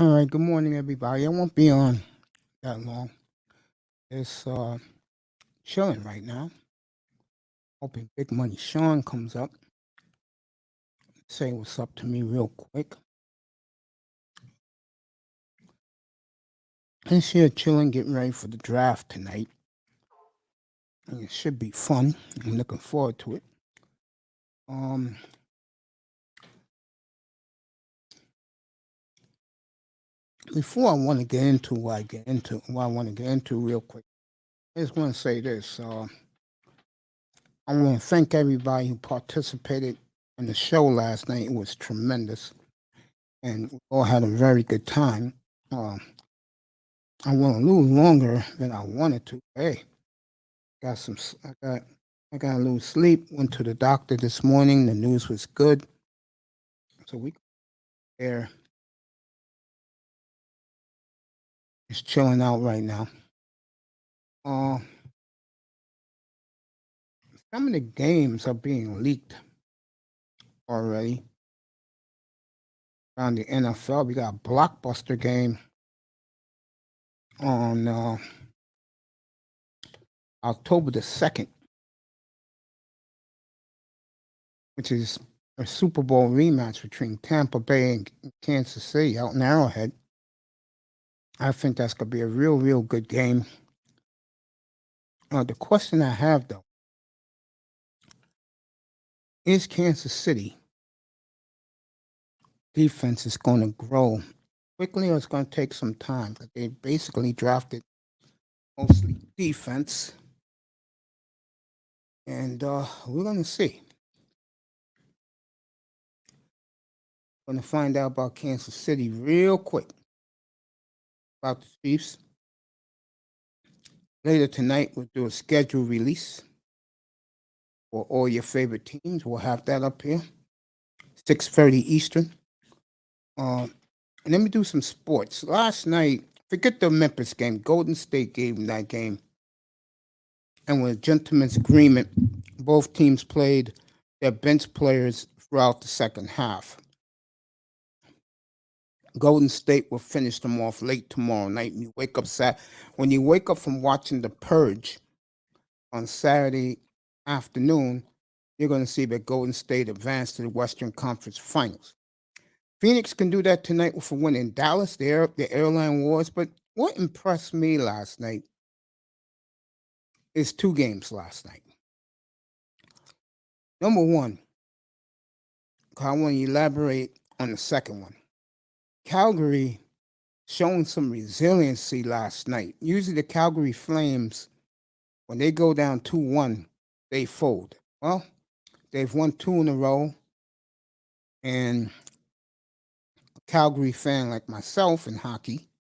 All right, good morning, everybody. I won't be on that long. It's chilling right now. Hoping Big Money Shawn comes up, say what's up to me real quick. This here chilling, getting ready for the draft tonight. And it should be fun. I'm looking forward to it. Um, Before I want to get into what I want to get into real quick, I just want to say this. I want to thank everybody who participated in the show last night. It was tremendous, and we all had a very good time. Um, I went a little longer than I wanted to. Hey, got some. I got a little sleep. Went to the doctor this morning. The news was good, so we there is chilling out right now. Uh, some of the games are being leaked already around the NFL. We got a blockbuster game on October the 2nd, which is a Super Bowl rematch between Tampa Bay and Kansas City out in Arrowhead. I think that's going to be a real good game. The question I have, though, is Kansas City defense is going to grow quickly or it's going to take some time? They basically drafted mostly defense, and we're going to see. Going to find out about Kansas City real quick, about the Chiefs. Later tonight, we'll do a schedule release for all your favorite teams. We'll have that up here, 6:30 Eastern. Let me do some sports. Last night, forget the Memphis game. Golden State gave them that game. And with a gentleman's agreement, both teams played their bench players throughout the second half. Golden State will finish them off late tomorrow night. When you wake up from watching The Purge on Saturday afternoon, you're going to see that Golden State advanced to the Western Conference Finals. Phoenix can do that tonight with a win in Dallas, the airline wars. But what impressed me last night is two games last night. Number one, I want to elaborate on the second one. Calgary showing some resiliency last night. Usually the Calgary Flames, when they go down 2-1, they fold. Well, they've won two in a row, and a Calgary fan like myself in hockey,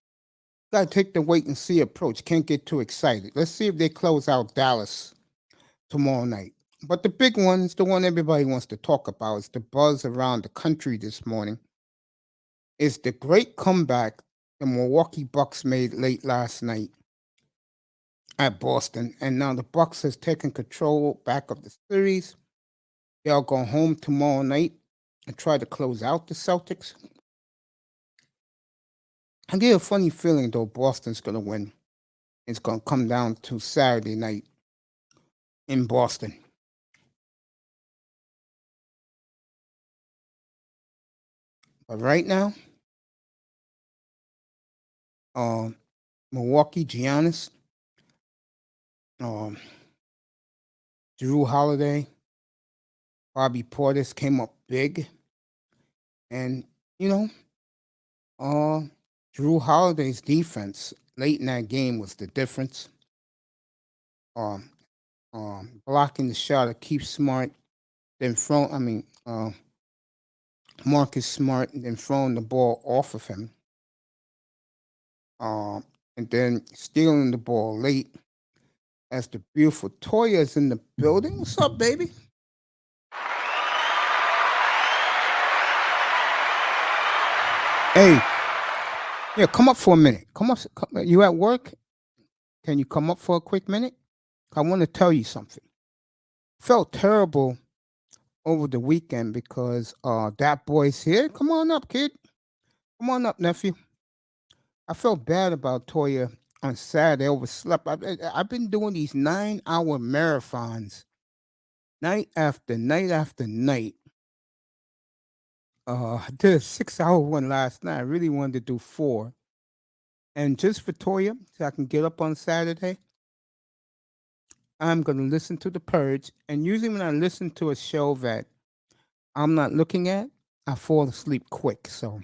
got to take the wait and see approach. Can't get too excited. Let's see if they close out Dallas tomorrow night. But the big one is the one everybody wants to talk about. It's the buzz around the country this morning. It's the great comeback the Milwaukee Bucks made late last night at Boston. And now the Bucks has taken control back of the series. They'll go home tomorrow night and try to close out the Celtics. I get a funny feeling, though, Boston's going to win. It's going to come down to Saturday night in Boston. But right now, Milwaukee, Giannis, Drew Holiday, Bobby Portis came up big. And, Drew Holiday's defense late in that game was the difference. Blocking the shot of Keith Smart, then Marcus Smart, and then throwing the ball off of him. And then stealing the ball late as the beautiful Toya's in the building. What's up, baby? Hey, yeah, come up for a minute. Come up. You at work? Can you come up for a quick minute? I want to tell you something. Felt terrible over the weekend because that boy's here. Come on up, kid. Come on up, nephew. I felt bad about Toya on Saturday. I overslept. I've been doing these 9-hour marathons night after night after night. I did a 6-hour one last night. I really wanted to do four. And just for Toya, so I can get up on Saturday, I'm going to listen to The Purge. And usually, when I listen to a show that I'm not looking at, I fall asleep quick. So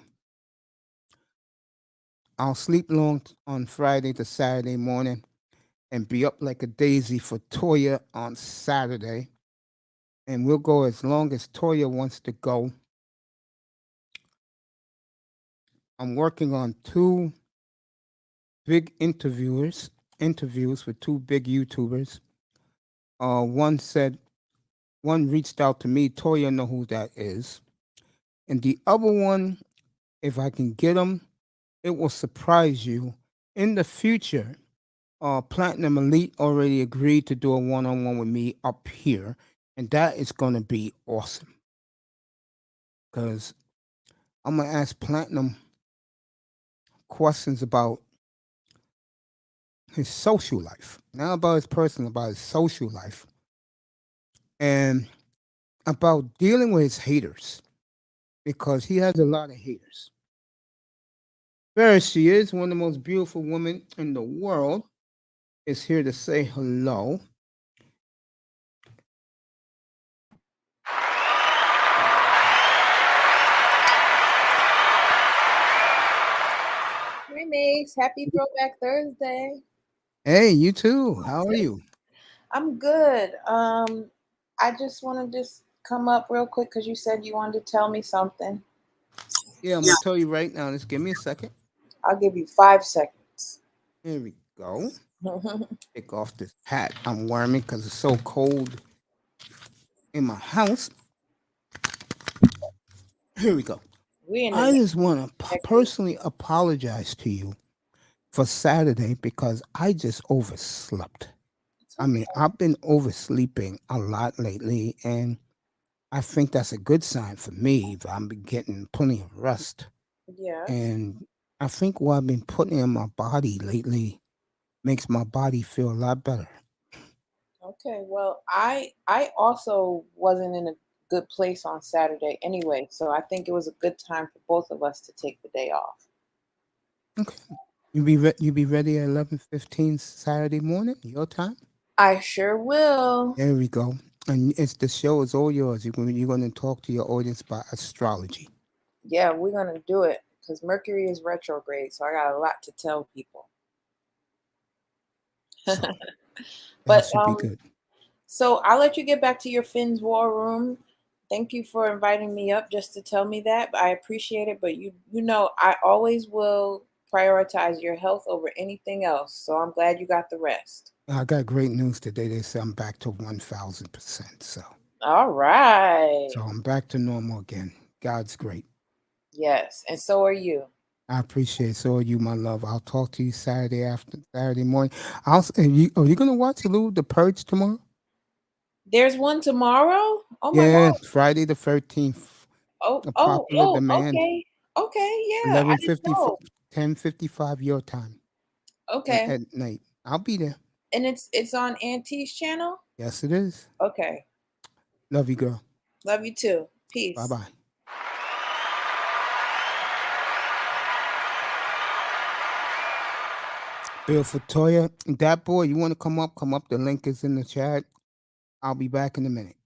I'll sleep long on Friday to Saturday morning and be up like a daisy for Toya on Saturday. And we'll go as long as Toya wants to go. I'm working on two big interviews with two big YouTubers. One reached out to me. Toya know who that is, and the other one, if I can get him, it will surprise you. In the future, Platinum Elite already agreed to do a one-on-one with me up here, and that is going to be awesome because I'm gonna ask Platinum questions about his social life, not about his personal, about his social life, and about dealing with his haters because he has a lot of haters. There she is, one of the most beautiful women in the world, is here to say hello. Remix, happy Throwback Thursday. Hey, you too. How are you? I'm good. I just want to just come up real quick because you said you wanted to tell me something. Yeah, I'm gonna tell you right now. Just give me a second. I'll give you 5 seconds. Here we go. Take off this hat I'm wearing because it's so cold in my house. Here we go. We in the I just want to next week. personally apologize to you for Saturday because I just overslept. It's I mean, okay. I've been oversleeping a lot lately, and I think that's a good sign for me. That I'm getting plenty of rest, Yes. and I think what I've been putting in my body lately makes my body feel a lot better. Okay. Well, I also wasn't in a good place on Saturday anyway, so I think it was a good time for both of us to take the day off. Okay, you be ready at 11:15 Saturday morning, your time. I sure will. There we go. And it's the show is all yours. You're going to talk to your audience about astrology. Yeah, we're gonna do it because Mercury is retrograde, so I got a lot to tell people. So that But should be good. so I'll let you get back to your Finn's War Room. Thank you for inviting me up just to tell me that. I appreciate it, but you know I always will prioritize your health over anything else. So I'm glad you got the rest. I got great news today. They say I'm back to 1,000%. All right. So I'm back to normal again. God's great. Yes, and so are you. I appreciate it. So are you, my love. I'll talk to you Saturday morning. Are you gonna watch The Purge tomorrow? There's one tomorrow. Oh my Yeah, God. Friday the 13th. Oh A oh popular oh. demand. Okay. Okay. Yeah, I didn't 11:50, know. 10:55 your time Okay. at night. I'll be there. And it's on Auntie's channel. Yes, it is. Okay. Love you, girl. Love you too. Bye Peace. bye. Bill for Toya. That boy, you want to come up? Come up. The link is in the chat. I'll be back in a minute.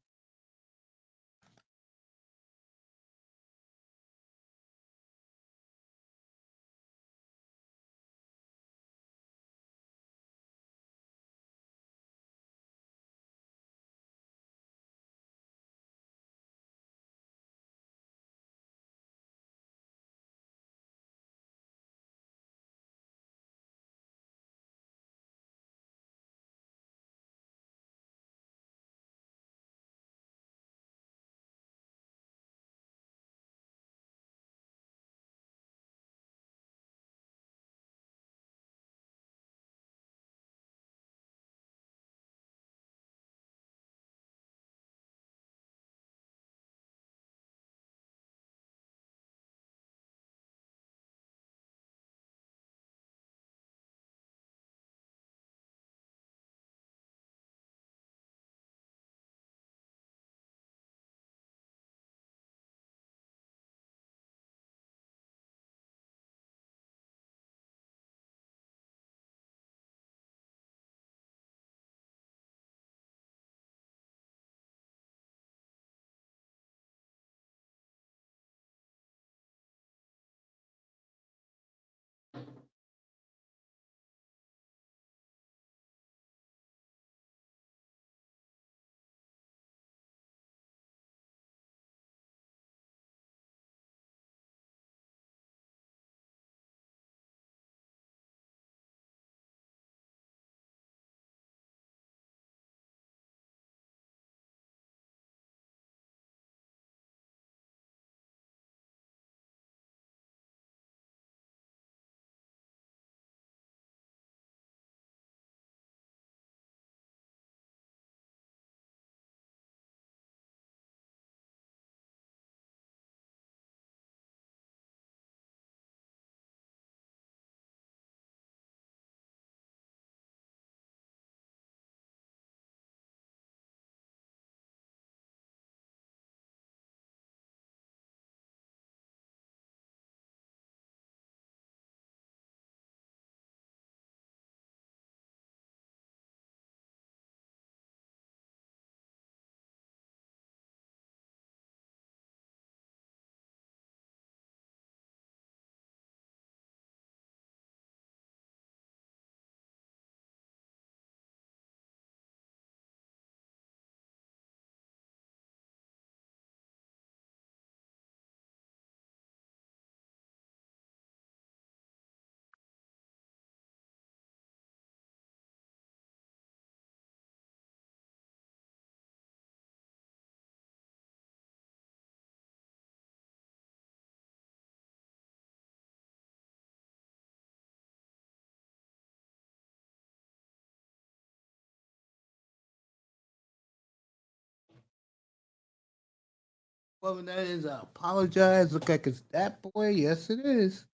Whoever that is, I apologize. Look like it's that boy. Yes, it is.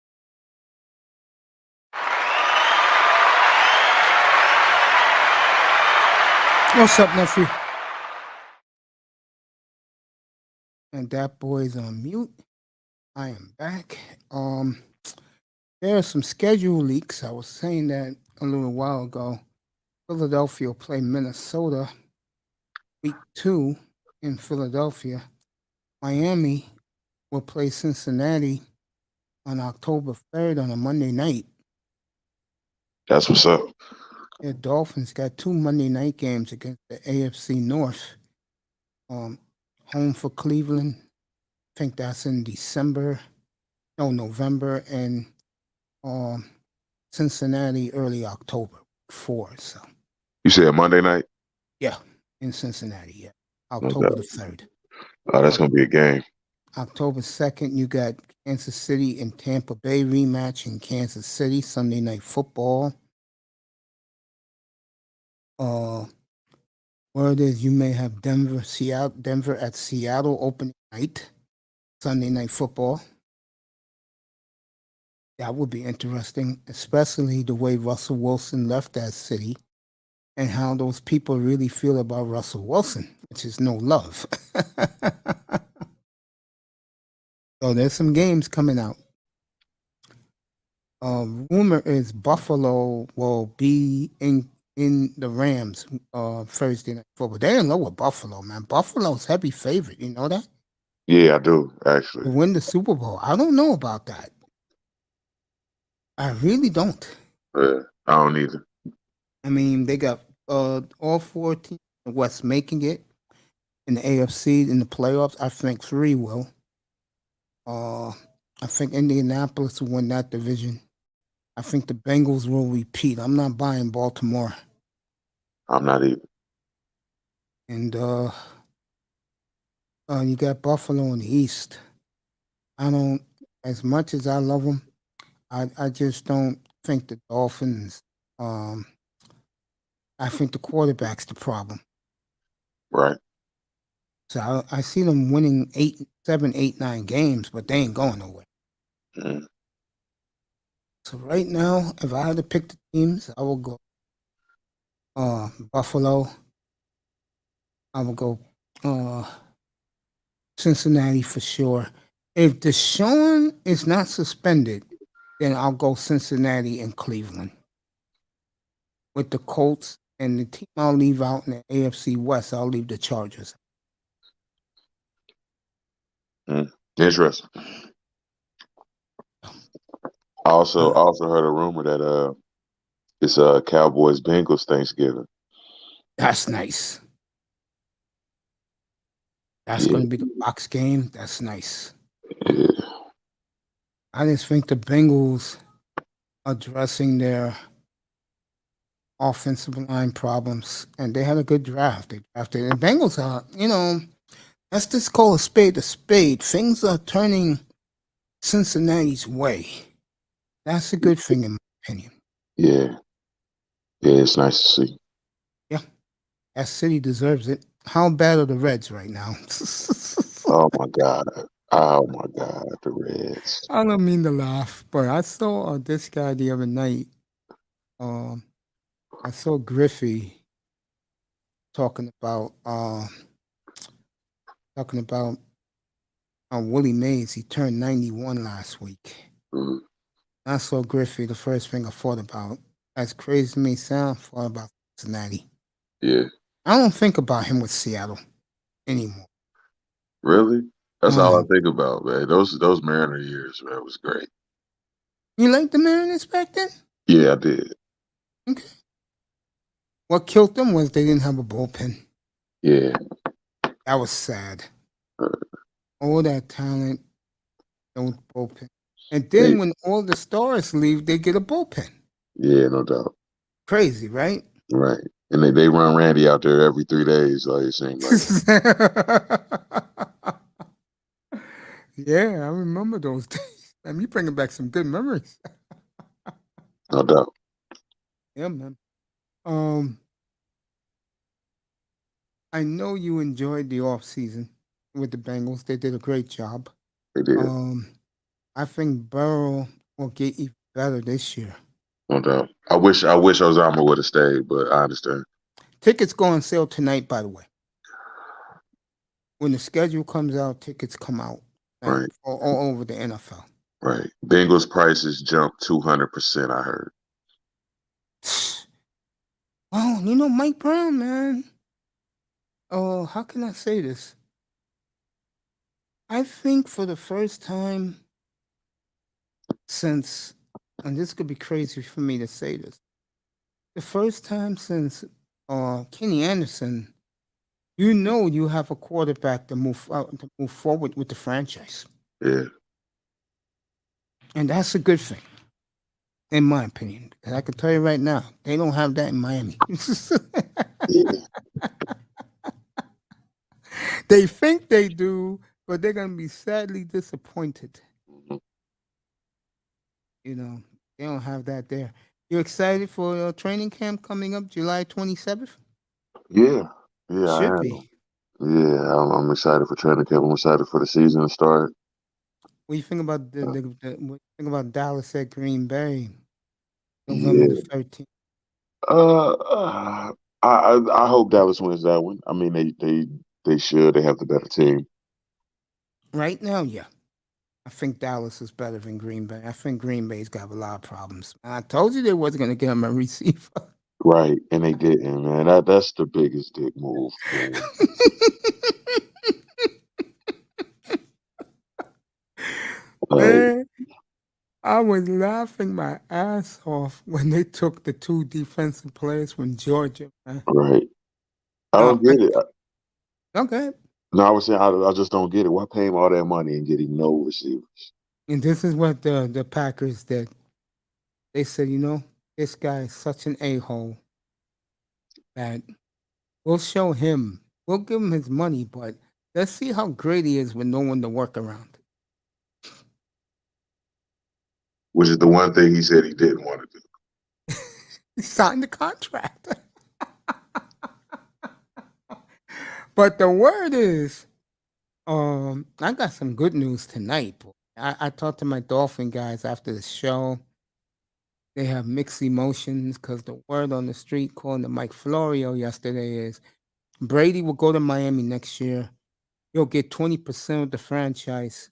What's up, nephew? And that boy's on mute. I am back. There are some schedule leaks. I was saying that a little while ago. Philadelphia will play Minnesota week 2 in Philadelphia. Miami will play Cincinnati on October 3rd on a Monday night. That's what's up. The Dolphins got 2 Monday night games against the AFC North. Home for Cleveland. I think that's in November, and Cincinnati early October 4. So You said Monday night? yeah, in Cincinnati, yeah. No October doubt. the 3rd. Oh, that's gonna be a game. October 2nd, you got Kansas City and Tampa Bay rematch in Kansas City, Sunday Night Football. Word is you may have Denver at Seattle opening night, Sunday Night Football. That would be interesting, especially the way Russell Wilson left that city and how those people really feel about Russell Wilson, which is no love. So there's some games coming out. Rumor is Buffalo will be in the Rams Thursday Night Football. They in love with Buffalo, man. Buffalo's heavy favorite. You know that? Yeah, I do, To actually. win the Super Bowl. I don't know about that. I really don't. I don't either. I mean, they got all 4 teams in the West making it in the AFC in the playoffs. I think 3 will. I think Indianapolis will win that division. I think the Bengals will repeat. I'm not buying Baltimore. I'm not either. And you got Buffalo in the East. I don't, as much as I love them, I just don't think the Dolphins. I think the quarterback's the problem. Right. So I see them winning 7, 8, 9 games, but they ain't going nowhere. Mm. So right now, if I had to pick the teams, I will go Buffalo. I will go Cincinnati for sure. If Shawn is not suspended, then I'll go Cincinnati and Cleveland. With the Colts and the team I'll leave out in the AFC West, I'll leave the Chargers. Interesting. I also heard a rumor that it's Cowboys Bengals Thanksgiving. That's nice. That's Yeah. going to be the box game. That's nice. Yeah. I just think the Bengals addressing their offensive line problems, and they had a good draft. They drafted, and Bengals are, let's just call a spade a spade. Things are turning Cincinnati's way. That's a good thing, in my opinion. Yeah. Yeah, it's nice to see. Yeah, that city deserves it. How bad are the Reds right now? Oh my God. Oh my God, the Reds. I don't mean to laugh, but I saw this guy the other night. I saw Griffey talking about Willie Mays. He turned 91 last week. Mm. I saw Griffey. The first thing I thought about, as crazy as it may sound, I thought about Cincinnati. Yeah. I don't think about him with Seattle anymore. Really? That's all I think about, man. Those Mariner years, man, was great. You like the Mariners back then? Yeah, I did. Okay. What killed them was they didn't have a bullpen. Yeah. That was sad. All that talent, no bullpen. And then when all the stars leave, they get a bullpen. Yeah, no doubt. Crazy, right? Right. And they run Randy out there every 3 days, like it seemed like. Yeah, I remember those days. Man, you bringing back some good memories. No doubt. Yeah, man. I know you enjoyed the off season. with the Bengals. They did a great job. They did, I think Burrow will get even better this year. no doubt. I wish Osama would have stayed, but I understand. Tickets go on sale tonight, by the way. When the schedule comes out, tickets come out Right, all over the NFL. right. Bengals prices jumped 200%. I heard. Oh, Mike Brown, man. Oh, how can I say this? I think for the first time since, and this could be crazy for me to say this, the first time since Kenny Anderson, you have a quarterback to move forward with the franchise, Yeah, and that's a good thing, in my opinion. Because I can tell you right now, they don't have that in Miami. yeah. They think they do, but they're gonna be sadly disappointed. Mhm. They don't have that there. You excited for training camp coming up July 27th? Yeah, yeah, I Should am. be. Yeah, I'm excited for training camp. I'm excited for the season to start. What do you think about Uh, what do you think about Dallas at Green Bay, November the yeah. 13th? I hope Dallas wins that one. I mean, they should. They have the better team. Right now, yeah. I think Dallas is better than Green Bay. I think Green Bay's got a lot of problems. I told you they wasn't gonna get him a receiver. Right, and they didn't, man. That's the biggest dick move, man. Like, Man, I was laughing my ass off when they took the two defensive players from Georgia, man. right. I No, don't get it. okay. No, I was saying I just don't get it. Why pay him all that money and getting no receivers? And this is what the Packers did. They said, this guy is such an a-hole that we'll show him. We'll give him his money, but let's see how great he is with no one to work around. Which is the one thing he said he didn't want to do. He signed the contract. But the word is, I got some good news tonight. Boy. I talked to my Dolphin guys after the show. They have mixed emotions because the word on the street, calling to Mike Florio yesterday, is Brady will go to Miami next year. He'll get 20% of the franchise.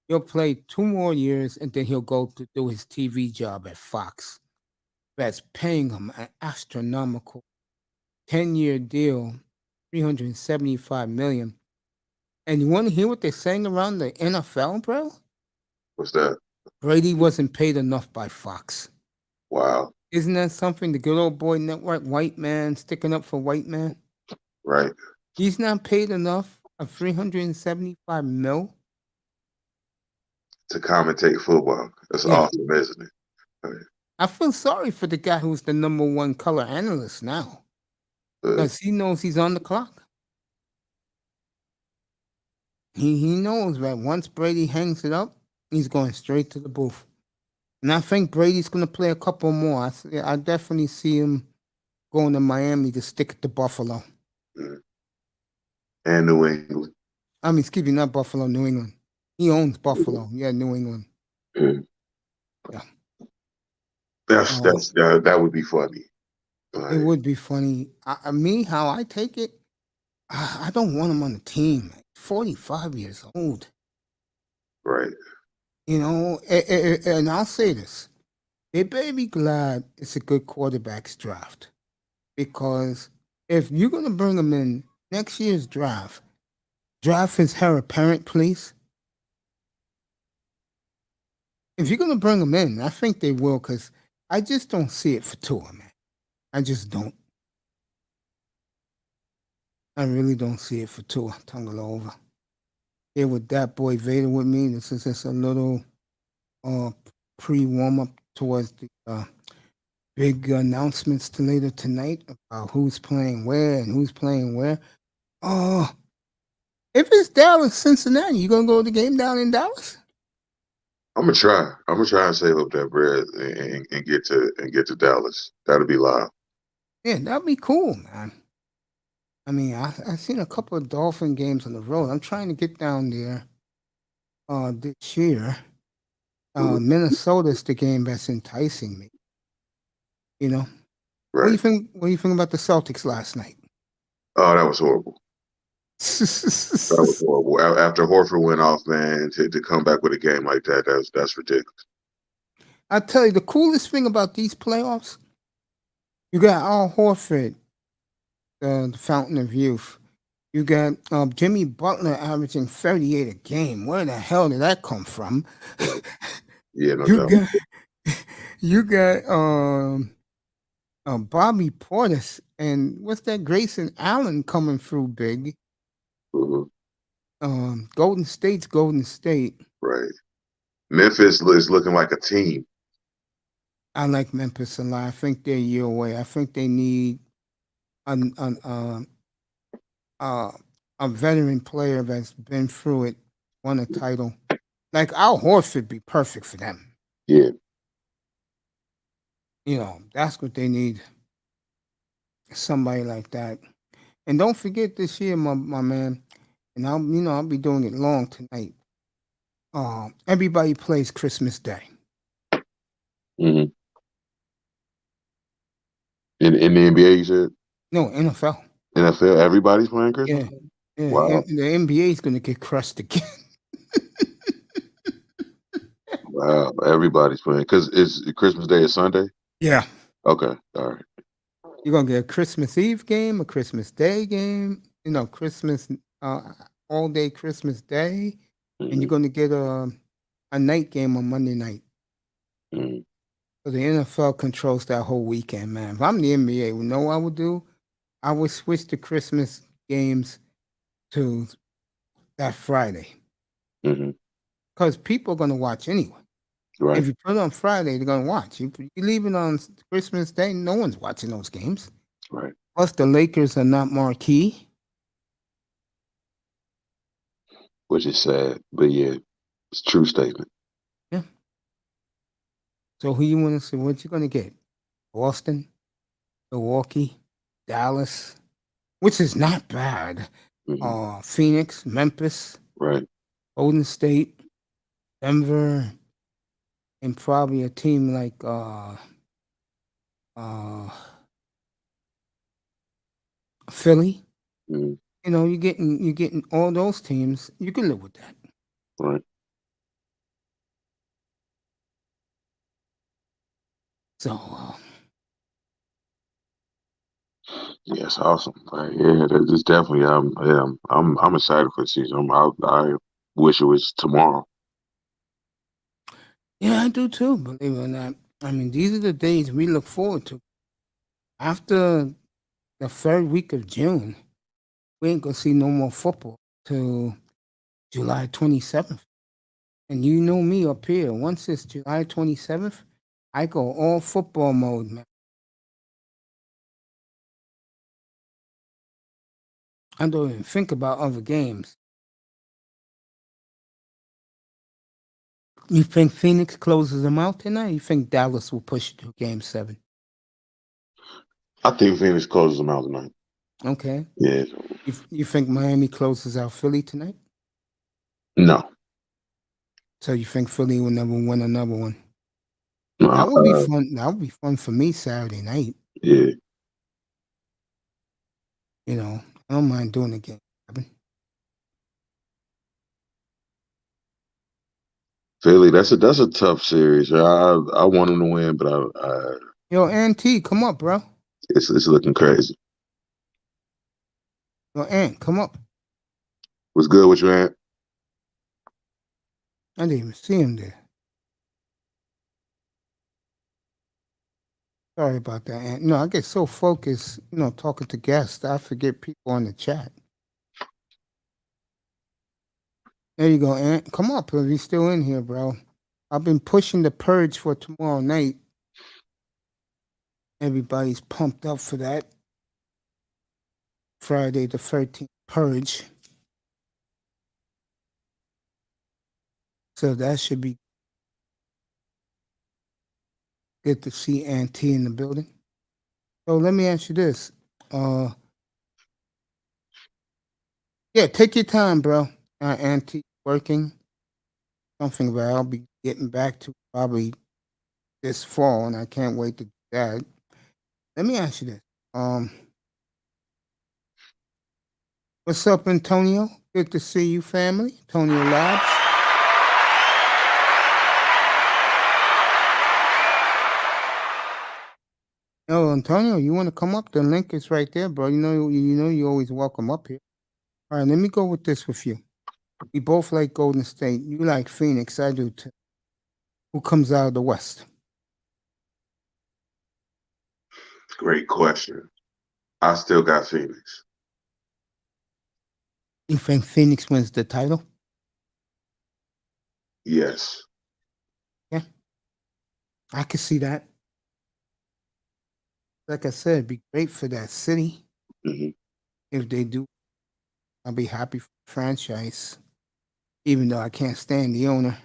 He'll play 2 more years, and then he'll go to do his TV job at Fox. That's paying him an astronomical 10-year deal, $375 million. And you want to hear what they're saying around the NFL, bro? What's that? Brady wasn't paid enough by Fox. Wow. Isn't that something? The good old boy network, white man sticking up for white man. Right. He's not paid enough of $375 million. To commentate football. That's awesome, isn't it? Right. I feel sorry for the guy who's the number one color analyst now, because he knows he's on the clock. He knows that once Brady hangs it up, he's going straight to the booth. And I think Brady's going to play a couple more. I definitely see him going to Miami to stick it to Buffalo. And New England. I mean, excuse me, not Buffalo, New England. He owns Buffalo. Yeah, New England. Yeah. That would be funny. It would be funny. How I take it, I don't want him on the team. 45 years old. Right. And I'll say this. They better be glad it's a good quarterbacks draft. Because if you're going to bring him in next year's draft his heir apparent, please. If you're going to bring him in, I think they will, because I just don't see it for Tua, man. I just don't. I really don't see it for Tua Tagovailoa. Here with that boy Vader with me. This is just a little pre-warm-up towards the big announcements to later tonight about who's playing where and who's playing where. If it's Dallas, Cincinnati, you gonna go to the game down in Dallas? I'm gonna try. I'm gonna try and save up that bread and get to Dallas. That'll be live. Yeah, that'd be cool, man. I mean, I seen a couple of Dolphin games on the road. I'm trying to get down there this year. Mhm. Minnesota's the game that's enticing me. You know, what do you Right. think? What do you think about the Celtics last night? Oh, that was horrible. That was horrible. After Horford went off, man, to come back with a game like that, that's ridiculous. I tell you, the coolest thing about these playoffs, you got Al Horford, the fountain of youth. You got Jimmy Butler averaging 38 a game. Where the hell did that come from? Yeah, no you doubt. got you got Bobby Portis and what's that Grayson Allen coming through big. Mhm. Golden State's Golden State. Right. Memphis is looking like a team. I like Memphis a lot. I think they're a year away. I think they need an, an, a veteran player that's been through it, won a title. Like Al Horford be perfect for them. Yeah. That's what they need. Somebody like that. And don't forget this year, my man. And I'll be doing it long tonight. Everybody plays Christmas Day. Mm-hmm. In the NBA, you said No, NFL. NFL, everybody's playing Christmas. Yeah, yeah. Wow, The NBA is going to get crushed again. wow, everybody's playing because it's Christmas Day is Sunday. Yeah. Okay, all right. You're gonna get a Christmas Eve game, a Christmas Day game, Christmas all day Christmas Day, and you're Mm-hmm. gonna get a night game on Monday night. Mm-hmm. So the NFL controls that whole weekend, man. If I'm the NBA, you know what I would do? I would switch the Christmas games to that Friday. Mm-hmm. Because people are gonna watch anyway. Right, If you put it on Friday, they're gonna watch. You leave it on Christmas Day, no one's watching those games. right. Plus the Lakers are not marquee. Which is sad, but yeah, it's a true statement. Yeah. So who you want to see? What you gonna get? Boston, Milwaukee, Dallas, which is not bad. Mm-hmm. Phoenix, Memphis, Right. Golden State, Denver, and probably a team like uh Philly. Mm-hmm. You're getting all those teams. You can live with that. Right. So Yes, awesome. Yeah, that is definitely. Yeah, I'm excited for the season. I wish it was tomorrow. yeah, I do too. Believe it or not. I mean, these are the days we look forward to. After the third week of June, we ain't gonna see no more football till July 27th. And you know me up here. Once it's July 27th, I go all football mode, man. I don't even think about other games. You think Phoenix closes them out tonight? You think Dallas will push it to game 7? I think Phoenix closes them out tonight. Okay. Yeah. You think Miami closes out Philly tonight? No. So you think Philly will never win another one? No. That would be fun. That would be fun for me Saturday night. Yeah. I don't mind doing the game 7. Philly, that's a tough series. I want them to win, but I Yo, Ant, come up, bro. it's looking crazy. Yo, Ant, come up. What's good with you, Ant? I didn't even see him there. Sorry about that, Ant. I get so focused, talking to guests, I forget people on the chat. There you go, Ant. Come up if you're still in here, bro. I've been pushing the purge for tomorrow night. Everybody's pumped up for that. Friday the 13th purge. So that should be good to see Ant in the building. So let me ask you this. Yeah, take your time, bro. Auntie working something that I'll be getting back to probably this fall, and I can't wait to do that. Let me ask you this. Um, what's up, Antonio? Good to see you, family. Antonio Labs. Yo, Antonio, you want to come up? The link is right there, bro. You know, you're always welcome up here. All right, let me go with this with you. We both like Golden State. You like Phoenix. I do too. Who comes out of the West? Great question. I still got Phoenix. You think Phoenix wins the title? Yes. Yeah, I can see that. Like I said, it'd be great for that city Hmm. if they do. I'll be happy for the franchise, even though I can't stand the owner.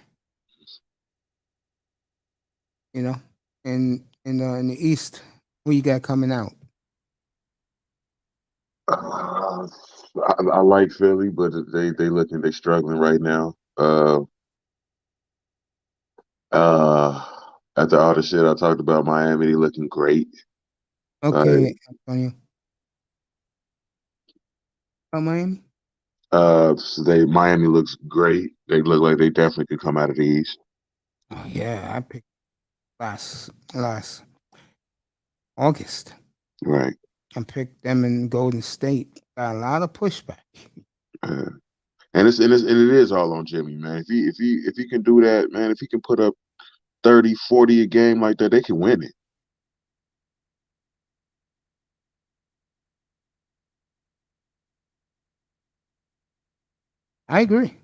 You know, and in the East, who you got coming out? I like Philly, but they struggling right now. Uh, After all the shit I talked about Miami, they looking great. Okay, Antonio. Miami. So Miami looks great. They look like they definitely could come out of the East. Oh yeah, I picked last August. Right. I picked them in Golden State. Got a lot of pushback. Uh, and it is all on Jimmy, man. If he can do that, man, if he can put up 30, 40 a game like that, they can win it. I agree.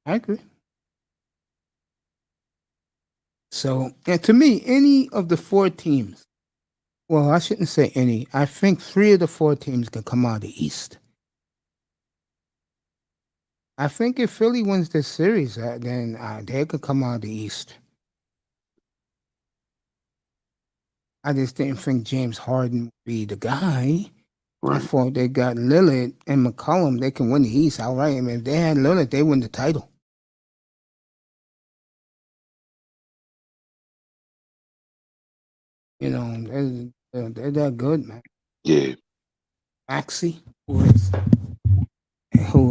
I agree. So, and to me, any of the four teams, well, I shouldn't say any. I think three of the four teams can come out of the East. I think if Philly wins this series, then they could come out of the East. I just didn't think James Harden would be the guy. I Right. thought they got Lillard and McCollum. They can win the East outright. I mean, if they had Lillard, they win the title. You know, they're that good, man. Yeah. Maxey, who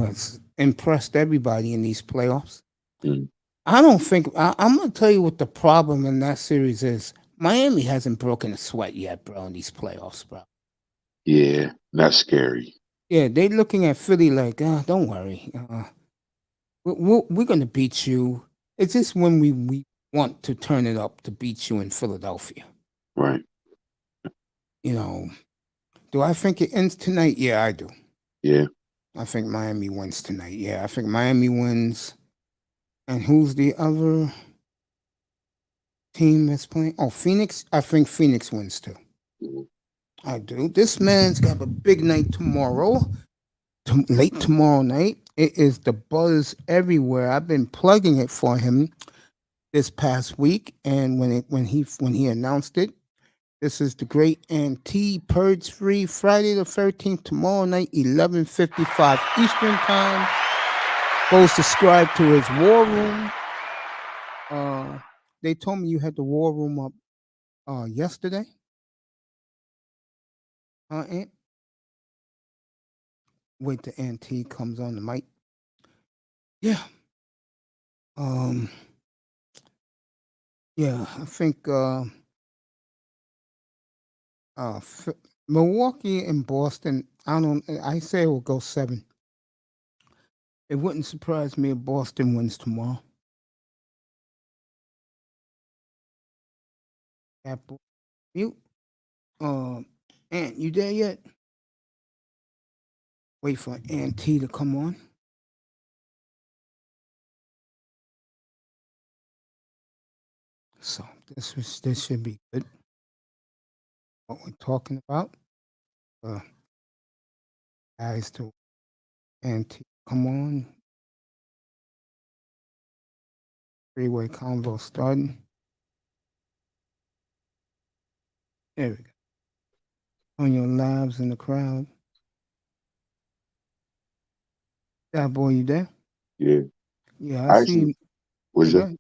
has impressed everybody in these playoffs. Mm. I don't think I'm gonna tell you what the problem in that series is. Miami hasn't broken a sweat yet, bro, in these playoffs, bro. Yeah. That's scary. Yeah, they looking at Philly like, don't worry, we're gonna beat you. It's just when we want to turn it up to beat you in Philadelphia. Right. You know, do I think it ends tonight? Yeah, I do. Yeah. I think Miami wins tonight. Yeah, I think Miami wins. And who's the other team that's playing? Oh, Phoenix. I think Phoenix wins too. Mhm. I do. This man's got a big night tomorrow. Late tomorrow night. It is the buzz everywhere. I've been plugging it for him this past week, and when he announced it, this is the great Anti Purge Free Friday the 13th tomorrow night, 11:55 Eastern Time. Go subscribe to his War Room. They told me you had the War Room up yesterday. Ant? Wait till Anti comes on the mic. Yeah. Um. Yeah, I think F- Milwaukee and Boston. I don't. I say it will go 7. It wouldn't surprise me if Boston wins tomorrow. Apple mute. Ant, you there yet? Wait for Auntie to come on. So this should be good. What we're talking about. Guys to Auntie come on. Three-way convo starting. There we go. On your lives in the crowd. That boy, you there? Yeah. Yeah, I I see. actually was Yeah, you?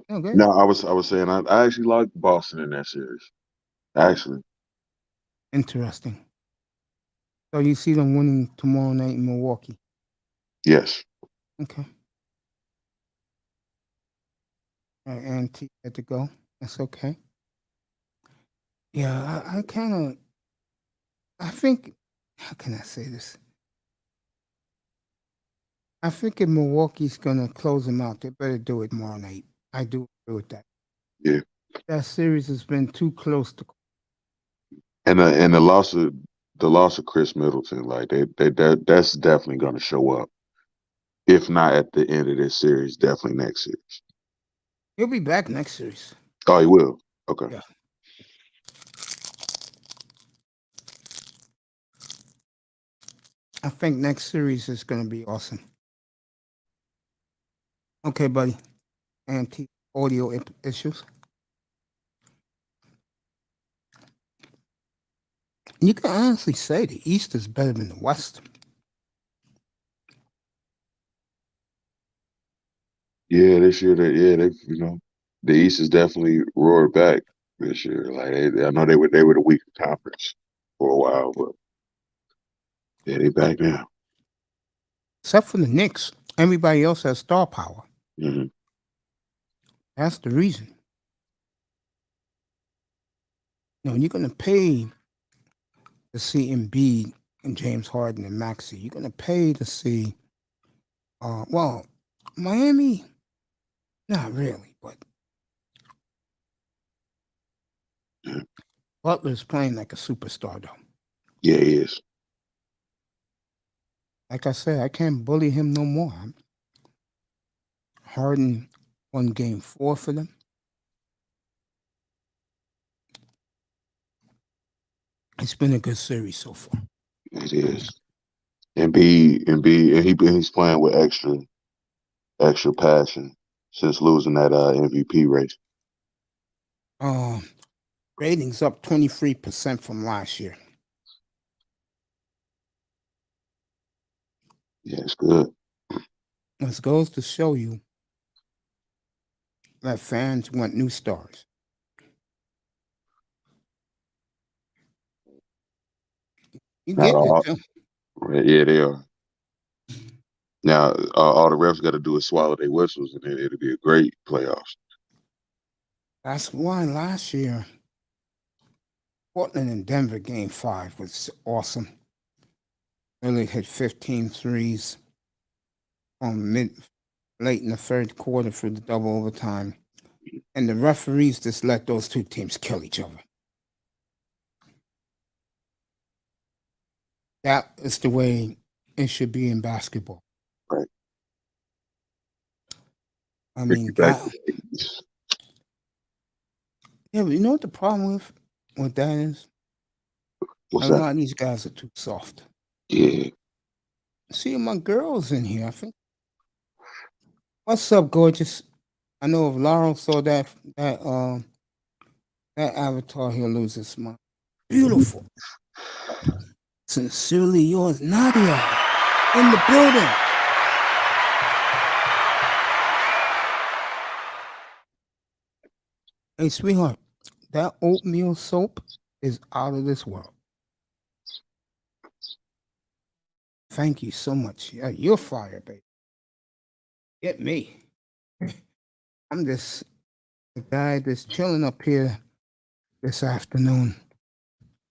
no, good. No, I was saying I actually like Boston in that series. Actually, Interesting. So you see them winning tomorrow night in Milwaukee. yes. Okay. All right, Auntie had to go. That's okay. Yeah, I kind of, I think, how can I say this? I think if Milwaukee's going to close them out, they better do it tomorrow night. I do agree with that. Yeah. That series has been too close to. And the loss of Chris Middleton, like that's definitely going to show up. If not at the end of this series, definitely next series. He'll be back next series. Oh, he will. Okay. Yeah. I think next series is going to be awesome. Okay, buddy. Anti audio issues. You can honestly say the East is better than the West. Yeah, this year they the East is definitely roared back this year. Like I know they were the weak conference for a while, but yeah, they back now. Except for the Knicks. Everybody else has star power. Hmm. That's the reason. No, you're going to pay to see Embiid and James Harden and Maxey. You're going to pay to see, well, Miami, not really, but Yeah. Butler's playing like a superstar, though. Yeah, he is. Like I said, I can't bully him no more. Harden won game 4 for them. It's been a good series so far. It is. And he's playing with extra passion since losing that MVP race. Ratings up 23% from last year. Yeah, it's good. This goes to show you that fans want new stars. You Not get it all. too. Yeah, they are. Now all the refs got to do is swallow their whistles, and it'll be a great playoffs. That's why last year, Portland and Denver game 5 was awesome. Really hit 15 threes from late in the third quarter for the double overtime. And the referees just let those two teams kill each other. That is the way it should be in basketball. Right. I mean, Back God. Yeah, but you know what the problem with that is? What's A that? lot of these guys are too soft. Yeah. See my girls in here. I think. What's up, gorgeous? I know if Laurel saw that avatar, he'll lose his mind. Beautiful. Sincerely yours, Nadia, in the building. Hey, sweetheart, that oatmeal soap is out of this world. Thank you so much. Yeah, you're fire, baby. Get me. I'm just the guy that's chilling up here this afternoon,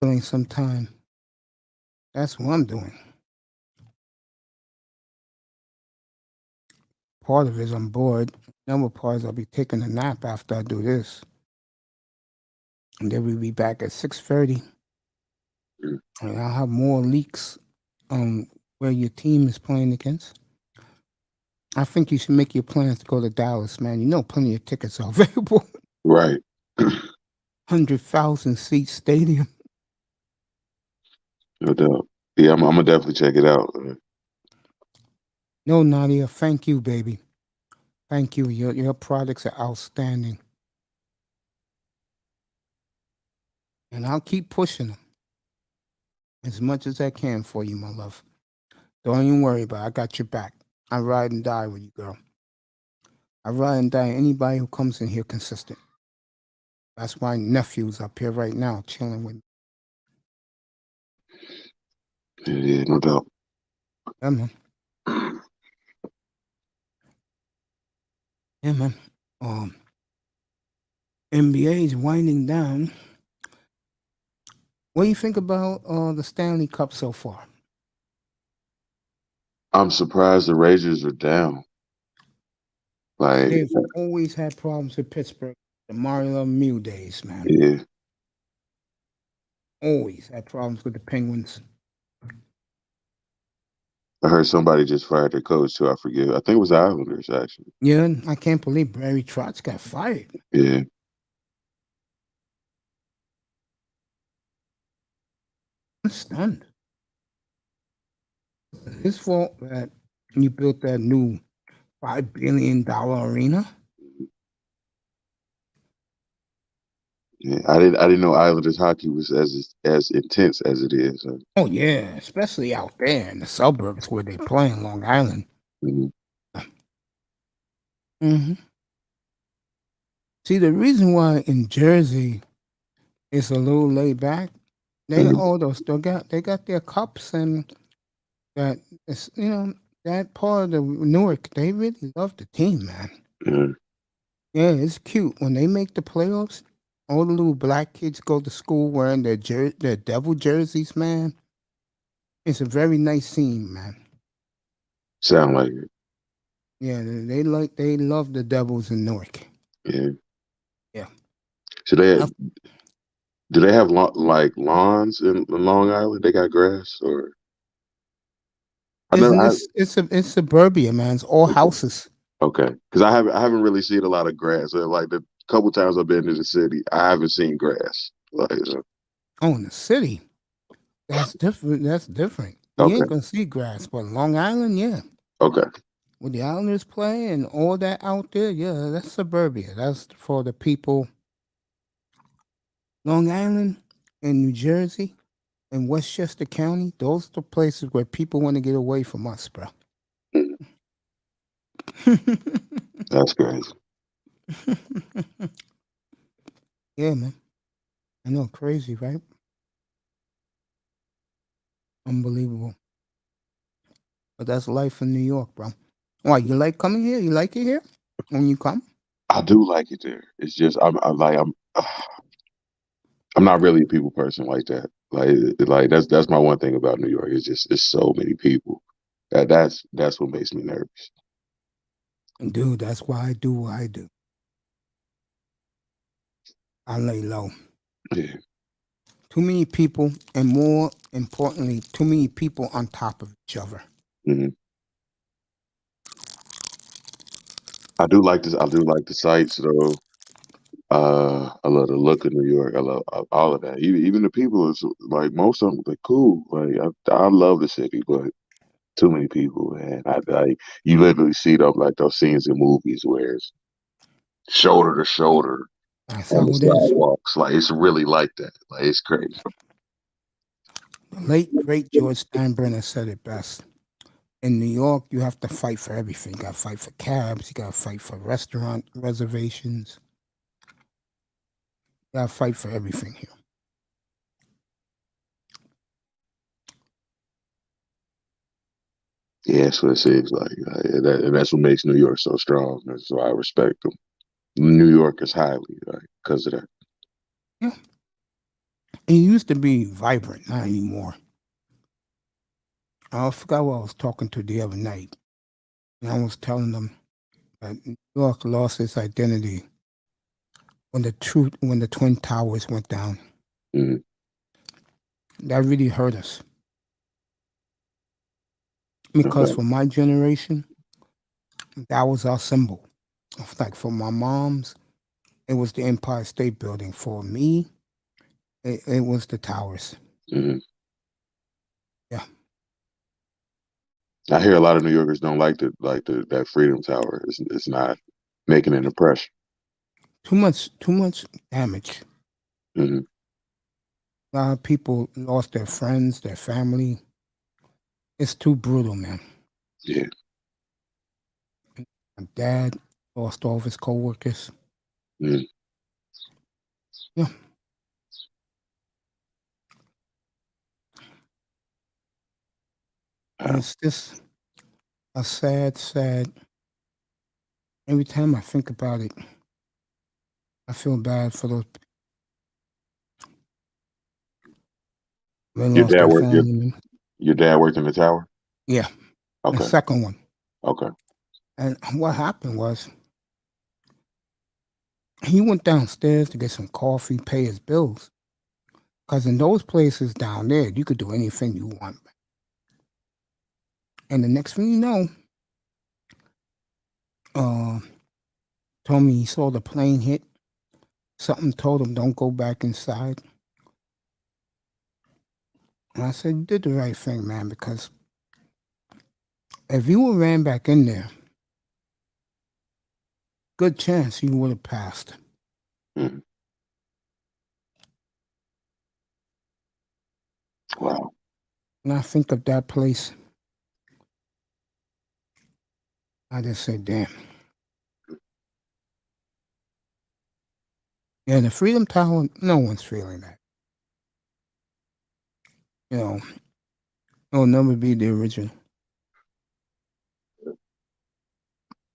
killing some time. That's what I'm doing. Part of it is I'm bored. Another part is I'll be taking a nap after I do this. And then we'll be back at 6:30. Mm. And I'll have more leaks on where your team is playing against. I think you should make your plans to go to Dallas, man. You know plenty of tickets are available. Right. 100,000 seat stadium. No doubt. Yeah, I'm gonna definitely check it out. No, Nadia, thank you, baby. Thank you. Your products are outstanding. And I'll keep pushing them as much as I can for you, my love. Don't even worry about it. I got your back. I ride and die with you, girl. I ride and die anybody who comes in here consistent. That's why nephew's up here right now, chilling with me. Yeah, no doubt. Yeah, man. Yeah, man. NBA is winding down. What do you think about the Stanley Cup so far? I'm surprised the Rangers are down. Like, They've always had problems with Pittsburgh. The Mario Lemieux days, man. yeah, Always had problems with the Penguins. I heard somebody just fired their coach too. I forget. I think it was the Islanders actually. Yeah, I can't believe Barry Trotz got fired. Yeah, I'm stunned. It's his fault that you built that new $5 billion arena. yeah. I didn't know Islanders hockey was as intense as it is. Oh yeah, especially out there in the suburbs where they play in Long Island. Mhm. Mm-hmm. See, the reason why in Jersey it's a little laid back, they Mhm. all those they got their cups and that it's that part of the Newark, they really love the team, man. Yeah. Yeah, it's cute when they make the playoffs. All the little black kids go to school wearing their devil jerseys, man. It's a very nice scene, man. Sound like it. Yeah, they love the Devils in Newark. Yeah. Yeah. So do they have like lawns in Long Island? They got grass or I never. Isn't this it's suburbia, man. It's all houses. Okay, because I haven't really seen a lot of grass. Like the couple times I've been to the city, I haven't seen grass. Like, Oh, in the city. That's different. That's different. You okay, ain't gonna see grass, but Long Island, yeah. okay, With the Islanders play and all that out there, yeah, that's suburbia. That's for the people. Long Island and New Jersey and Westchester County, those are the places where people want to get away from us, bro. Mhm. That's crazy. Yeah, man. I know, crazy, right? Unbelievable. But that's life in New York, bro. Why, you like coming here? You like it here when you come? I do like it there. It's just I'm not really a people person like that. Like that's my one thing about New York. It's so many people. That's what makes me nervous. Dude, that's why I do what I do. I lay low. Yeah. Too many people, and more importantly, too many people on top of each other. Hmm. I do like this. I do like the sights though. I love the look of New York. I love all of that. Even the people is like most of them like cool. Like I love the city, but too many people, man. I you literally see them like those scenes in movies where it's shoulder to shoulder That's on the how it is. sidewalks. Like it's really like that. Like it's crazy. The late, great George Steinbrenner said it best. In New York, you have to fight for everything. You got to fight for cabs. You got to fight for restaurant reservations. You got to fight for everything here. Yeah, that's what it seems like. And that's what makes New York so strong. That's why I respect them. New York is highly like because of that. Yeah. It used to be vibrant, not anymore. I forgot what I was talking to the other night. And I was telling them that New York lost its identity when the Twin Towers went down. Mhm. That really hurt us. Because Okay. for my generation, that was our symbol. Like for my mom's, it was the Empire State Building. For me, it was the towers. Mhm. Yeah. I hear a lot of New Yorkers don't like the that Freedom Tower. It's not making an impression. Too much damage. Hmm. A lot of people lost their friends, their family. It's too brutal, man. Yeah. My dad lost all of his coworkers. Mm. Yeah. And Wow. it's just a sad. Every time I think about it, I feel bad for those. They Your lost dad their worked. family. Your dad worked in the tower. Yeah, the Okay. second one. Okay. And what happened was he went downstairs to get some coffee, pay his bills. Because in those places down there, you could do anything you want. And the next thing you know, told me he saw the plane hit. Something told him, don't go back inside. And I said, you did the right thing, man, because if you would ran back in there, good chance you would have passed. Mm. Wow. And I think of that place, I just say, damn. Yeah, the Freedom Tower, no one's feeling that. You know, it'll never be the original.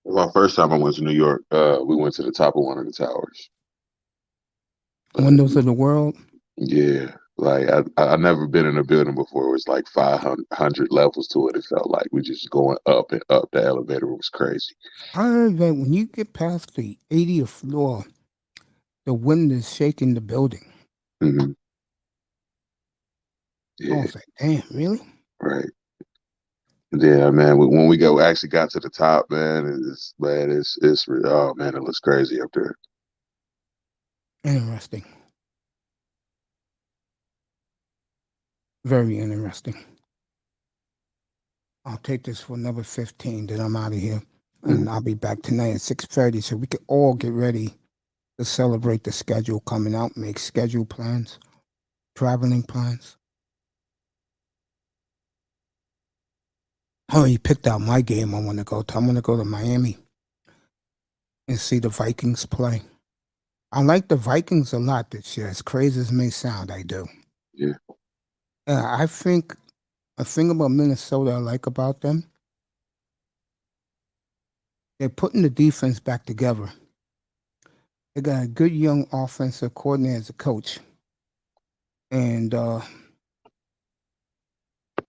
My first time I went to New York, we went to the top of one of the towers. Windows of the World. Yeah, like I never been in a building before. It was like 500 levels to it. It felt like we just going up and up. The elevator was crazy. I heard that when you get past the 80th floor, the wind is shaking the building. Mm-hmm. I Yeah, was like, damn, really? right. Yeah, man. When we actually got to the top, man, oh man, it looks crazy up there. Interesting. Very interesting. I'll take this for another 15, then I'm out of here. And I'll be back tonight at 6:30 so we can all get ready to celebrate the schedule coming out, make schedule plans, traveling plans. Oh, you picked out my game I want to go to. I'm going to go to Miami and see the Vikings play. I like the Vikings a lot this year. As crazy as it may sound, I do. Yeah. I think a thing about Minnesota I like about them, they're putting the defense back together. They got a good young offensive coordinator as a coach. And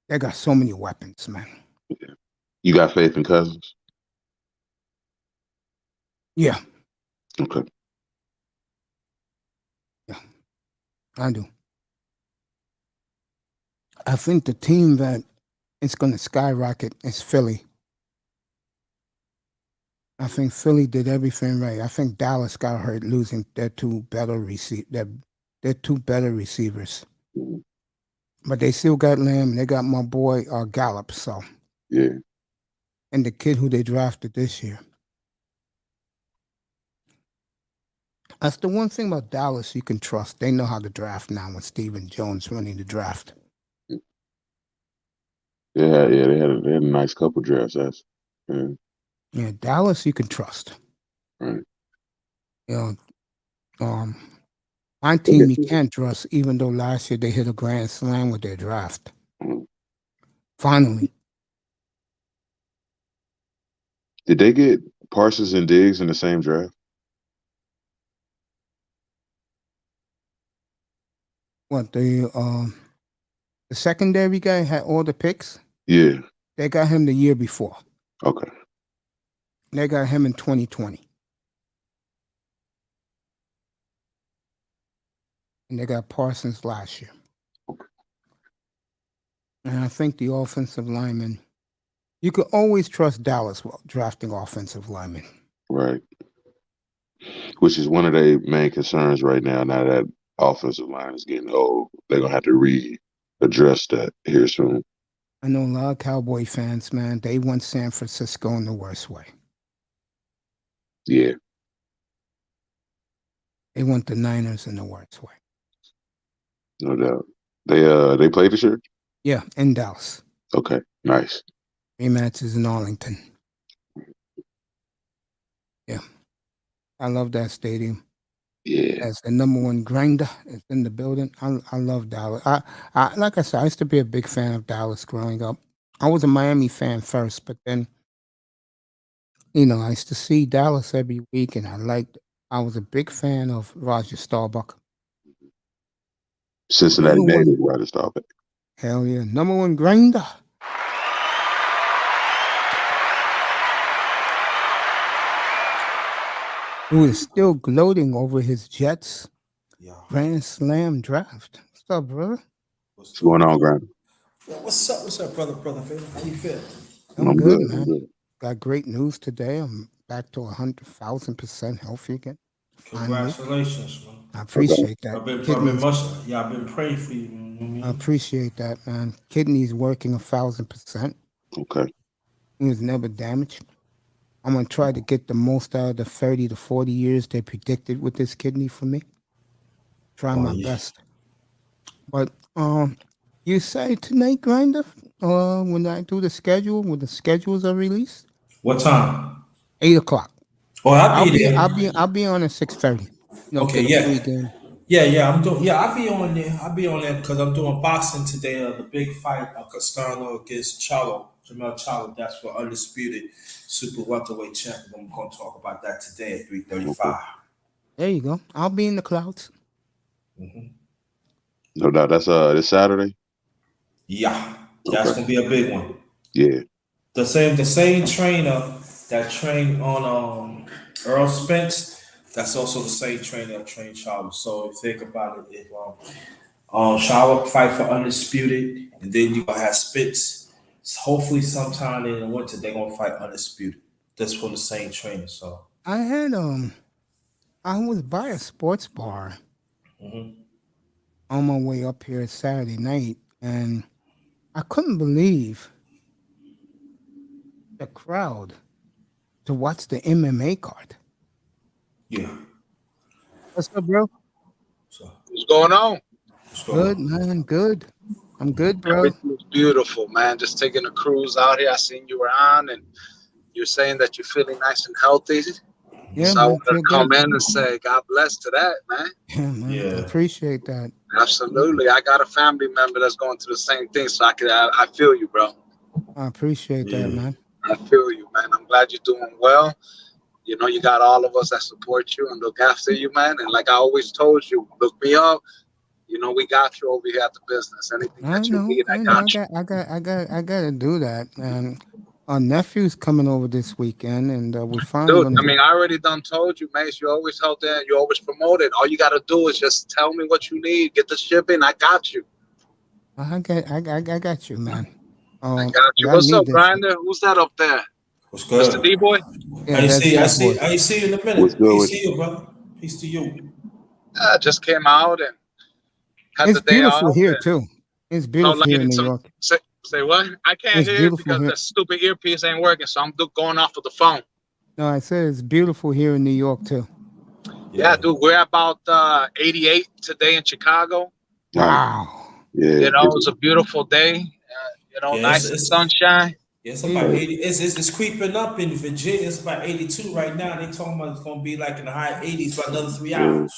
they got so many weapons, man. Yeah. You got faith in Cousins? Yeah. Okay. Yeah, I do. I think the team that is going to skyrocket is Philly. I think Philly did everything right. I think Dallas got hurt losing their two better receivers. Mm-hmm. But they still got Lamb and they got my boy Gallup. So Yeah. and the kid who they drafted this year. That's the one thing about Dallas you can trust. They know how to draft now with Stephen Jones running the draft. Yeah, they had a nice couple drafts. Yeah, Dallas you can trust. Right. You know, my team you can't trust, even though last year they hit a grand slam with their draft. Mm-hmm. Finally. Did they get Parsons and Diggs in the same draft? What the secondary guy had all the picks? Yeah. They got him the year before. Okay. They got him in 2020. And they got Parsons last year. Okay. And I think the offensive linemen, you can always trust Dallas drafting offensive linemen. Right. Which is one of their main concerns right now. Now that offensive line is getting old, they're gonna have to readdress that here soon. I know a lot of Cowboy fans, man, they want San Francisco in the worst way. Yeah. They want the Niners in the worst way. No doubt. They play this year? Yeah, in Dallas. Okay. Nice. Rematches in Arlington. Yeah, I love that stadium. Yeah. As the number one grinder is in the building. I love Dallas. I like I said, I used to be a big fan of Dallas growing up. I was a Miami fan first, but then I used to see Dallas every week, and I was a big fan of Roger Staubach. Cincinnati Number one, native right to stop it. hell yeah, number one grinder. Who is still gloating over his Jets Yeah. Grand Slam draft. What's up, brother? What's going on, Grant? What's up? What's up, brother? How you feel? I'm I'm good, good. I'm man. good. Got great news today. I'm back to 100,000% healthy again. Finally, Congratulations, man. I Okay. appreciate that. I've been Kidneys, I've been praying for you. You know what I I mean? appreciate that, man. Kidneys working 1,000%. Okay. It was never damaged. I'm gonna try to get the most out of the 30 to 40 years they predicted with this kidney for me. Try my Yeah. best. But you say tonight, Grinder? When I do the schedule, when the schedules are released, What time? 8 o'clock. Oh, I'll I'll be be there. I'll be on at 6:30. Okay, Get a yeah. pregame. Yeah, I'm doing. Yeah, I'll be on there. I'll be on there because I'm doing boxing today. The big fight of Castano against Jamel Charlo. That's for undisputed super welterweight champion. I'm going to talk about that today at 3:35. There you go. I'll be in the clouds. No doubt. That's this Saturday. Yeah, that's Okay. gonna be a big one. Yeah. The same trainer that trained on Earl Spence. That's also the same trainer that trained Charlo. So if you think about it, if Charlo fight for undisputed, and then you gonna have Spence. Hopefully, sometime in the winter they're gonna fight undisputed. That's from the same trainer. So I had I was by a sports bar on my way up here Saturday night, and I couldn't believe the crowd to watch the MMA card. yeah. What's up, bro? So What's going on? what's going Good, on? man. Good. I'm good, bro. Everything's beautiful, man. Just taking a cruise out here. I seen you were on, and you're saying that you're feeling nice and healthy. Yeah, So I man. wanted to Feel come good. in and say, God bless to that, man. Yeah, man. I Yeah. appreciate that. Absolutely. I got a family member that's going through the same thing, so I feel you, bro. I appreciate that, Yeah. man. I feel you, man. I'm glad you're doing well. You know, you got all of us that support you and look after you, man. And like I always told you, look me up. You know, we got you over here at the business. Anything I that you know. need, I I got you. got to do that. And our nephew's coming over this weekend, and we're finally Dude, gonna. I mean, I already done told you, Mace. You always help there. You always promote it. All you got to do is just tell me what you need. Get the shipping. I got you. I got you, man. I got you. I What's need up, this. Grinder? Who's that up there? What's Mr. good? D-Boy? Yeah, I that's see. that boy. I see you in a What's minute. good Peace with to you, brother. Peace to you. I just came out and had It's the day beautiful off. here And too. It's no beautiful here in New lights. York. Say what? I can't It's hear beautiful because here. the stupid earpiece ain't working, so I'm going off of the phone. No, I said it's beautiful here in New York too. Yeah, dude, we're about 88 today in Chicago. Wow. Yeah. You know, it's a beautiful day. You know, Yeah, nice and sunshine. Yeah, it's about 80. It's creeping up in Virginia. It's about 82 right now. They talking about it's gonna be like in the high 80s for another 3 hours.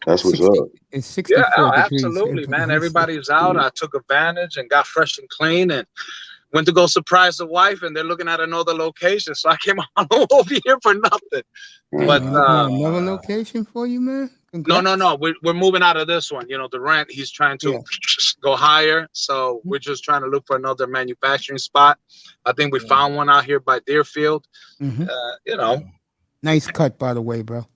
That's what's 60, up. it's Yeah, 64 degrees. absolutely, man. Everybody's out. I took advantage and got fresh and clean and went to go surprise the wife, and they're looking at another location. So I came all over here for nothing. Hey, But man, looking at another location for you, man. no. Congrats. We're moving out of this one. You know, the rent, he's trying to go higher. So we're just trying to look for another manufacturing spot. I think we found one out here by Deerfield. Mhm. You know. Nice cut, by the way, bro.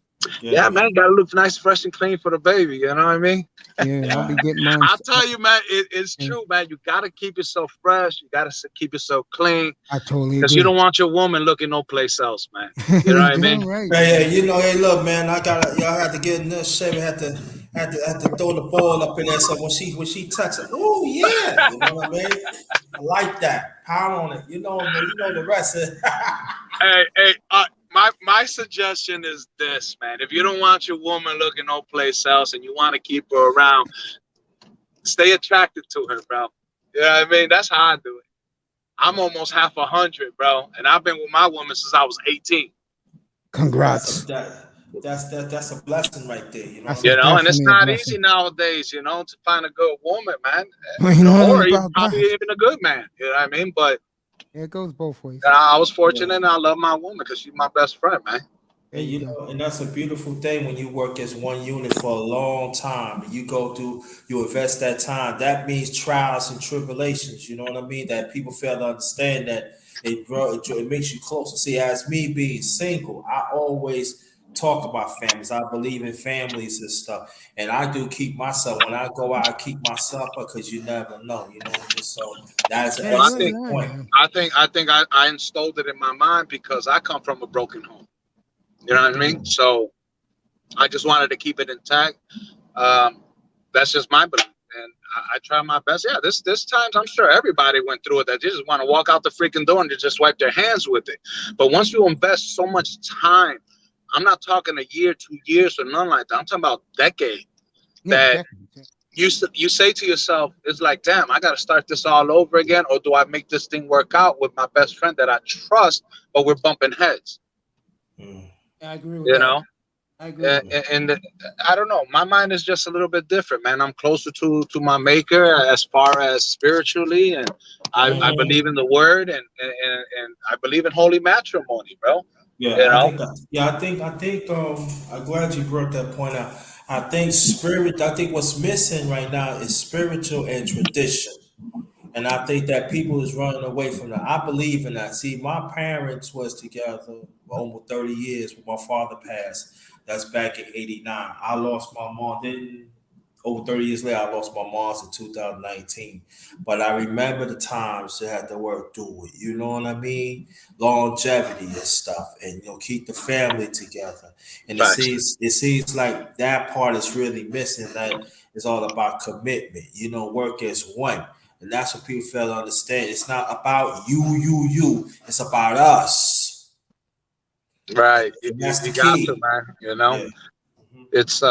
Yeah, man, gotta look nice, fresh, and clean for the baby. You know what I mean? Yeah, I'll be getting mine. I'll tell you, man, it's true, man. You gotta keep yourself fresh. You gotta keep yourself clean. I totally Because agree. you don't want your woman looking no place else, man. You know what I mean? Right. Hey, you know, hey, look, man, y'all had to get in this shape. Had to throw the ball up in there. So when she touched it, oh yeah, you know what I mean? I like that. Pound on it. You know the rest. Hey, my suggestion is this, man. If you don't want your woman looking no place else and you want to keep her around, stay attracted to her, bro. You know what I mean? That's how I do it. I'm almost half 100, bro, and I've been with my woman since I was 18. Congrats. That's a blessing right there. You know That's what I You mean? know, and it's definitely a not blessing. easy nowadays, you know, to find a good woman, man. You know Or even, about probably that. even a good man. You know what I mean? But It goes both ways. I was fortunate, and I love my woman because she's my best friend, man. There And you you go. know, and that's a beautiful thing when you work as one unit for a long time. You go through, you invest that time. That means trials and tribulations. You know what I mean? That people fail to understand that it makes you closer. See, as me being single, I always talk about families. I believe in families and stuff, and I do keep myself when I go out. I keep myself because you never know. You know what I mean? So that's an Yeah, Well, I you're think, excellent right, point. man. I installed it in my mind because I come from a broken home. You know what I mean? So I just wanted to keep it intact. That's just my belief, and I try my best. Yeah, this times I'm sure everybody went through it. That they just want to walk out the freaking door and just wipe their hands with it. But once you invest so much time, I'm not talking a year, 2 years, or nothing like that. I'm talking about decades. Yeah, That definitely. you say to yourself, it's like, damn, I got to start this all over again, or do I make this thing work out with my best friend that I trust, but we're bumping heads? Mm. I agree with You that. know. I agree with that. And I don't know. My mind is just a little bit different, man. I'm closer to my maker as far as spiritually, and I believe in the word, and I believe in holy matrimony, bro. Yeah, You I know, think that. Yeah, I think. I'm glad you brought that point out. I think spirit. I think what's missing right now is spiritual and tradition, and I think that people is running away from that. I believe in that. See, my parents was together for almost 30 years when my father passed. That's back in '89. I lost my mom. Then over 30 years later, I lost my mom in 2019. But I remember the times they had to work through it. You know what I mean? Longevity and stuff, and keep the family together. And facts. it seems like that part is really missing. That is all about commitment. Work as one. And that's what people fail to understand. It's not about you. It's about us. Right. And that's the You got to, key. man. You know, Yeah. Mhm. it's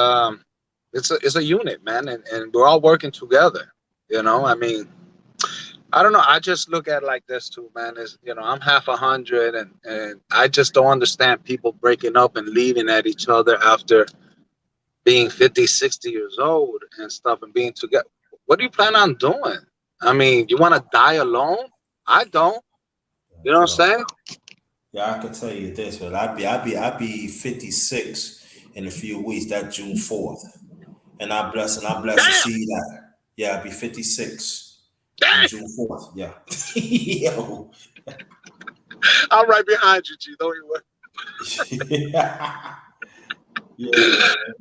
it's a unit, man, and we're all working together. You know, I mean, I don't know. I just look at it like this too, man. Is I'm half 100, and I just don't understand people breaking up and leaving at each other after being 50, 60 years old and stuff and being together. What do you plan on doing? I mean, you want to die alone? I don't. You know what I'm Well, saying? yeah, I can tell you this, but I'd be 56 in a few weeks. That June 4th, and I'm blessed to Damn, see that. Yeah, I'd be 56 on damn. June 4th. Yeah. Yo. I'm right behind you, G. Don't you worry. Yeah.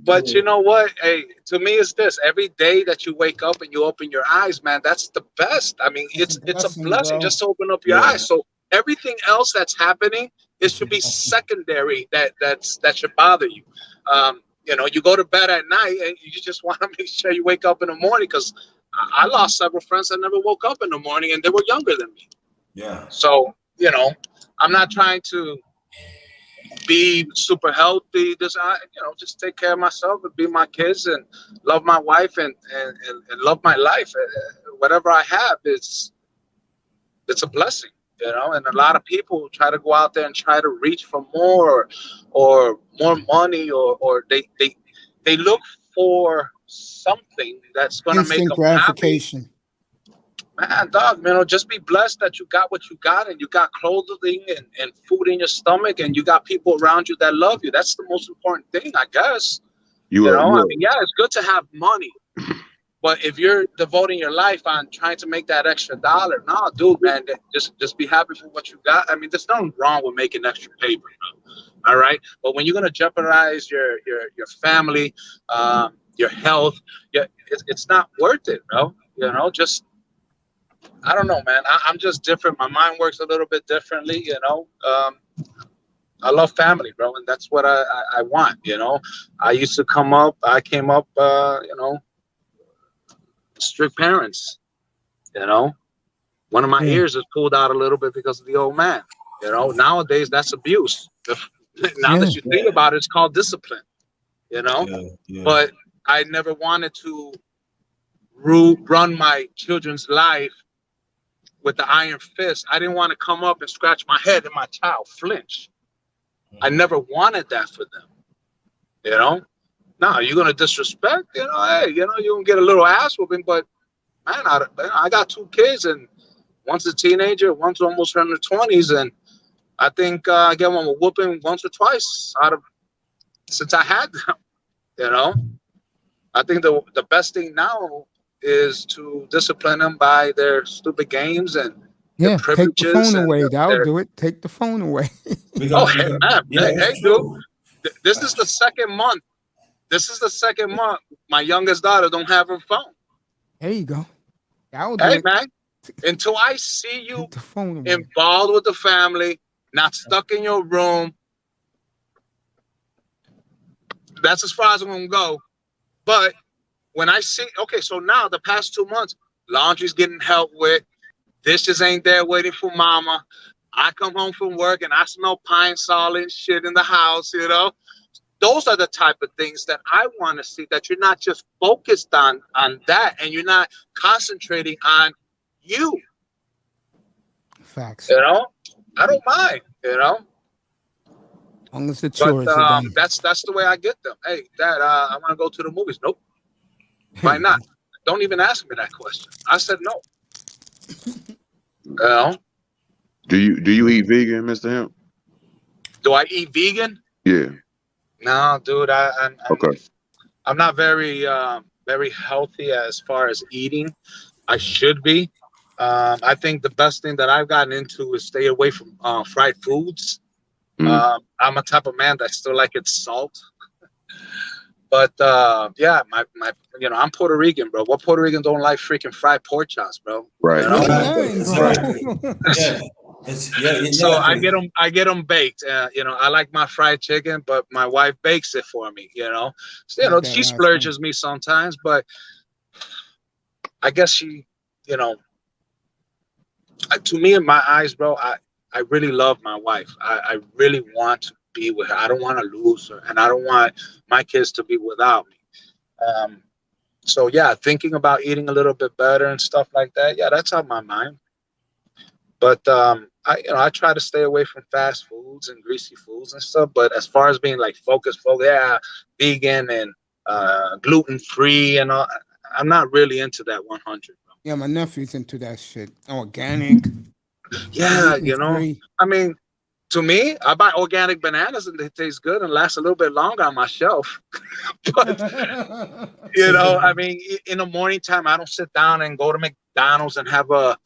But you know what? Hey, to me, it's this. Every day that you wake up and you open your eyes, man, that's the best. I mean, It's a it's a blessing, blessing bro. just to open up your Yeah. eyes. So everything else that's happening, it It's a should be blessing. secondary. That should bother you. You go to bed at night and you just want to make sure you wake up in the morning because I lost several friends that never woke up in the morning and they were younger than me. Yeah. So I'm not trying to be super healthy. Just take care of myself and be my kids and love my wife and love my life. Whatever I have, it's a blessing, And a lot of people try to go out there and try to reach for more or more money or they look for something that's gonna make Instant them happy. gratification. Man, dog, just be blessed that you got what you got and you got clothing and food in your stomach and you got people around you that love you. That's the most important thing, I guess. You are, I mean, yeah, it's good to have money, but if you're devoting your life on trying to make that extra dollar, no, dude, man, just be happy for what you got. I mean, there's nothing wrong with making extra paper, bro. All right, but when you're gonna jeopardize your family, your health, it's not worth it, bro. I don't know, man. I'm just different. My mind works a little bit differently, I love family, bro, and that's what I want, I came up, strict parents, One of my Yeah. ears is pulled out a little bit because of the old man, Nowadays, that's abuse. Now Yeah. that you think about it, it's called discipline, Yeah. But I never wanted to run my children's life with the iron fist. I didn't want to come up and scratch my head and my child flinch. I never wanted that for them. You know, now you're gonna disrespect. You know, hey, you know, you gonna get a little ass whooping, but man, I got 2 kids, and one's a teenager, one's almost in their 20s, and I think I get one a whooping once or twice since I had them. You know, I think the best thing now is to discipline them by their stupid games and Yeah, their take the privileges phone and away. That'll their, do it. Take the phone away. oh, hey, man, Yeah, hey, it's dude, true. this is the second month. This is the second month my youngest daughter don't have her phone. There you go. That'll do Hey, it. man, until I see you Take the phone away. involved with the family, not stuck in your room, that's as far as I'm gonna go. But when I see, okay, so now the past 2 months, laundry's getting helped with, dishes ain't there waiting for mama. I come home from work and I smell pine sol and shit in the house, you know. Those are the type of things that I want to see, that you're not just focused on that, and you're not concentrating on you. Facts. You know, I don't mind, you know. As long as the chores But are done. that's the way I get them. Hey, Dad, I want to go to the movies. Nope. Why not? Don't even ask me that question. I said no. You know? Do you eat vegan, Mr. Hemp? Do I eat vegan? Yeah. No, dude. Okay. I'm not very very healthy as far as eating. I should be. I think the best thing that I've gotten into is stay away from fried foods. I'm a type of man that still like its salt. But yeah, my you know, I'm Puerto Rican, bro. What Puerto Rican don't like freaking fried pork chops, bro? Right. You know? Exactly. Yeah. So I get them baked. You know, I like my fried chicken, but my wife bakes it for me. You know, so, you know, she splurges me sometimes, but I guess she, you know, to me in my eyes, bro, I really love my wife. I really want to be with her. I don't want to lose her, and I don't want my kids to be without me. So yeah, thinking about eating a little bit better and stuff like that. Yeah, that's on my mind. But I try to stay away from fast foods and greasy foods and stuff. But as far as being like focused, yeah, vegan and gluten free and all, I'm not really into that 100. Bro. Yeah, my nephew's into that shit. Organic. Yeah, you know, I mean, to me, I buy organic bananas and they taste good and last a little bit longer on my shelf. But you know, I mean, in the morning time, I don't sit down and go to McDonald's and have a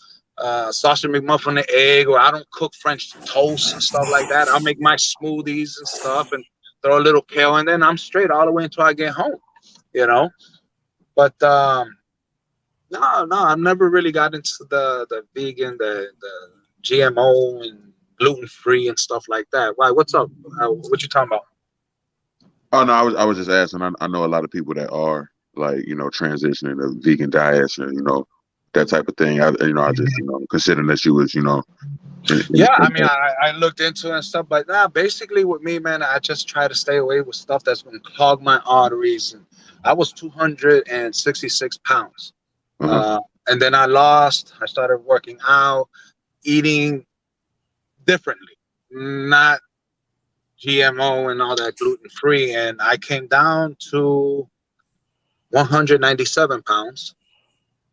sausage McMuffin and egg, or I don't cook French toast and stuff like that. I'll make my smoothies and stuff and throw a little kale, and then I'm straight all the way until I get home, you know. But no, I've never really got into the vegan, the GMO and gluten free and stuff like that. Why? What's up? What you talking about? Oh no, I was just asking. I know a lot of people that are like, you know, transitioning to vegan diets and, you know, that type of thing. I just, you know, considering that you was, you know. Yeah, I mean, I looked into it and stuff, but basically with me, man, I just try to stay away with stuff that's going to clog my arteries. And I was 266 pounds. And then I started working out, eating differently, not GMO and all that gluten free. And I came down to 197 pounds.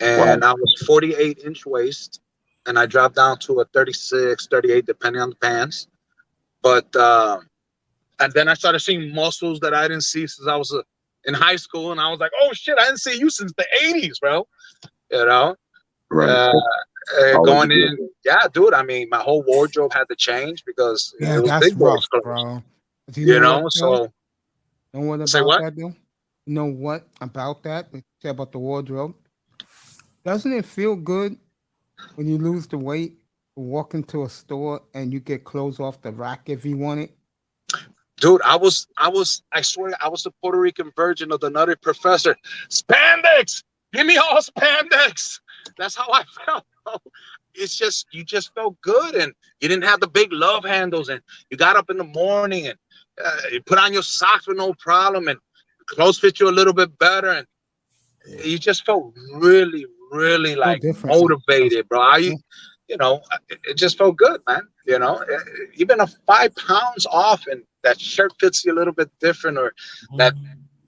And I was 48-inch waist, and I dropped down to a 36, 38, depending on the pants. But and then I started seeing muscles that I didn't see since I was in high school, and I was like, "Oh shit, I didn't see you since the '80s, bro." You know, right? Going in, yeah, dude. I mean, my whole wardrobe had to change because it was big rough, clothes, bro. You know, so. Know what about Say what? that, though? You know what about that? Say about the wardrobe. Doesn't it feel good when you lose the weight, walk into a store and you get clothes off the rack if you want it? Dude, I swear, I was the Puerto Rican version of the Nutty Professor. Spandex! Give me all spandex! That's how I felt. It's just, you just felt good, and you didn't have the big love handles, and you got up in the morning and you put on your socks with no problem, and clothes fit you a little bit better, and you just felt really, really like motivated, bro. you know, it just felt good, man. You know, even a 5 pounds off and that shirt fits you a little bit different, or that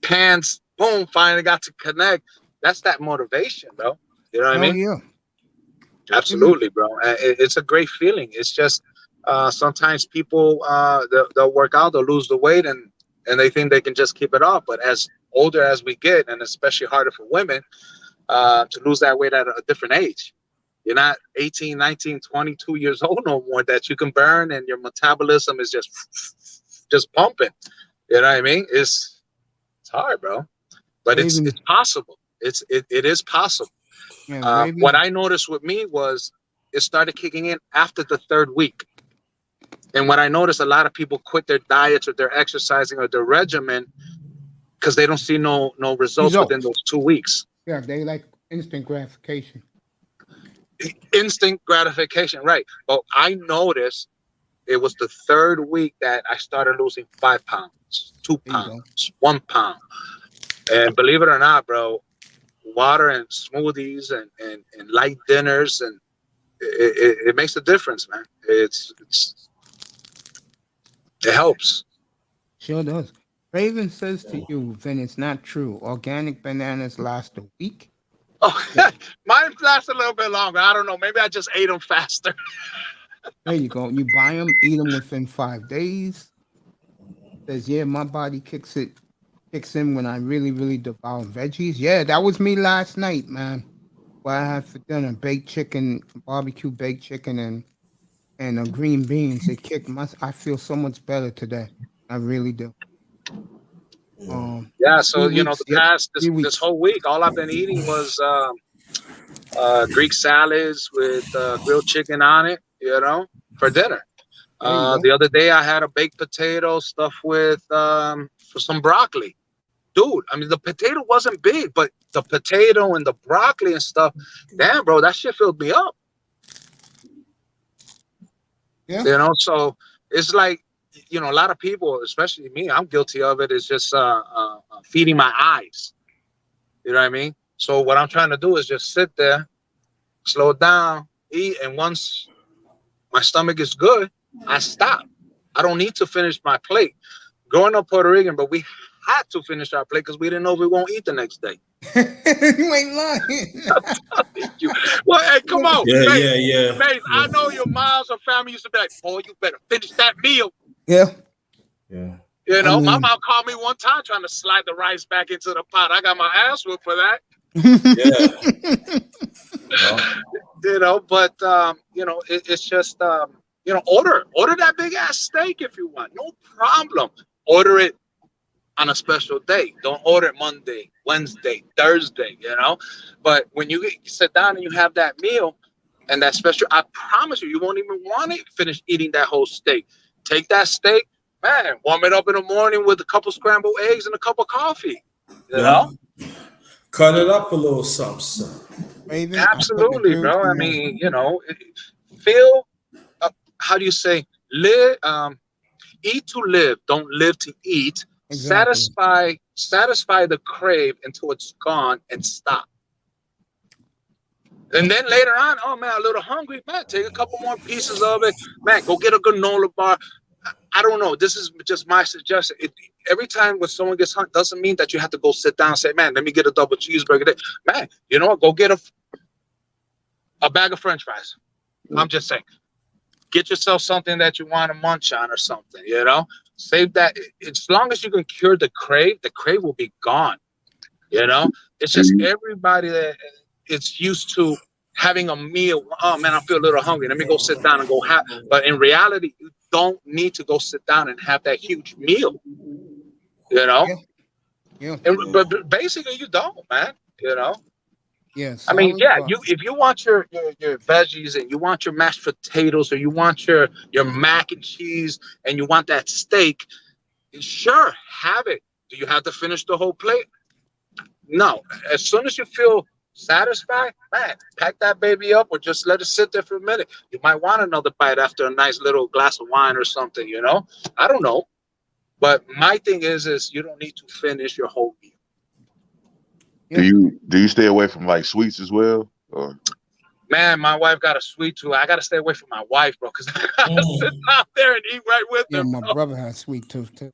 pants, boom, finally got to connect. That's that motivation, bro. You know what I Oh mean? yeah. Absolutely, bro. It's a great feeling. It's just sometimes people they'll work out, they'll lose the weight, and they think they can just keep it off. But as older as we get, and especially harder for women to lose that weight at a different age. You're not 18, 19, 22 years old no more that you can burn, and your metabolism is just pumping. You know what I mean? It's hard, bro. But it's possible. It is possible. Yeah, What I noticed with me was it started kicking in after the 3rd week. And what I noticed, a lot of people quit their diets or their exercising or their regimen because they don't see no results within those 2 weeks. Yeah, they like instant gratification. Instant gratification, right. But I noticed it was the 3rd week that I started losing 5 pounds, 2 pounds, 1 pound. And believe it or not, bro, water and smoothies and light dinners, and it makes a difference, man. It helps. Sure does. Raven says to you, then it's not true. Organic bananas last a week. Oh, mine lasts a little bit longer. I don't know. Maybe I just ate them faster. There you go. You buy them, eat them within 5 days. Says, yeah, my body kicks in when I really devour veggies. Yeah, that was me last night, man. What I had for dinner, baked chicken, barbecue baked chicken, and green beans. It kicked I feel so much better today. I really do. Yeah, so you know, the past this whole week, all I've been eating was Greek salads with grilled chicken on it, you know, for dinner. The other day I had a baked potato stuffed with some broccoli. Dude, I mean, the potato wasn't big, but the potato and the broccoli and stuff, damn, bro, that shit filled me up. Yeah. You know, so it's like, you know, a lot of people, especially me, I'm guilty of it, is just feeding my eyes. You know what I mean? So what I'm trying to do is just sit there, slow down, eat, and once my stomach is good, I stop. I don't need to finish my plate. Growing up Puerto Rican, but we had to finish our plate because we didn't know if we won't eat the next day. You ain't lying. Well, hey, come on. Yeah. Mate, I know your moms or family used to be like, boy, you better finish that meal. Yeah. You know, my mom called me one time trying to slide the rice back into the pot. I got my ass whipped for that. You know, but, you know, it's just, you know, order that big ass steak if you want. No problem. Order it on a special day. Don't order it Monday, Wednesday, Thursday, you know. But when you sit down and you have that meal and that special, I promise you won't even want to finish eating that whole steak. Take that steak, man, warm it up in the morning with a couple scrambled eggs and a cup of coffee. You know? Cut it up a little something. Absolutely, bro. I mean, you know, feel, how do you say, live, eat to live, don't live to eat. Exactly. Satisfy the crave until it's gone and stop. And then later on, oh man, a little hungry, man, take a couple more pieces of it. Man, go get a granola bar. I don't know. This is just my suggestion. Every time when someone gets hungry, doesn't mean that you have to go sit down and say, man, let me get a double cheeseburger. Man, you know what? Go get a bag of French fries. I'm just saying. Get yourself something that you want to munch on or something, you know? Save that. As long as you can cure the crave will be gone, you know? It's just everybody that is used to having a meal. Oh, man, I feel a little hungry. Let me go sit down and go have. But in reality, you don't need to go sit down and have that huge meal, you know? Yeah. But basically, you don't, man, you know? Yes. I mean, yeah, if you want your veggies and you want your mashed potatoes or you want your mac and cheese and you want that steak, sure, have it. Do you have to finish the whole plate? No. As soon as you feel satisfied, man, pack that baby up or just let it sit there for a minute. You might want another bite after a nice little glass of wine or something, you know? I don't know. But my thing is you don't need to finish your whole meal. Do you stay away from like sweets as well? Or? Man, my wife got a sweet tooth. I got to stay away from my wife, bro, because I got to sit out there and eat right with Yeah, her. my bro. brother has sweet tooth too.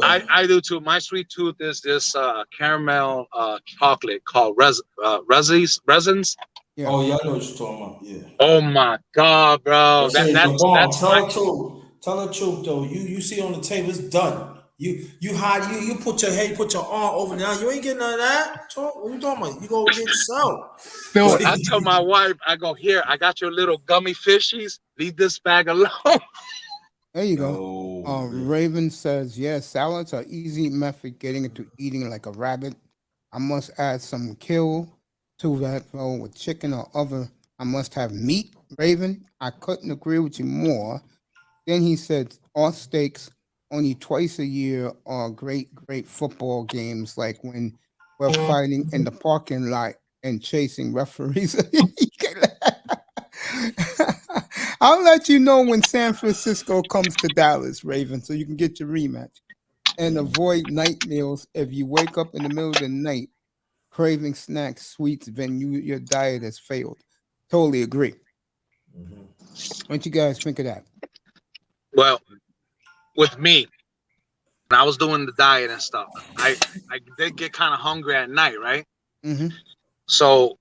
I do too. My sweet tooth is this caramel chocolate called resins. Yeah. Oh yeah, I know what you're talking about. Yeah. Oh my god, bro! That shit is the That's bomb. that's Tell my. the truth. Tell the truth though. You see on the table, it's done. You hide. You put your head, put your arm over now. You ain't getting none of that. What you talking about? You go get yourself. No, I tell my wife, I go, here, I got your little gummy fishies. Leave this bag alone. There you go. Raven says, yes, salads are easy method getting into eating like a rabbit. I must add some kill to that though with chicken or other. I must have meat, Raven. I couldn't agree with you more. Then he said, all steaks only twice a year are great football games, like when we're fighting in the parking lot and chasing referees. I'll let you know when San Francisco comes to Dallas, Raven, so you can get your rematch. And avoid night meals. If you wake up in the middle of the night craving snacks, sweets, then your diet has failed. Totally agree. What you guys think of that? Well, with me, when I was doing the diet and stuff, I did get kind of hungry at night, right? Mm-hmm. So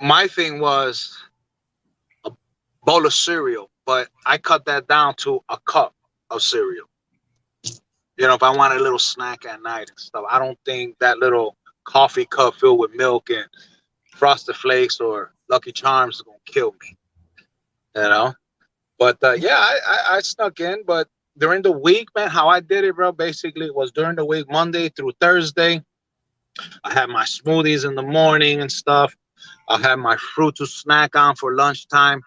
my thing was a bowl of cereal, but I cut that down to a cup of cereal. You know, if I want a little snack at night and stuff, I don't think that little coffee cup filled with milk and Frosted Flakes or Lucky Charms is gonna kill me. You know, but yeah, I snuck in. But during the week, man, how I did it, bro, basically was during the week, Monday through Thursday. I had my smoothies in the morning and stuff. I had my fruit to snack on for lunchtime.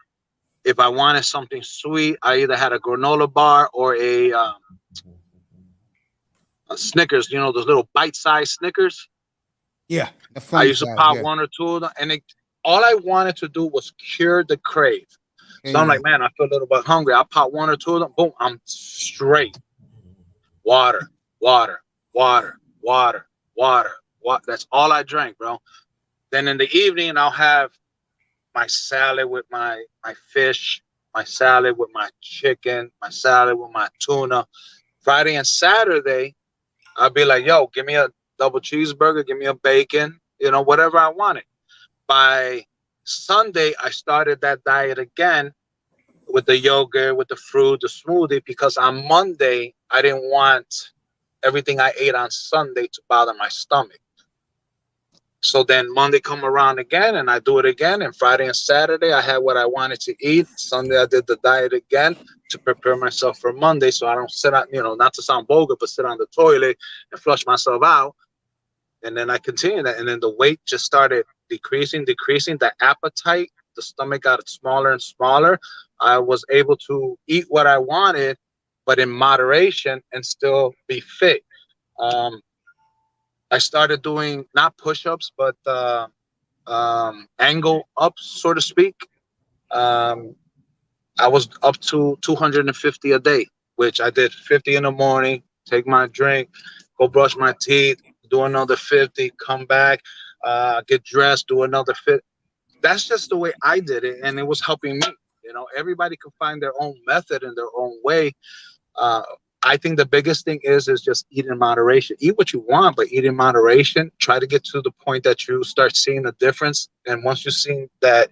If I wanted something sweet, I either had a granola bar or a Snickers. You know, those little bite-sized Snickers. Yeah, I used to pop one or two of them, and all I wanted to do was cure the crave. So I'm like, man, I feel a little bit hungry. I pop one or two of them. Boom, I'm straight. Water. That's all I drank, bro. Then in the evening, I'll have my salad with my fish, my salad with my chicken, my salad with my tuna. Friday and Saturday, I'll be like, yo, give me a double cheeseburger, give me a bacon, you know, whatever I wanted. By Sunday, I started that diet again with the yogurt, with the fruit, the smoothie, because on Monday, I didn't want everything I ate on Sunday to bother my stomach. So then Monday come around again and I do it again. And Friday and Saturday, I had what I wanted to eat. Sunday, I did the diet again to prepare myself for Monday. So I don't sit on, you know, not to sound vulgar, but sit on the toilet and flush myself out. And then I continued that. And then the weight just started decreasing. The appetite, the stomach got smaller and smaller. I was able to eat what I wanted, but in moderation and still be fit. I started doing not push-ups, but angle ups, so to speak. I was up to 250 a day, which I did 50 in the morning, take my drink, go brush my teeth, do another 50, come back, get dressed, do another 50. That's just the way I did it, and it was helping me. You know, everybody can find their own method and their own way. I think the biggest thing is just eat in moderation. Eat what you want, but eat in moderation. Try to get to the point that you start seeing a difference. And once you see that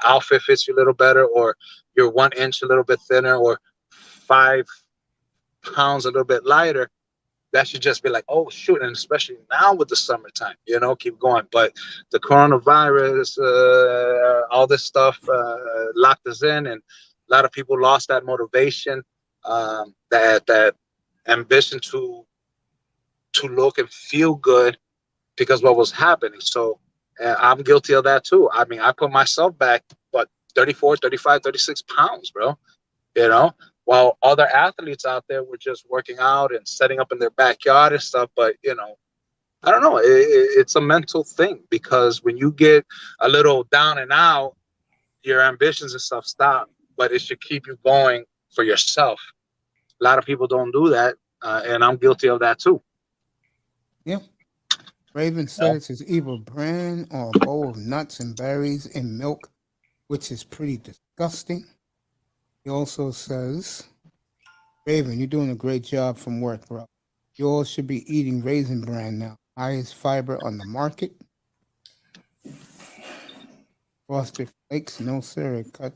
outfit fits you a little better, or you're 1 inch a little bit thinner, or 5 pounds a little bit lighter, that should just be like, oh, shoot. And especially now with the summertime, you know, keep going. But the coronavirus, all this stuff locked us in, and a lot of people lost that motivation. That ambition to look and feel good because what was happening. So I'm guilty of that too. I mean, I put myself back, 34, 35, 36 pounds, bro, you know, while other athletes out there were just working out and setting up in their backyard and stuff. But, you know, I don't know. It's a mental thing, because when you get a little down and out, your ambitions and stuff stop, but it should keep you going for yourself. A lot of people don't do that, and I'm guilty of that too. Yeah. Raven says it's either bran or a bowl of nuts and berries and milk which is pretty disgusting. He also says, Raven, you're doing a great job from work, bro. You all should be eating Raisin Bran now. Highest fiber on the market. Frosted Flakes, no sir. Cut.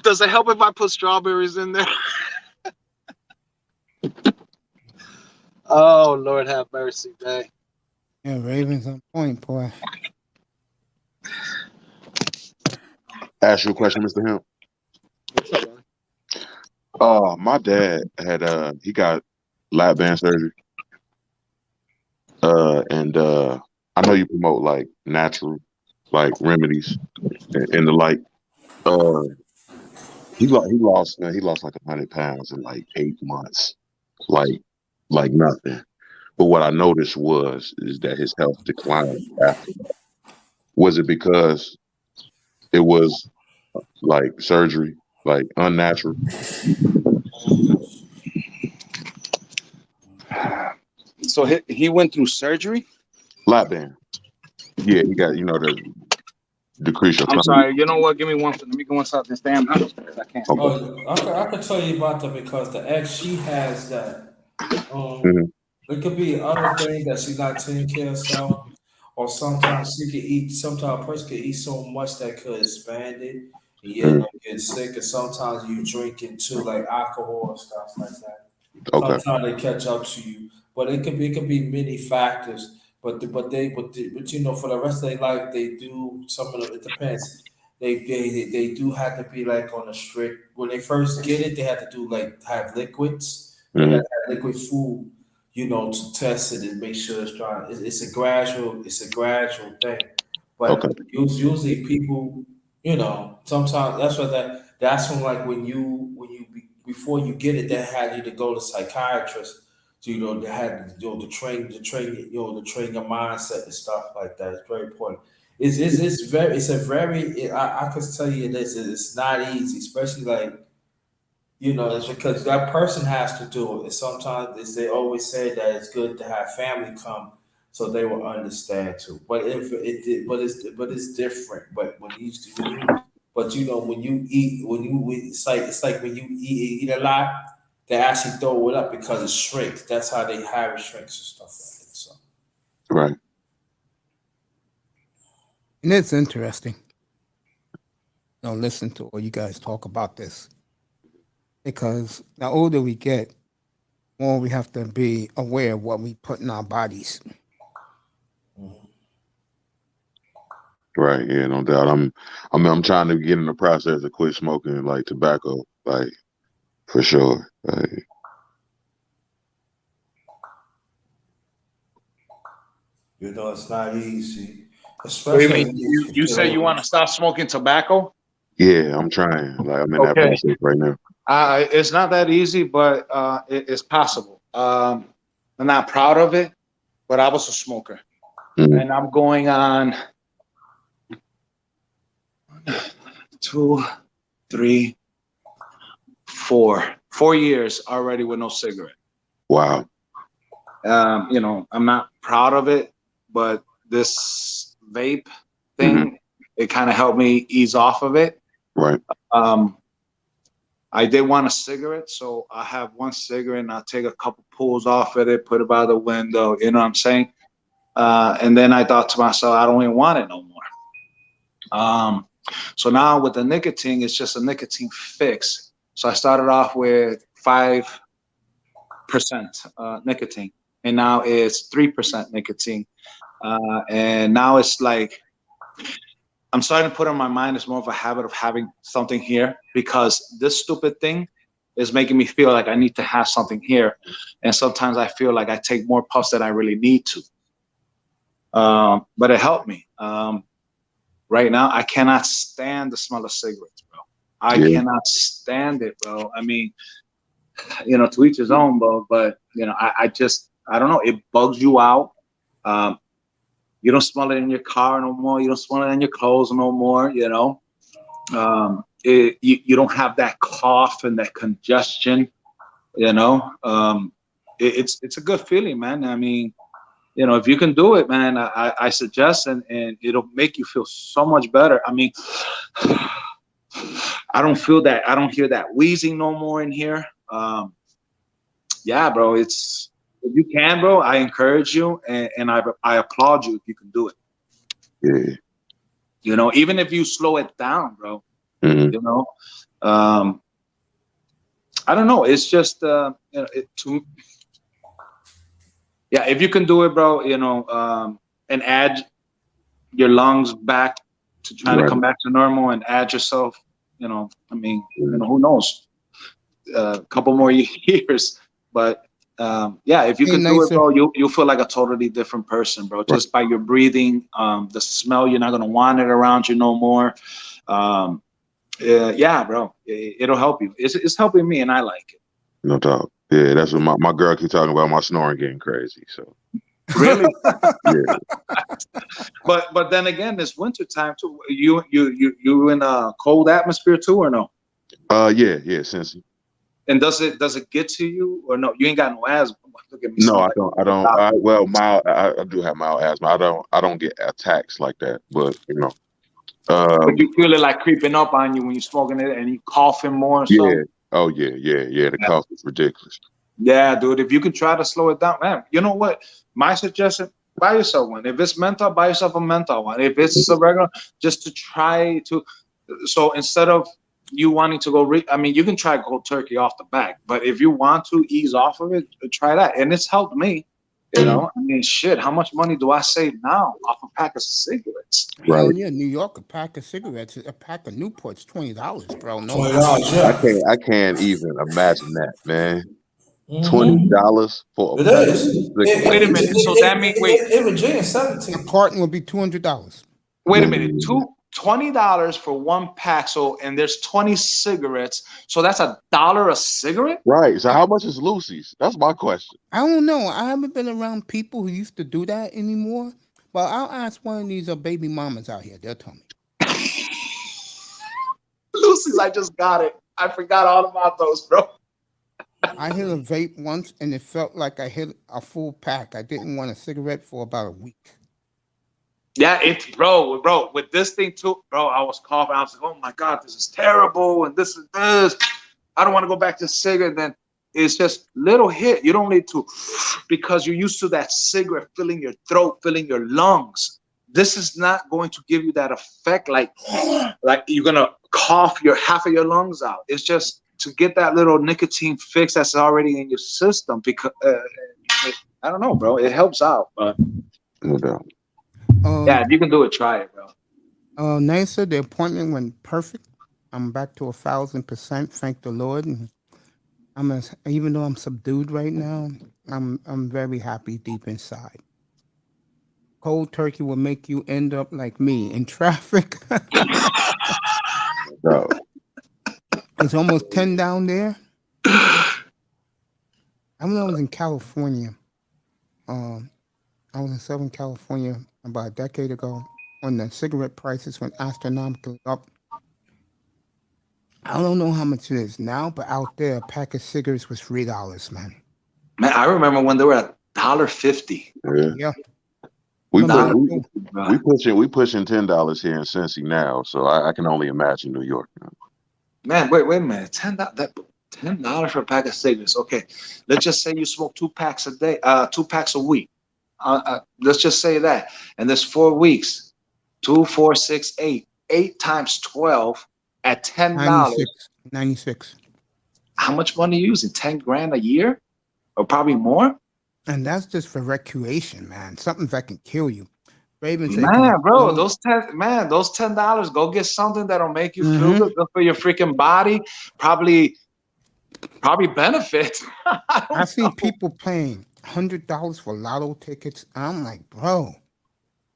Does it help if I put strawberries in there? Oh, Lord have mercy, man. Yeah, Raven's on point, boy. Ask you a question, Mr. Hemp. My dad had he got lap band surgery. And I know you promote like natural like remedies and the like. He lost like 100 pounds in like 8 months. Like nothing. But what I noticed is that his health declined after that. Was it because it was like surgery, like unnatural? So he went through surgery? Lap band. Yeah, he got, the decrease your I'm tummy. sorry. You know what? Give me one. Let me go inside this damn house. I can't. Okay. I could tell you about that because the ex, she has that. Mhm. It could be other things that she's not taking care of herself, or sometimes she could eat. Sometimes a person could eat so much that could expand it, and yet Mhm. don't get sick. And sometimes you drinking too, like alcohol and stuff like that. Okay. Sometimes they catch up to you, but it could be many factors. But for the rest of their life, they do some of it depends. They do have to be like on a strict. When they first get it, they have to do like have liquids. They got Mhm. to have liquid food, to test it and make sure it's dry. It's a gradual thing. But Okay. usually people, sometimes that's when like before you get it, they had you to go to psychiatrist. So they had to train to train your mindset and stuff like that. It's very important. I could tell you this. It's not easy, especially like it's because that person has to do it. And sometimes they always say that it's good to have family come so they will understand too. But it's different. But when you eat it's like when you eat a lot, they actually throw it up because it shrinks. That's how they have it shrinks and stuff like that. So Right. And it's interesting. Listen to all you guys talk about this. Because the older we get, more we have to be aware of what we put in our bodies. Right. Yeah, no doubt. I'm trying to get in the process of quit smoking like tobacco, like for sure. Like, it's not easy. What do you mean? You say you want to stop smoking tobacco? yeah, I'm trying. Like I'm in that Okay. process right now. It's not that easy, but it's possible. I'm not proud of it, but I was a smoker, Mhm. and I'm going on 2, 3, 4 years already with no cigarette. Wow. I'm not proud of it, but this vape thing, it kind of helped me ease off of it. Right. I did want a cigarette, so I have one cigarette and I'll take a couple pulls off of it, put it by the window, you know what I'm saying? And then I thought to myself, I don't even want it no more. So now with the nicotine, it's just a nicotine fix. So I started off with 5% nicotine, and now it's 3% nicotine. And now it's like, I'm starting to put in my mind, it's more of a habit of having something here, because this stupid thing is making me feel like I need to have something here. And sometimes I feel like I take more puffs than I really need to. But it helped me. Right now, I cannot stand the smell of cigarettes, bro. I cannot stand it, bro. I mean, to each his own, bro. But, I don't know. It bugs you out. You don't smell it in your car no more. You don't smell it in your clothes no more, you don't have that cough and that congestion, it's a good feeling, man. I mean, if you can do it, man, I suggest, and it'll make you feel so much better. I mean, I don't feel that. I don't hear that wheezing no more in here. Yeah, bro, if you can, bro, I encourage you, and I applaud you if you can do it. Yeah. Even if you slow it down, bro. Mm-hmm. I don't know. It's just if you can do it, bro, and add your lungs back to trying to come back to normal, and add yourself, I mean, who knows, a couple more years, but if you can do it, bro, you'll feel like a totally different person, bro, just by your breathing, the smell. You're not gonna want it around you no more. Yeah, bro, it'll help you. It's helping me, and I like it. No doubt. Yeah, that's what my girl keep talking about. My snoring getting crazy. So really, yeah. But then again, it's winter time too. You in a cold atmosphere too, or no? Yeah, Cincy. And does it get to you, or no? You ain't got no asthma. Look at me. No, I don't. Well, mild. I do have mild asthma. I don't get attacks like that, but but you feel it like creeping up on you when you're smoking it, and you coughing more. Or something? Oh yeah. The cough is ridiculous. Yeah, dude. If you can try to slow it down, man. You know what? My suggestion: buy yourself one. If it's menthol, buy yourself a menthol one. If it's a regular, just to try to. So instead of you wanting to go, I mean, you can try cold turkey off the back, but if you want to ease off of it, try that. And it's helped me. I mean, shit, how much money do I save now off a pack of cigarettes? Right. Oh, yeah, New York, a pack of cigarettes, a pack of Newport's $20, bro. No, $20, yeah. I can't even imagine that, man. $20 for a pack of cigarettes. Wait a minute. So that means in Virginia, $17. A carton would be $200. Wait a minute. $20 for one pack. So, and there's 20 cigarettes. So that's $1 a cigarette? Right. So how much is Lucy's? That's my question. I don't know. I haven't been around people who used to do that anymore. But I'll ask one of these baby mamas out here. They'll tell me. Lucy's, I just got it. I forgot all about those, bro. I hit a vape once, and it felt like I hit a full pack. I didn't want a cigarette for about a week. Yeah, bro, with this thing too, bro, I was coughing. I was like, oh my God, this is terrible. And this is this. I don't want to go back to cigarette. Then it's just little hit. You don't need to, because you're used to that cigarette filling your throat, filling your lungs. This is not going to give you that effect like you're going to cough half of your lungs out. It's just to get that little nicotine fix that's already in your system, because I don't know, bro. It helps out, but no doubt. Yeah, if you can do it, try it, bro. Nisa, the appointment went perfect. I'm back to 1,000%. Thank the Lord. And even though I'm subdued right now, I'm very happy deep inside. Cold turkey will make you end up like me in traffic. No. It's almost 10 down there. I was in California. I was in Southern California about a decade ago when the cigarette prices went astronomically up. I don't know how much it is now, but out there, a pack of cigarettes was $3, man. Man, I remember when they were at $1.50. Yeah. We pushing $10 here in Cincy now, so I can only imagine New York. Man, wait a minute. $10 for a pack of cigarettes. Okay, let's just say you smoke 2 packs a day, 2 packs a week. Let's just say that, and there's 4 weeks. 2, 4, 6, 8. 8 times 12 at $10. 96. How much money are you using? 10 grand a year, or probably more. And that's just for recreation, man. Something that can kill you. Raven said, man, bro, those $10, go get something that'll make you feel good for your freaking body. Probably benefit. I see people paying $100 for lotto tickets. I'm like, bro,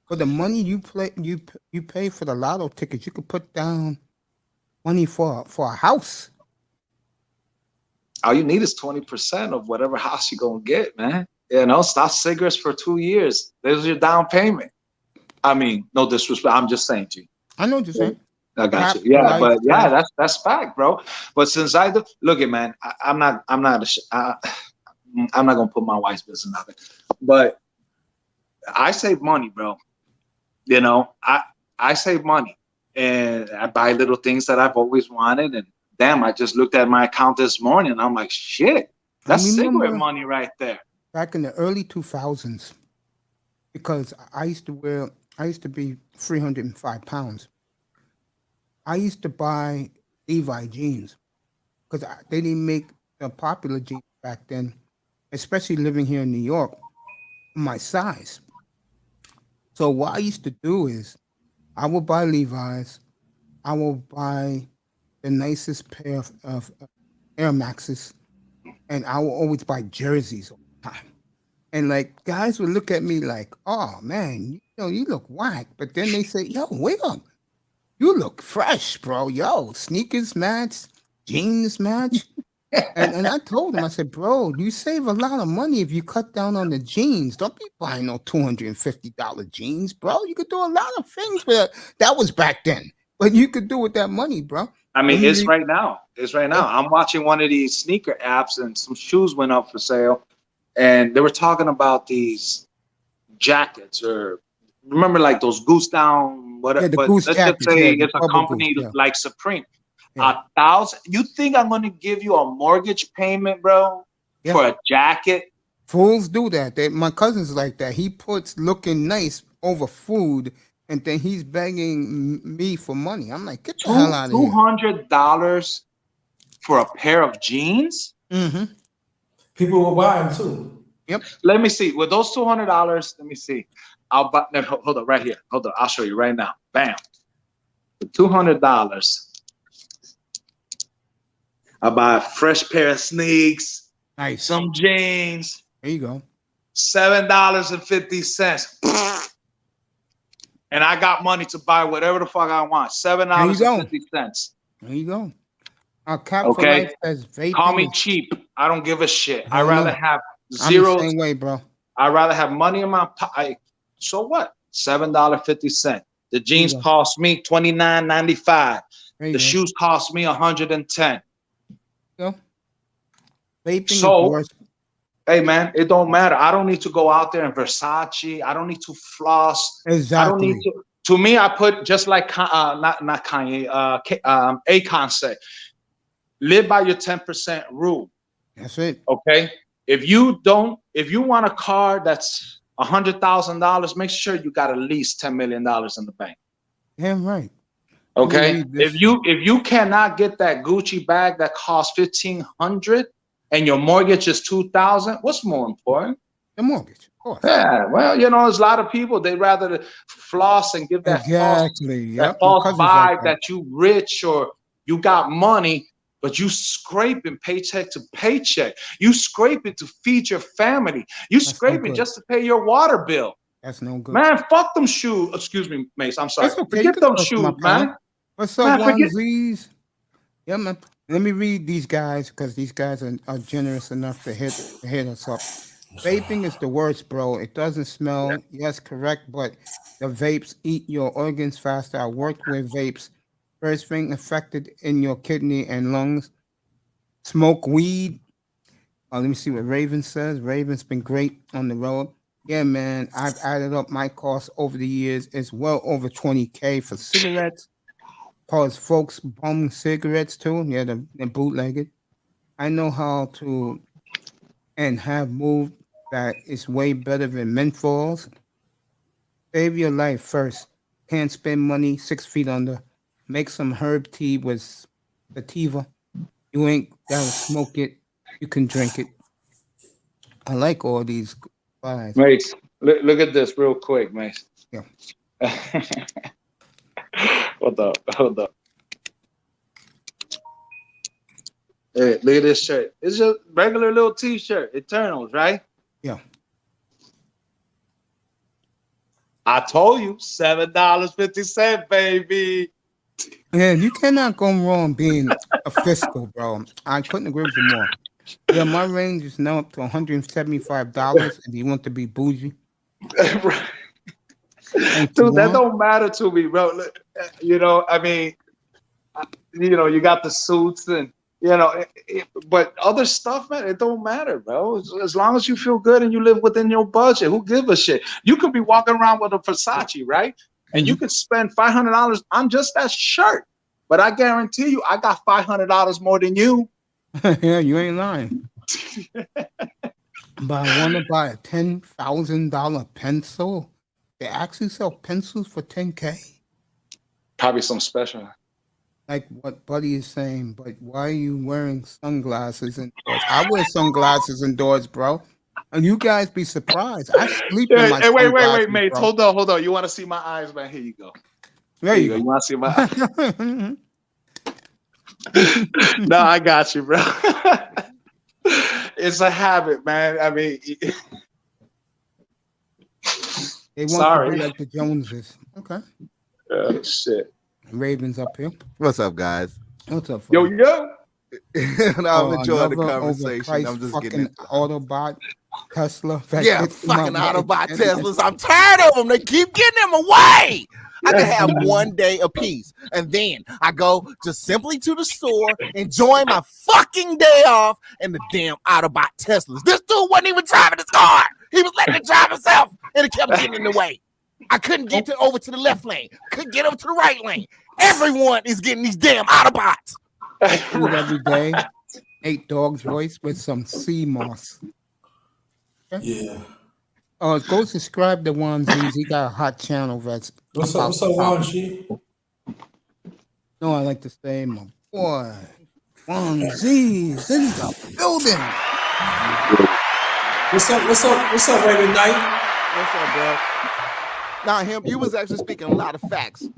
for the money you pay for the lotto tickets, you could put down money for a house. All you need is 20% of whatever house you're gonna get, man. Stop cigarettes for 2 years. There's your down payment. I mean, no disrespect. I'm just saying, G. I know what you're saying. I got you. Yeah, but yeah, that's fact, bro. But since I do, look at, man, I'm not gonna put my wife's business out there. But I save money, bro. You know, I save money, and I buy little things that I've always wanted. And damn, I just looked at my account this morning, and I'm like, shit, that's cigarette money right there. Back in the early 2000s, because I used to be 305 pounds. I used to buy Levi jeans because they didn't make the popular jeans back then, especially living here in New York, my size. So what I used to do is I would buy Levi's, I would buy the nicest pair of Air Maxes, and I will always buy jerseys all the time. And like guys would look at me like, "Oh man, you look whack," but then they say, "Yo, wait up, you look fresh, bro. Yo, sneakers match, jeans match." And I told him, I said, "Bro, you save a lot of money if you cut down on the jeans. Don't be buying no $250 jeans, bro. You could do a lot of things with it." That was back then, but you could do with that money, bro. I mean, it's right now. It's right now. I'm watching one of these sneaker apps, and some shoes went up for sale, and they were talking about these jackets, or remember like those goose down, whatever. Yeah, but goose let's jackets, just say yeah, it's a company goose, yeah. like Supreme. Yeah. $1,000. You think I'm gonna give you a mortgage payment, bro, for a jacket? Fools do that. My cousin's like that. He puts looking nice over food, and then he's begging me for money. I'm like, get the hell out of here. $200 for a pair of jeans? Mm-hmm. People will buy them too. Yep. Let me see. With those $200, let me see. I'll buy. No, hold on, right here. Hold on. I'll show you right now. Bam. For $200. I buy a fresh pair of sneaks, Nice. some jeans. There you go. $7.50. And I got money to buy whatever the fuck I want. $7.50. There you go. Our Cap for Okay. Life says vaping. Call me cheap. I don't give a shit. I'd Hell rather no. have I'm zero. the same way, bro. I'd rather have money in my pocket. So what? $7.50. The jeans go. cost me $29.95. There you The go. shoes cost me $110. Go. Vaping is So- worse. Hey man, it don't matter. I don't need to go out there in Versace. I don't need to floss. Exactly. I don't need to. To me, I put just like not Kanye. Akon said, live by your 10% rule. That's it. Okay. If you want a car that's $100,000, make sure you got at least $10 million in the bank. Damn right. Okay. read this. If you cannot get that Gucci bag that costs $1,500 and your mortgage is $2,000, what's more important? The mortgage, of course. Yeah, well, there's a lot of people, they'd rather floss and give that Exactly. that Yep. false My cousin's vibe like that you rich or you got money, but you scraping paycheck to paycheck. You scraping to feed your family. You That's no scraping good. just to pay your water bill. That's no good. Man, fuck them shoes. Excuse me, Mace. I'm sorry. That's okay. You Forget can them talk to my shoes, man. pal. What's up, Man, forget- onesies? Yeah, man. Let me read these guys because these guys are generous enough to hit us up. Vaping is the worst, bro. It doesn't smell. Yes, correct, but the vapes eat your organs faster. I worked with vapes. First thing affected in your kidney and lungs. Smoke weed. Let me see what Raven says. Raven's been great on the road. Yeah, man. I've added up my costs over the years. It's well over $20K for cigarettes. Cause folks bum cigarettes too. Yeah, they're bootlegged. I know how to and have moved that it's way better than menthols. Save your life first. Can't spend money 6 feet under. Make some herb tea with sativa. You ain't gotta smoke it. You can drink it. I like all these guys. Mace, look at this real quick, Mace. Yeah. Hold up. Hey, look at this shirt. It's just regular little t-shirt. Eternals, right? Yeah. I told you, $7.50, baby. Yeah, you cannot go wrong being a fiscal, bro. I couldn't agree with you more. Yeah, my range is now up to $175 if you want to be bougie. Dude, that don't matter to me, bro. Look, I mean, you got the suits and You know, but other stuff, man, it don't matter, bro. As long as you feel good and you live within your budget, who give a shit? You could be walking around with a Versace, right? And you could spend $500 on just that shirt. But I guarantee you, I got $500 more than you. Yeah, you ain't lying. But I want to buy a $10,000 pencil. They actually sell pencils for $10K. Probably some special. Like what Buddy is saying, but why are you wearing sunglasses indoors? I wear sunglasses indoors, bro. And you guys be surprised. I sleep in my Wait, mate. Hold on. You want to see my eyes, man? Here you go. There you go. You want to see my eyes? No, I got you, bro. It's a habit, man. I mean, They want sorry. to be like the Joneses. Okay. Shit. Ravens up here. What's up, guys? What's up, Yo. I'm enjoying the another conversation. overpriced I'm just fucking getting Autobot Tesla. that yeah, gets them out fucking there. Autobot Teslas. I'm tired of them. They keep getting them away. I can have one day apiece, and then I go just simply to the store, enjoy my fucking day off, and the damn Autobot Teslas. This dude wasn't even driving his car. He was letting it drive himself, and it kept getting in the way. I couldn't get over to the left lane. Couldn't get over to the right lane. Everyone is getting these damn Autobots. Food every day. 8 Dog's voice with some sea moss. Okay? Yeah. Go subscribe to Juan Z's. He got a hot channel that's What's up, Juan G? No, I like to say, my boy, Juan Z's in the building. What's up, Raven Knight? What's up, bro? Now, you was actually speaking a lot of facts. You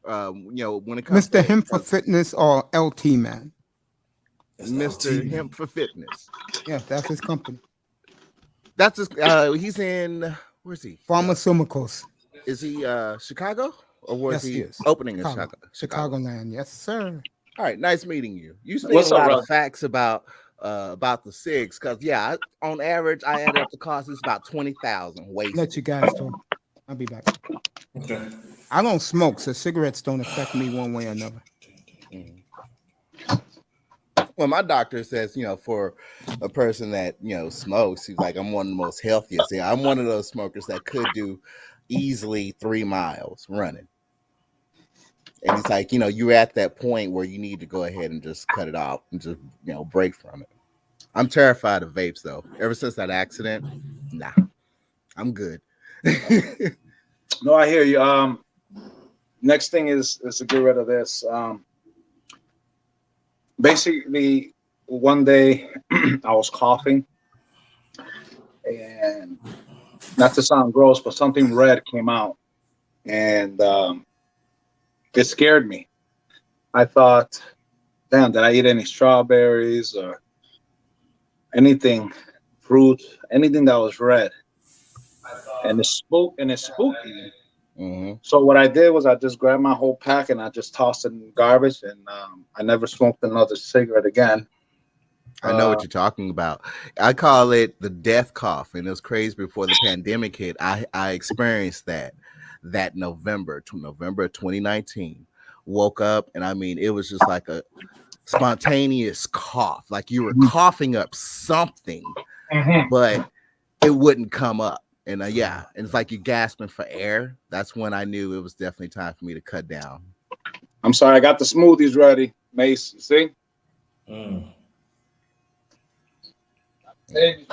know, when it comes Mr. to Hemp for Fitness or LT Man. Mr. Hemp for Fitness. Yeah, that's his company. That's his, he's in, where's he? Pharmaceuticals. Is he Chicago? Or was Yes, he he is. opening in Chicago? Chicagoland, yes, sir. All right, nice meeting you. You speak What's a up, lot brother? of facts about the cigs, because on average, I added up the cost. It's about 20,000 wasted. Let you guys talk. I'll be back. Okay. I don't smoke, so cigarettes don't affect me one way or another. Well, my doctor says, for a person that, smokes, he's like, I'm one of the most healthiest. Yeah, I'm one of those smokers that could do easily 3 miles running. And it's like, you're at that point where you need to go ahead and just cut it off and just, break from it. I'm terrified of vapes, though. Ever since that accident, nah, I'm good. No, I hear you. Next thing is to get rid of this. Basically, one day I was coughing, and not to sound gross, but something red came out, and it scared me. I thought, damn, did I eat any strawberries or anything, fruit, anything that was red? And it spooked me. Mm-hmm. So what I did was I just grabbed my whole pack and I just tossed it in the garbage, and I never smoked another cigarette again. I know what you're talking about. I call it the death cough, and it was crazy before the pandemic hit. I experienced that November of 2019. Woke up, and I mean, it was just like a spontaneous cough, like you were coughing up something, but it wouldn't come up. And and it's like you're gasping for air. That's when I knew it was definitely time for me to cut down. I'm sorry, I got the smoothies ready, Mace. You see? Ready.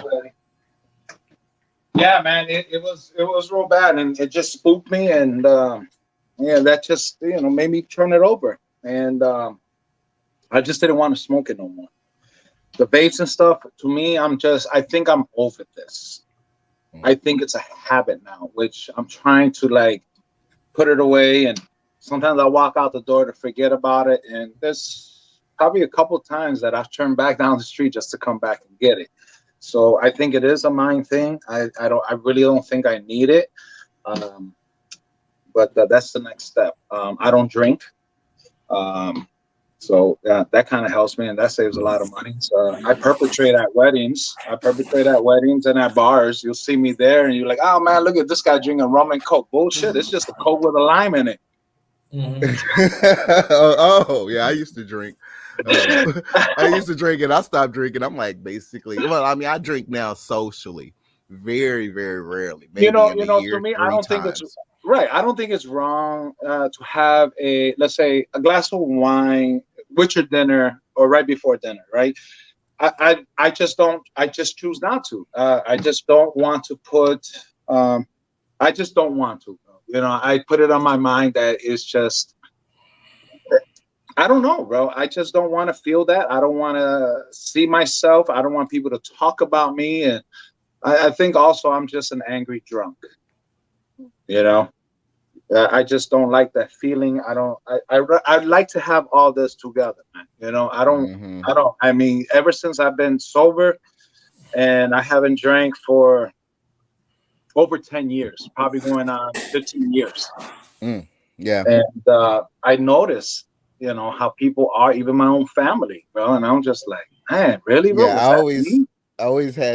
Yeah, man, it was real bad, and it just spooked me, and that just made me turn it over, and I just didn't want to smoke it no more. The vapes and stuff, to me, I think I'm over this. I think it's a habit now, which I'm trying to put it away. And sometimes I walk out the door to forget about it. And there's probably a couple of times that I've turned back down the street just to come back and get it. So I think it is a mind thing. I really don't think I need it. But that's the next step. I don't drink. So that kind of helps me, and that saves a lot of money. So I perpetrate at weddings. And at bars. You'll see me there, and you're like, oh, man, look at this guy drinking rum and Coke. Bullshit. It's just a Coke with a lime in it. Oh, yeah, I used to drink. I used to drink and I stopped drinking. I'm like, basically, well, I mean, I drink now socially, very, very rarely. Maybe in a To year, me, I 3 don't think it's times. right. I don't think it's wrong to have let's say, a glass of wine with your dinner or right before dinner, right? I just don't. I just choose not to. I just don't want to put. I just don't want to. I put it on my mind that it's just. I don't know, bro. I just don't want to feel that. I don't want to see myself. I don't want people to talk about me, and I think also I'm just an angry drunk. I just don't like that feeling. I'd like to have all this together, man. I mean, ever since I've been sober and I haven't drank for over 10 years, probably going on 15 years. Yeah. And I notice, how people are, even my own family, bro. And I'm just like, man, really, bro? Yeah, I always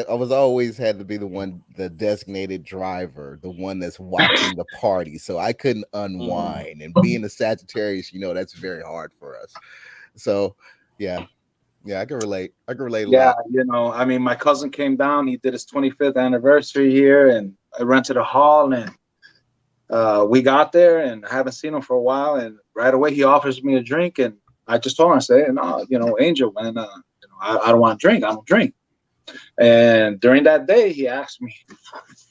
had to be the designated driver, the one that's watching the party. So I couldn't unwind. And being a Sagittarius, that's very hard for us. So yeah, I can relate. I can relate a lot. I mean, my cousin came down. He did his 25th anniversary here, and I rented a hall, and we got there, and I haven't seen him for a while. And right away, he offers me a drink, and I just told him, I said, no, Angel, man, I don't want to drink. I don't drink. And during that day, he asked me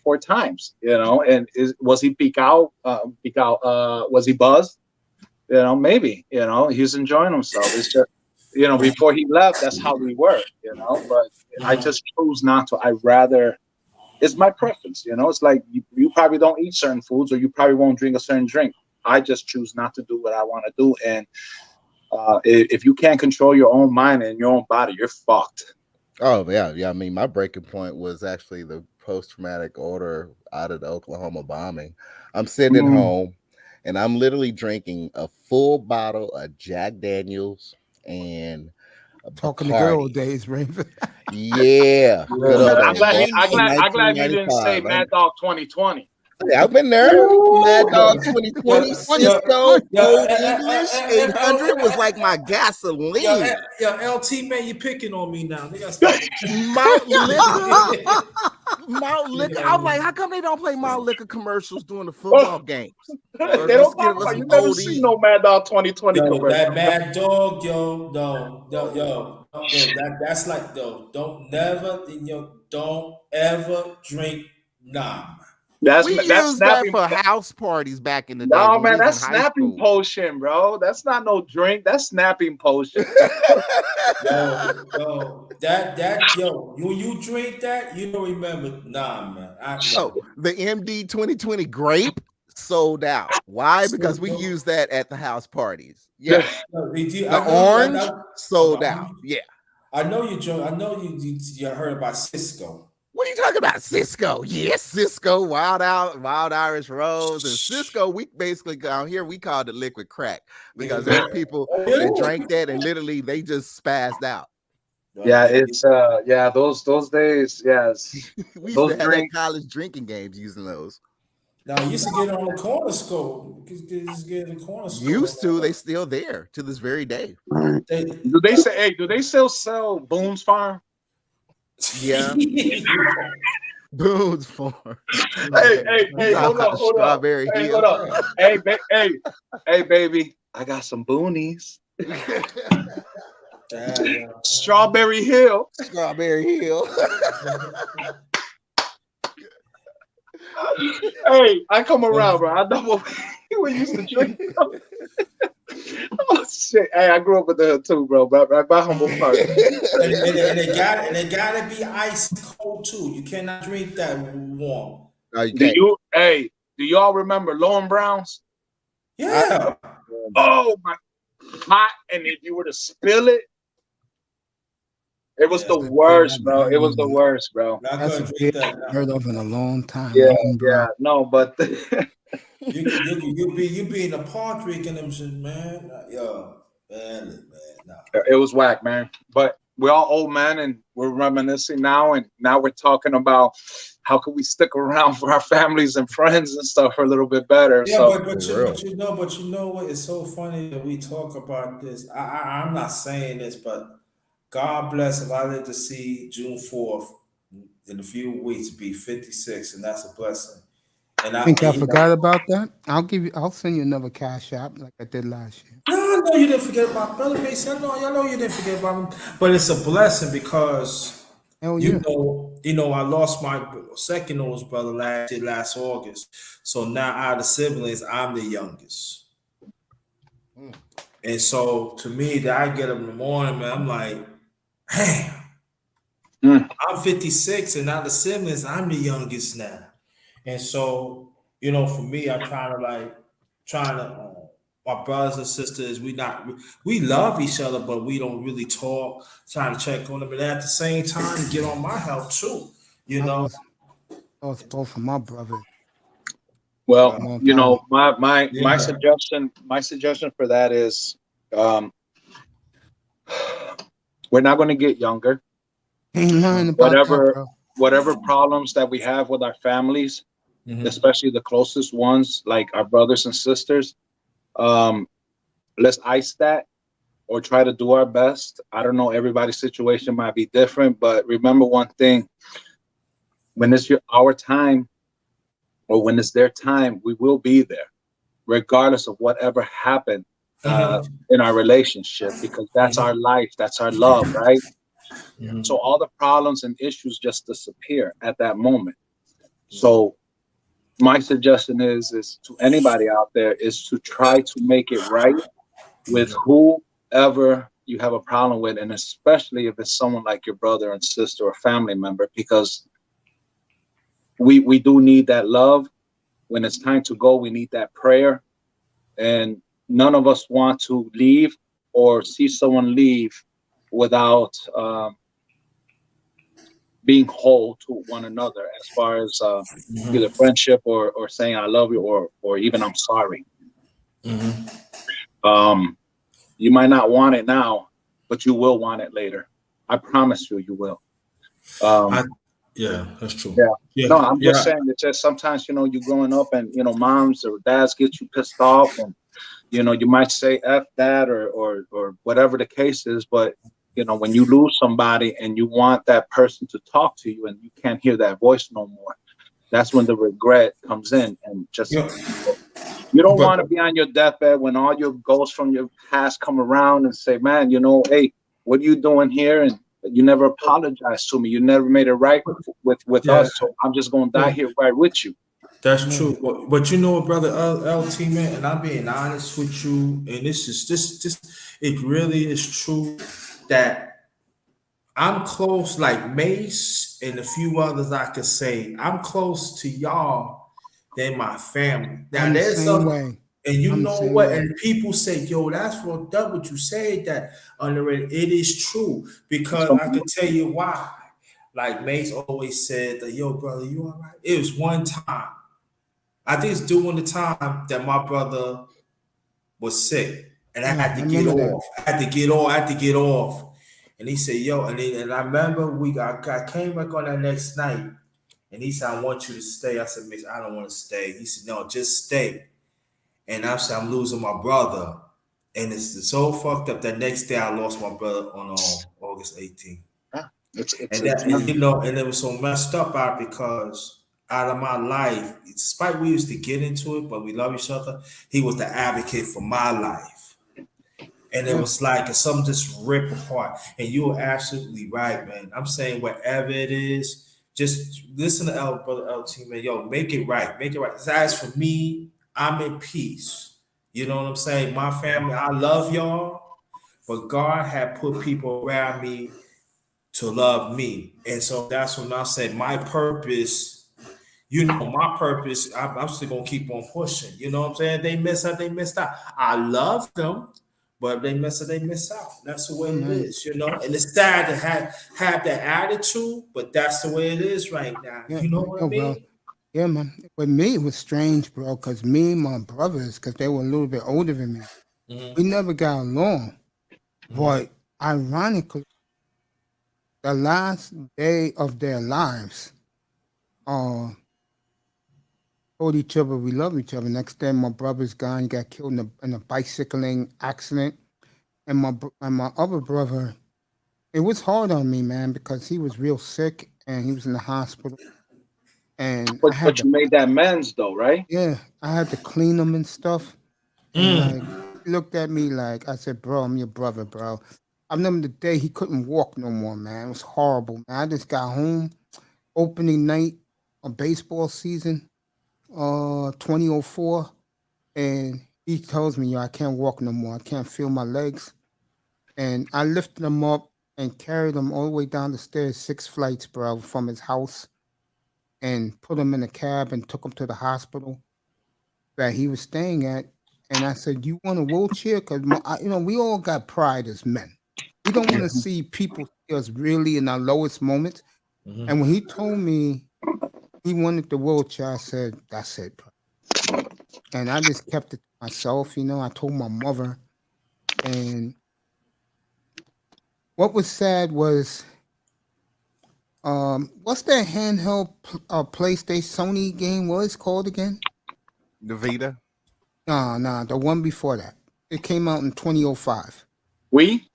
4 times, and was he peak out? Was he buzzed? Maybe, he was enjoying himself. It's just, before he left, that's how we were, but I just chose not to. I rather, it's my preference, it's like you probably don't eat certain foods, or you probably won't drink a certain drink. I just choose not to do what I want to do. And if you can't control your own mind and your own body, you're fucked. Oh yeah. I mean, my breaking point was actually the post-traumatic order out of the Oklahoma bombing. I'm sitting at home and I'm literally drinking a full bottle of Jack Daniels and talking the good old days, Raven. Yeah. I'm glad you didn't say Mad Dog 2020. Yeah, I've been there. Mad Dog 2020, Cisco, Old English 800 was like my gasoline. LT, man, you picking on me now. They got Malt liquor. I'm like, how come they don't play malt liquor commercials during the football games? They don't talk about. You never seen no Mad Dog 2020 commercial. That Mad Dog, that's like, don't ever drink Nam. We used that for house parties back in the day. No, man, that's snapping potion, bro. That's not no drink. That's snapping potion. When you drink that, you don't remember. Nah, man. The MD 2020 grape sold out. Why? Because we used that at the house parties. Yeah. The orange sold out. Yeah. I know you heard about Cisco. What are you talking about? Cisco. Yes, Cisco, Wild Irish Rose. And Cisco, we basically down here, we called it liquid crack because there were people that drank that and literally they just spazzed out. Yeah, it's those days, yes. We used to have that college drinking games using those. Now you used to get on the corner store. Used to, they still there to this very day. Do they still sell Boone's Farm? Yeah. Boone's Farm. Hey, hold on. Strawberry Hill. Hold on. Hey, baby, I got some boonies. Strawberry Hill. Hey, I come around, bro. I know what we used to drink. Oh shit! Hey, I grew up with the hood too, bro. Right by Humble Park. and it gotta be ice cold too. You cannot drink that warm. No, do y'all remember Lauren Brown's? Yeah. Oh my, hot, and if you were to spill it, it was the worst, bro. It was the worst, bro. That's a bit heard of in a long time. Yeah. No, but you be in the park drinking them shit, man. Man, no. It was whack, man. But we're all old men, and we're reminiscing now, and now we're talking about how can we stick around for our families and friends and stuff a little bit better. Yeah, So but you know what? It's so funny that we talk about this. I'm not saying this, but God bless if I live to see June 4th in a few weeks be 56, and that's a blessing. And I think I you know, forgot about that. I'll send you another cash app like I did last year. no, I know you didn't forget about Brother Mason. I know you didn't forget about him, but it's a blessing because Hell yeah. I lost my second oldest brother last August. So now out of the siblings, I'm the youngest. And so to me, that I get up in the morning, man, I'm like, damn, I'm 56, and out of the siblings, I'm the youngest now. And so, for me, I'm trying to my brothers and sisters, we love each other, but we don't really talk, trying to check on them. And at the same time, get on my health too. That was both of my brothers. well, Long time. my suggestion for that is, we're not going to get younger. Ain't lying about that, bro. Whatever problems that we have with our families, especially the closest ones, like our brothers and sisters, let's ice that or try to do our best. I don't know, everybody's situation might be different, but remember one thing: when it's our time, or when it's their time, we will be there, regardless of whatever happened in our relationship, because that's our life, that's our love, right? So all the problems and issues just disappear at that moment. So my suggestion is to anybody out there is to try to make it right with whoever you have a problem with, and especially if it's someone like your brother and sister or family member, because we do need that love. When it's time to go, we need that prayer, and none of us want to leave or see someone leave without being whole to one another, as far as either friendship or saying I love you, or even I'm sorry. You might not want it now, but you will want it later. I promise you will. Yeah, that's true. Yeah. No, I'm just saying, it's just sometimes, you growing up and, moms or dads get you pissed off, and, you might say F that or whatever the case is. But, when you lose somebody and you want that person to talk to you and you can't hear that voice no more, that's when the regret comes in. And just, you don't want to be on your deathbed when all your ghosts from your past come around and say, man, hey, what are you doing here? And you never apologized to me. You never made it right with us. So I'm just going to die here right with you. That's true. But you know what, brother LT, man, and I'm being honest with you, and this it really is true that I'm close, like Mace and a few others I could say, I'm close to y'all than my family. Now there's some way. And you know what? Way. And people say, yo, that's fucked up what you said that underrated. It is true, because I can tell you why. Like Mace always said that, yo, brother, you all right? It was one time. I think it's during the time that my brother was sick, and I had to get off. I had to get off. And he said, yo, and I remember I came back on that next night, and he said, I want you to stay. I said, Mace, I don't want to stay. He said, no, just stay. And I said, I'm losing my brother. And it's so fucked up that next day I lost my brother on August 18th. And it was so messed up because out of my life, despite we used to get into it, but we love each other, he was the advocate for my life. And it was like something just ripped apart. And you were absolutely right, man. I'm saying whatever it is, just listen to brother LT, man. Yo, make it right. Make it right. As for me, I'm in peace. You know what I'm saying? My family, I love y'all, but God had put people around me to love me. And so that's when I said my purpose, my purpose, I'm still going to keep on pushing. You know what I'm saying? They missed out. I love them, but if they miss out, they miss out. That's the way it is, And it's sad to have that attitude, but that's the way it is right now. Yeah, you know what I mean? Well, yeah, man. With me, it was strange, bro, because me and my brothers, because they were a little bit older than me, we never got along. But ironically, the last day of their lives, told each other we love each other. Next day, my brother's gone. He got killed in a bicycling accident, and my other brother. It was hard on me, man, because he was real sick and he was in the hospital, and I had But to you made that amends though, right? yeah, I had to clean him and stuff. And like he looked at me like I said, bro, I'm your brother, bro. I remember the day he couldn't walk no more, man. It was horrible, man. I just got home opening night of baseball season, 2004, and he tells me, yo, I can't walk no more. I can't feel my legs. And I lifted him up and carried him all the way down the stairs, 6 flights, bro, from his house, and put him in a cab and took him to the hospital that he was staying at. And I said, "You want a wheelchair? Because we all got pride as men. We don't want to see people see us really in our lowest moments." And when he told me he wanted the wheelchair, I said, "That's it, bro." And I just kept it to myself. I told my mother. And what was sad was, what's that handheld PlayStation Sony game? What is it called again? The Vita. Nah, the one before that. It came out in 2005. We?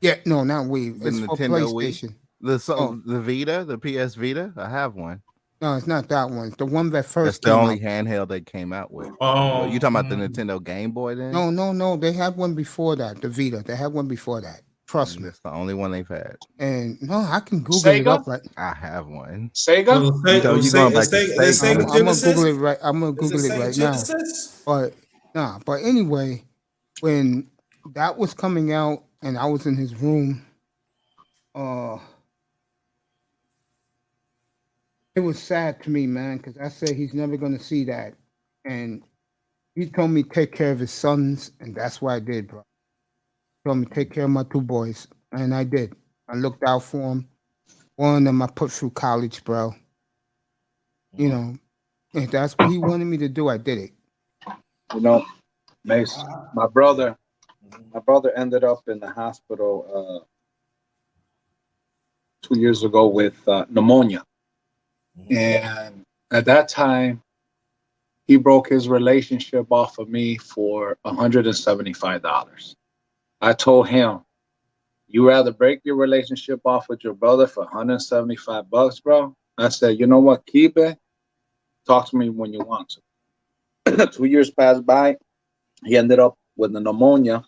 Yeah, no, not Wii. The It's for Nintendo Wii? PlayStation. The Vita, the PS Vita. I have one. No, it's not that one. It's the one that That's first the came only out. handheld they came out with. You talking about the Nintendo Game Boy then? No. They had one before that. The Vita. They had one before that. Trust me. That's the only one they've had. And no, I can Google it Sega? up. Right. I have one. Sega? You going back to Sega? I'm gonna Google it right. I'm gonna Google it right now. Genesis? But anyway, when that was coming out and I was in his room, it was sad to me, man, because I said he's never gonna see that. And he told me take care of his sons, and that's what I did, bro. He told me take care of my 2 boys, and I did. I looked out for him. One of them I put through college, bro. If that's what he wanted me to do, I did it. Mace, my brother ended up in the hospital 2 years ago with pneumonia. And at that time, he broke his relationship off of me for $175. I told him, you rather break your relationship off with your brother for $175, bro? I said, you know what? Keep it. Talk to me when you want to. 2 years passed by. He ended up with the pneumonia,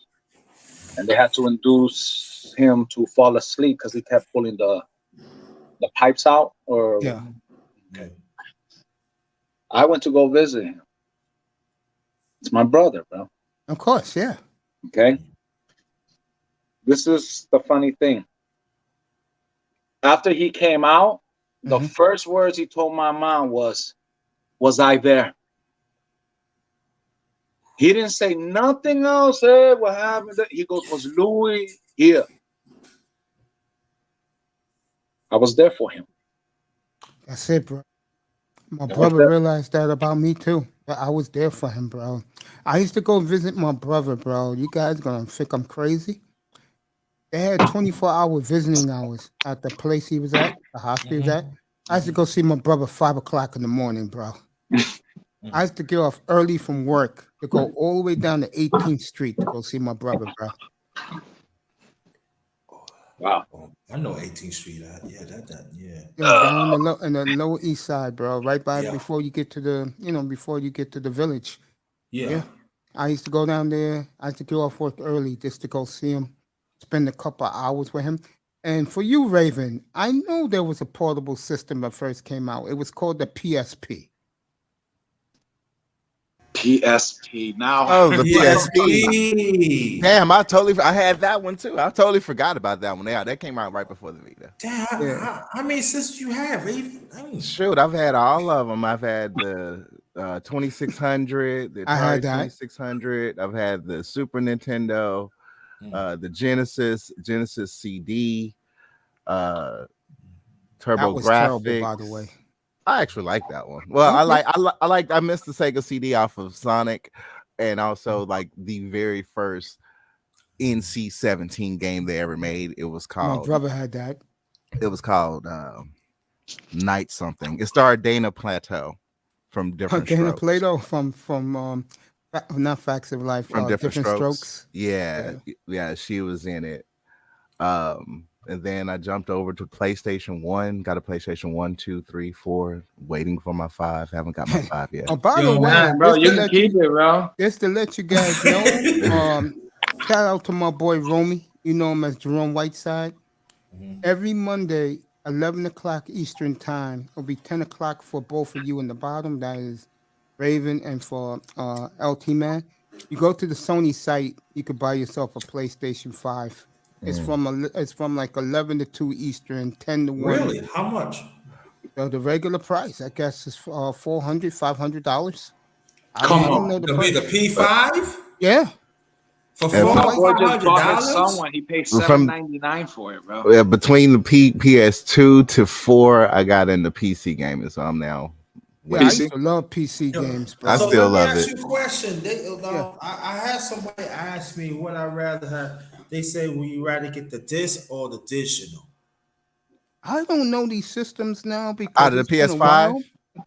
and they had to induce him to fall asleep because he kept pulling the pipes out. Yeah. Okay. I went to go visit him. It's my brother, bro. Of course, yeah. Okay. This is the funny thing. After he came out, the first words he told my mom was I there? He didn't say nothing else. Hey, what happened? He goes, was Louis here? I was there for him. That's it, bro. My brother realized that about me too. That I was there for him, bro. I used to go visit my brother, bro. You guys gonna think I'm crazy? They had 24-hour visiting hours at the place he was at, the hospital he was at. I used to go see my brother 5 o'clock in the morning, bro. I used to get off early from work to go all the way down to 18th Street to go see my brother, bro. Wow. I know 18th Street. Yeah. Down in the Lower East Side, bro. Right by before you get to the village. Yeah. I used to go down there. I used to get off work early just to go see him, spend a couple of hours with him. And for you, Raven, I know there was a portable system that first came out. It was called the PSP. PSP. Now. Oh, the PSP. Damn, I had that one too. I totally forgot about that one. Yeah, that came out right before the Vita. Damn, how many systems you have, Raven? Shoot, I've had all of them. I've had the 2600, the Atari 2600. I've had the Super Nintendo, the Genesis CD, Turbo That was Graphics. terrible, by the way. I actually like that one. Well, I missed the Sega CD off of Sonic, and also like the very first NC-17 game they ever made. It was called. My brother had that. It was called Knight something. It starred Dana Plateau from Different Dana Strokes. Plato from not Facts of Life, From Different Strokes. Strokes. Yeah, she was in it. And then I jumped over to PlayStation 1, got a PlayStation 1, 2, 3, 4, waiting for my 5. Haven't got my 5 yet. Oh, by the way, Man, bro, you can keep it, bro. Just to let you guys know, shout out to my boy Romy. You know him as Jerome Whiteside. Every Monday, 11 o'clock Eastern time. It'll be 10 o'clock for both of you in the bottom. That is Raven and for LT Man. You go to the Sony site, you could buy yourself a PlayStation 5. It's from like 11 to 2 Eastern, 10 to 1. Really? How much? The regular price, I guess, is $400, $500. Come on. know the To be price. the P5? Yeah. For My boy just bought his son $400? one. He paid From- $7.99 for it, bro. Yeah, between the PS2 to 4, I got into PC gaming, so I'm now. Yeah, I used to love PC games, bro. I So still let me love ask it. you a question. I had somebody ask me what I'd rather have. They say, would you rather get the disc or the digital? I don't know these systems now because Out of it's the been a PS5? while.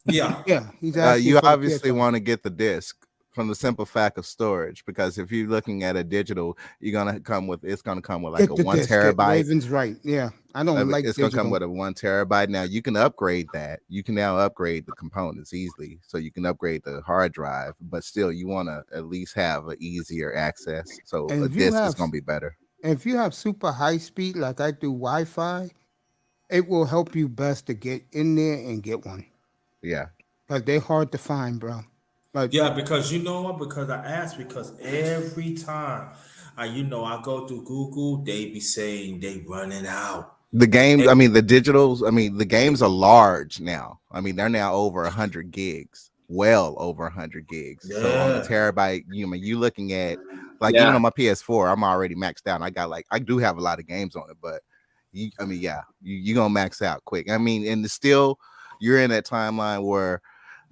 Yeah. Yeah, he's asking You for the obviously PS5. want to get the disc from the simple fact of storage, because if you're looking at a digital, it's gonna come with like Get a the 1 disc. terabyte. Raven's right. Yeah, I don't like It's digital. gonna come with a 1 terabyte. Now you can upgrade that. You can now upgrade the components easily, so you can upgrade the hard drive. But still, you want to at least have an easier access. So And a if you disc is have- gonna be better. If you have super high speed like I do Wi-Fi, it will help you best to get in there and get one Yeah. because they're hard to find, bro. But Yeah, because you know what? Because I asked, because every time I go through Google, they be saying they running out. The games, the digitals, the games are large now. They're now over 100 gigs, well over 100 gigs. So on a terabyte, you looking at even on my PS4, I'm already maxed out. I do have a lot of games on it, but you gonna max out quick. And it's still, you're in that timeline where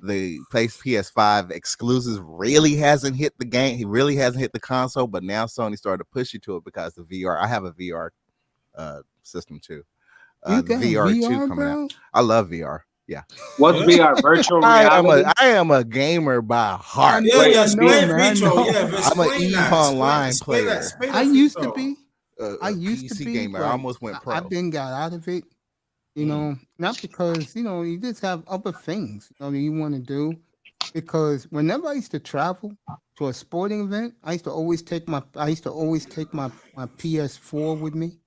the PS5 exclusives really hasn't hit the game. He really hasn't hit the console, but now Sony started to push you to it because the VR. I have a VR system too. you The got VR 2 VR, coming bro? out. I love VR. Yeah. What's VR? Virtual reality? I am a gamer by heart. I know, Yeah, man, retro. no. Yeah, I'm an explain EVE that. Online Explain player. that. Explain I that used for to be. I used to PC be gamer. I but almost went pro. I then got out of it. Not because you just have other things you want to do. Because whenever I used to travel to a sporting event, I used to always take my PS4 with me.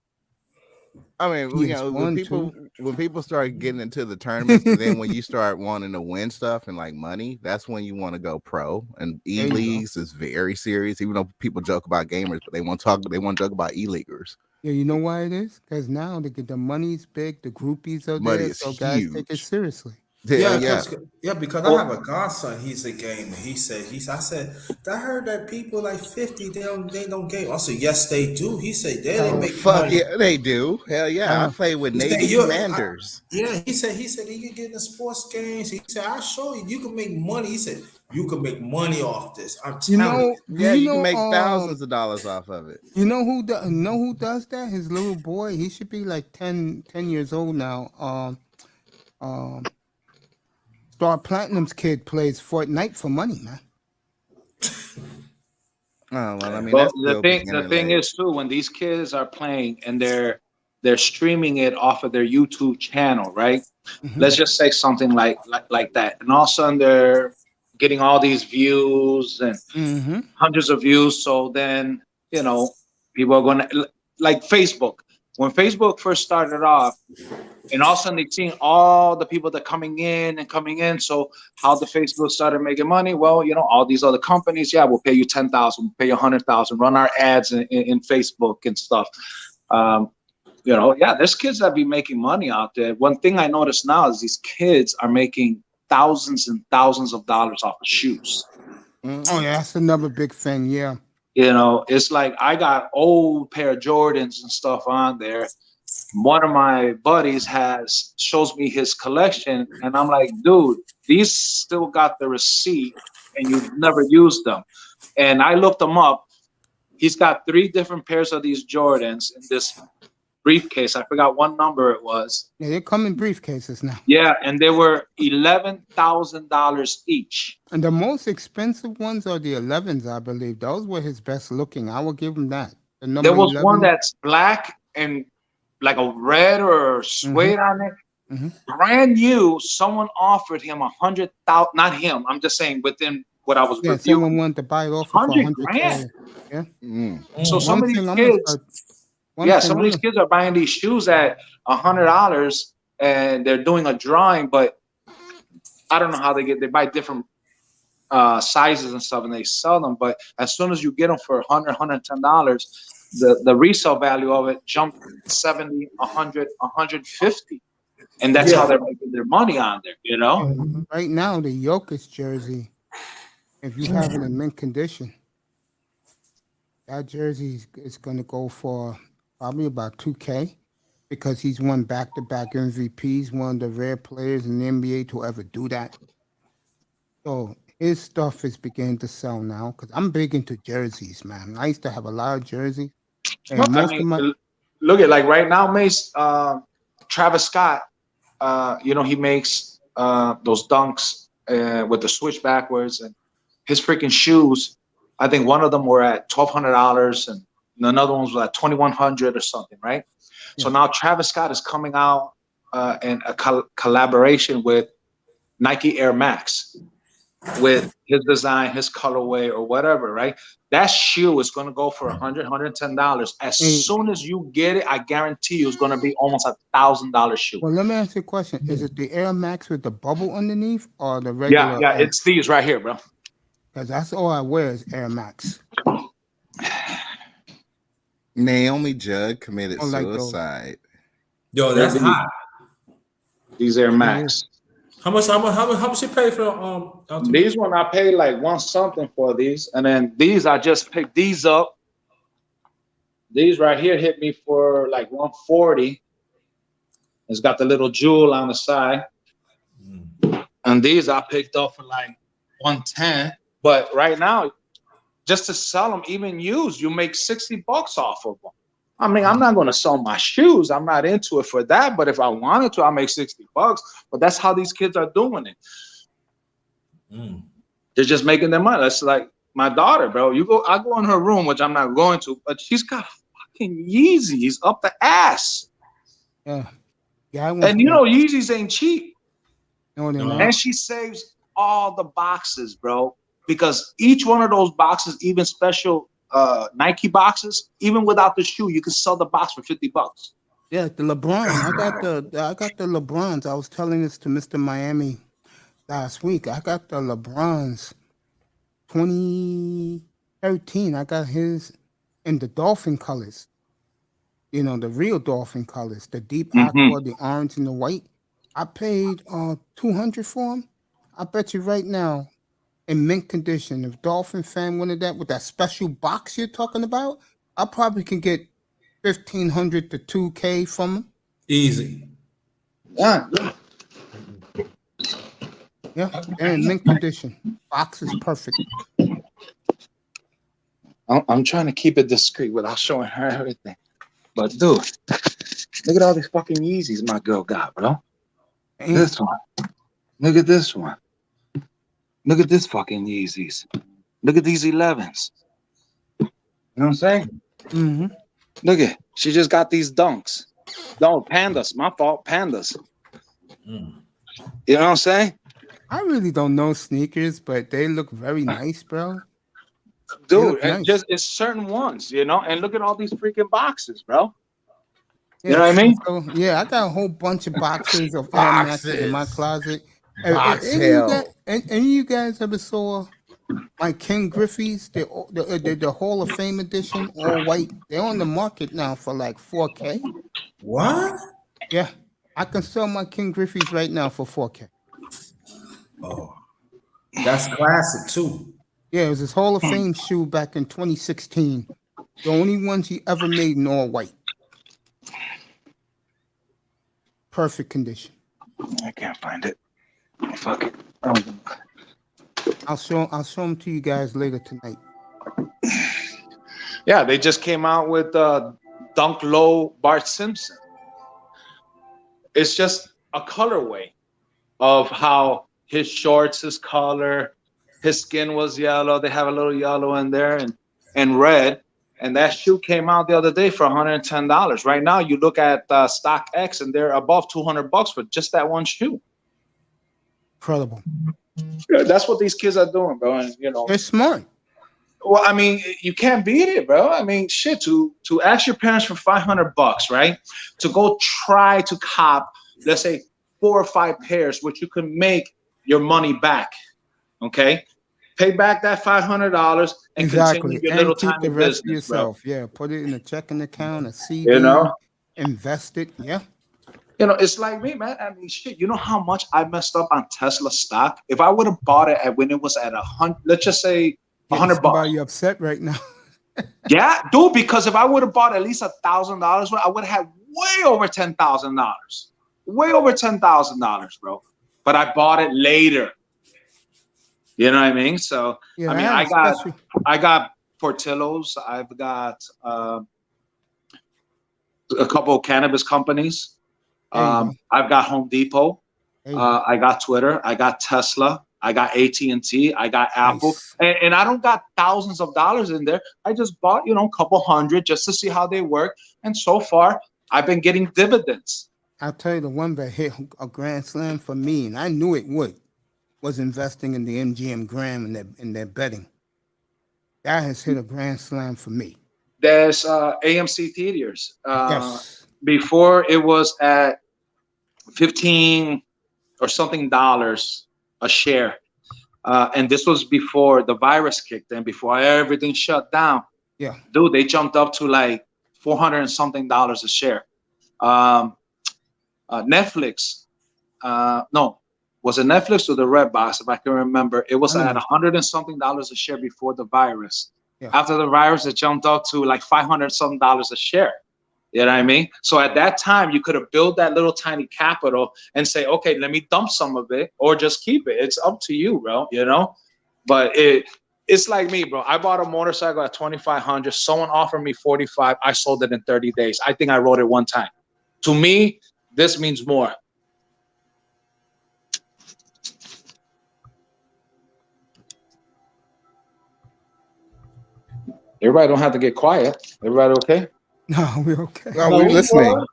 When people start getting into the tournaments, and then when you start wanting to win stuff and like money, that's when you want to go pro. And e-leagues is very serious, even though people joke about gamers, but they want to joke about e-leaguers. Yeah, you know why it is? Because now the money's big, the groupies are Money there, is so guys take it huge. seriously. Because I have a godson. He's a gamer. I said, I heard that people like 50, they don't game. I said, yes, they do. He said, they make Fuck money. yeah, they do. Hell yeah, I play with He said, Navy commanders. he said he could get in the sports games. He said, I'll show you. You can make money. He said, you can make money off this. I'm telling you. Yeah, you can make thousands of dollars off of it. You know who does that? His little boy. He should be like 10 years old now. Star Platinum's kid plays Fortnite for money, man. Oh well, Well, the thing is too, when these kids are playing and they're streaming it off of their YouTube channel, right? Mm-hmm. Let's just say something like that, and all of a sudden they're getting all these views and hundreds of views. So then people are going to, like Facebook. When Facebook first started off, and all of a sudden they're seeing all the people that coming in. So how the Facebook started making money? Well, all these other companies, we'll pay you $10,000, we'll pay you $100,000, run our ads in Facebook and stuff. There's kids that be making money out there. One thing I notice now is these kids are making thousands and thousands of dollars off of shoes. Oh yeah, that's another big thing. Yeah. It's like I got old pair of Jordans and stuff on there. One of my buddies shows me his collection, and I'm like, dude, these still got the receipt, and you've never used them. And I looked them up. He's got 3 different pairs of these Jordans in this briefcase. I forgot what number it was. Yeah, they come in briefcases now. Yeah, and they were $11,000 each. And the most expensive ones are the 11s, I believe. Those were his best looking. I will give him that. The number There was 11, one that's black and like a red or suede on it. Brand new. Someone offered him 100,000. Not him. I'm just saying within what I was yeah, reviewing. someone wanted to buy it off for 100 $100K. grand. Yeah. So some One of these thing I'm gonna kids, start- some of these kids are buying these shoes at $100 and they're doing a drawing, but I don't know how they buy different sizes and stuff and they sell them. But as soon as you get them for $100, $110, the resale value of it jumped 70, 100, 150. And that's how they're making their money on there, you know? Right now, the Jokic jersey, if you have it in mint condition, that jersey is going to go for probably about $2K because he's won back-to-back MVPs, one of the rare players in the NBA to ever do that. So his stuff is beginning to sell now because I'm big into jerseys, man. I used to have a lot of jerseys. And Look at like right now, Mace, Travis Scott, he makes those dunks with the switch backwards and his freaking shoes. I think one of them were at $1,200 and another one was at $2,100 or something, right? Yeah. So now Travis Scott is coming out in a collaboration with Nike Air Max with his design, his colorway or whatever, right? That shoe is going to go for $100, $110. As soon as you get it, I guarantee you it's going to be almost $1,000 shoe. Well, let me ask you a question. Is it the Air Max with the bubble underneath or the regular? Yeah, it's these right here, bro. Because that's all I wear is Air Max. Naomi Judd committed suicide. Yo, that's hot. These Air Max. How much you pay for these one? I paid like one something for these, and then these I just picked these up. These right here hit me for like 140. It's got the little jewel on the side, and these I picked up for like 110. But right now, just to sell them, even used, you make $60 off of them. I mean, I'm not going to sell my shoes. I'm not into it for that. But if I wanted to, I'll make $60. But that's how these kids are doing it. They're just making their money. That's like my daughter, bro. I go in her room, which I'm not going to, but she's got fucking Yeezys up the ass. Yeah. And Yeezys ain't cheap. No, they're not. And she saves all the boxes, bro. Because each one of those boxes, even special Nike boxes, even without the shoe, you can sell the box for $50. Yeah, the LeBron. I got the LeBrons. I was telling this to Mr. Miami last week. I got the LeBrons 2013. I got his in the dolphin colors. The real dolphin colors, the deep aqua, the orange and the white. I paid $200 for them. I bet you right now, in mint condition, if Dolphin fan wanted that with that special box you're talking about, I probably can get $1,500 to $2K from them. Easy. Yeah, they're in mint condition. Box is perfect. I'm trying to keep it discreet without showing her everything. But dude, look at all these fucking Yeezys my girl got, bro. This one. Look at this one. Look at this fucking Yeezys. Look at these 11s. You know what I'm saying? Look at, she just got these dunks. No, pandas. My fault, pandas. You know what I'm saying? I really don't know sneakers, but they look very nice, bro. Dude, nice. It's certain ones, and look at all these freaking boxes, bro. Yeah, you know what I mean? So, yeah, I got a whole bunch of boxes of Air Maxes in my closet. Any you guys ever saw my Ken Griffey's, the Hall of Fame edition, all white? They're on the market now for like $4K. What? Yeah, I can sell my Ken Griffey's right now for $4K. Oh, that's classic too. Yeah, it was his Hall of Fame shoe back in 2016. The only ones he ever made in all white. Perfect condition. I can't find it. Fuck it. I'll show them to you guys later tonight. Yeah, they just came out with the Dunk Low Bart Simpson. It's just a colorway of how his shorts, his color, his skin was yellow. They have a little yellow in there and red. And that shoe came out the other day for $110. Right now, you look at StockX and they're above $200 for just that one shoe. Incredible. Yeah, that's what these kids are doing, bro. And They're smart. well, I mean, you can't beat it, bro. I mean, shit. To ask your parents for $500, right? To go try to cop, let's say, 4 or 5 pairs, which you can make your money back. Okay. Pay back that $500 and continue your little keep tiny the rest business, yourself. Bro. Yeah, put it in a checking account, a CD. Invest it. Yeah. It's like me, man. I mean, shit. You know how much I messed up on Tesla stock? If I would have bought it when it was at 100, let's just say $100. Somebody upset right now. Yeah, dude. Because if I would have bought at least $1,000, I would have had way over $10,000. Way over $10,000, bro. But I bought it later. You know what I mean? So yeah, I mean, I got Portillo's. I've got a couple of cannabis companies. I've got Home Depot. I got Twitter. I got Tesla. I got AT&T. I got Apple. Nice. And I don't got thousands of dollars in there. I just bought, a couple hundred just to see how they work. And so far, I've been getting dividends. I'll tell you the one that hit a grand slam for me, and I knew it would, was investing in the MGM Grand and their betting. That has hit a grand slam for me. There's AMC Theaters. Yes. Before it was at $15 or something a share. And this was before the virus kicked in, before everything shut down. Yeah. Dude, they jumped up to like $400 and something a share. Netflix, no, was it Netflix or the Redbox? If I can remember, it was at $100 and something a share before the virus. Yeah. After the virus, it jumped up to like $500 something a share. You know what I mean? So at that time, you could have built that little tiny capital and say, okay, let me dump some of it or just keep it. It's up to you, bro. But it's like me, bro. I bought a motorcycle at $2,500. Someone offered me $45. I sold it in 30 days. I think I rode it one time. To me, this means more. Everybody don't have to get quiet. Everybody okay? No, we're okay. No, we're listening.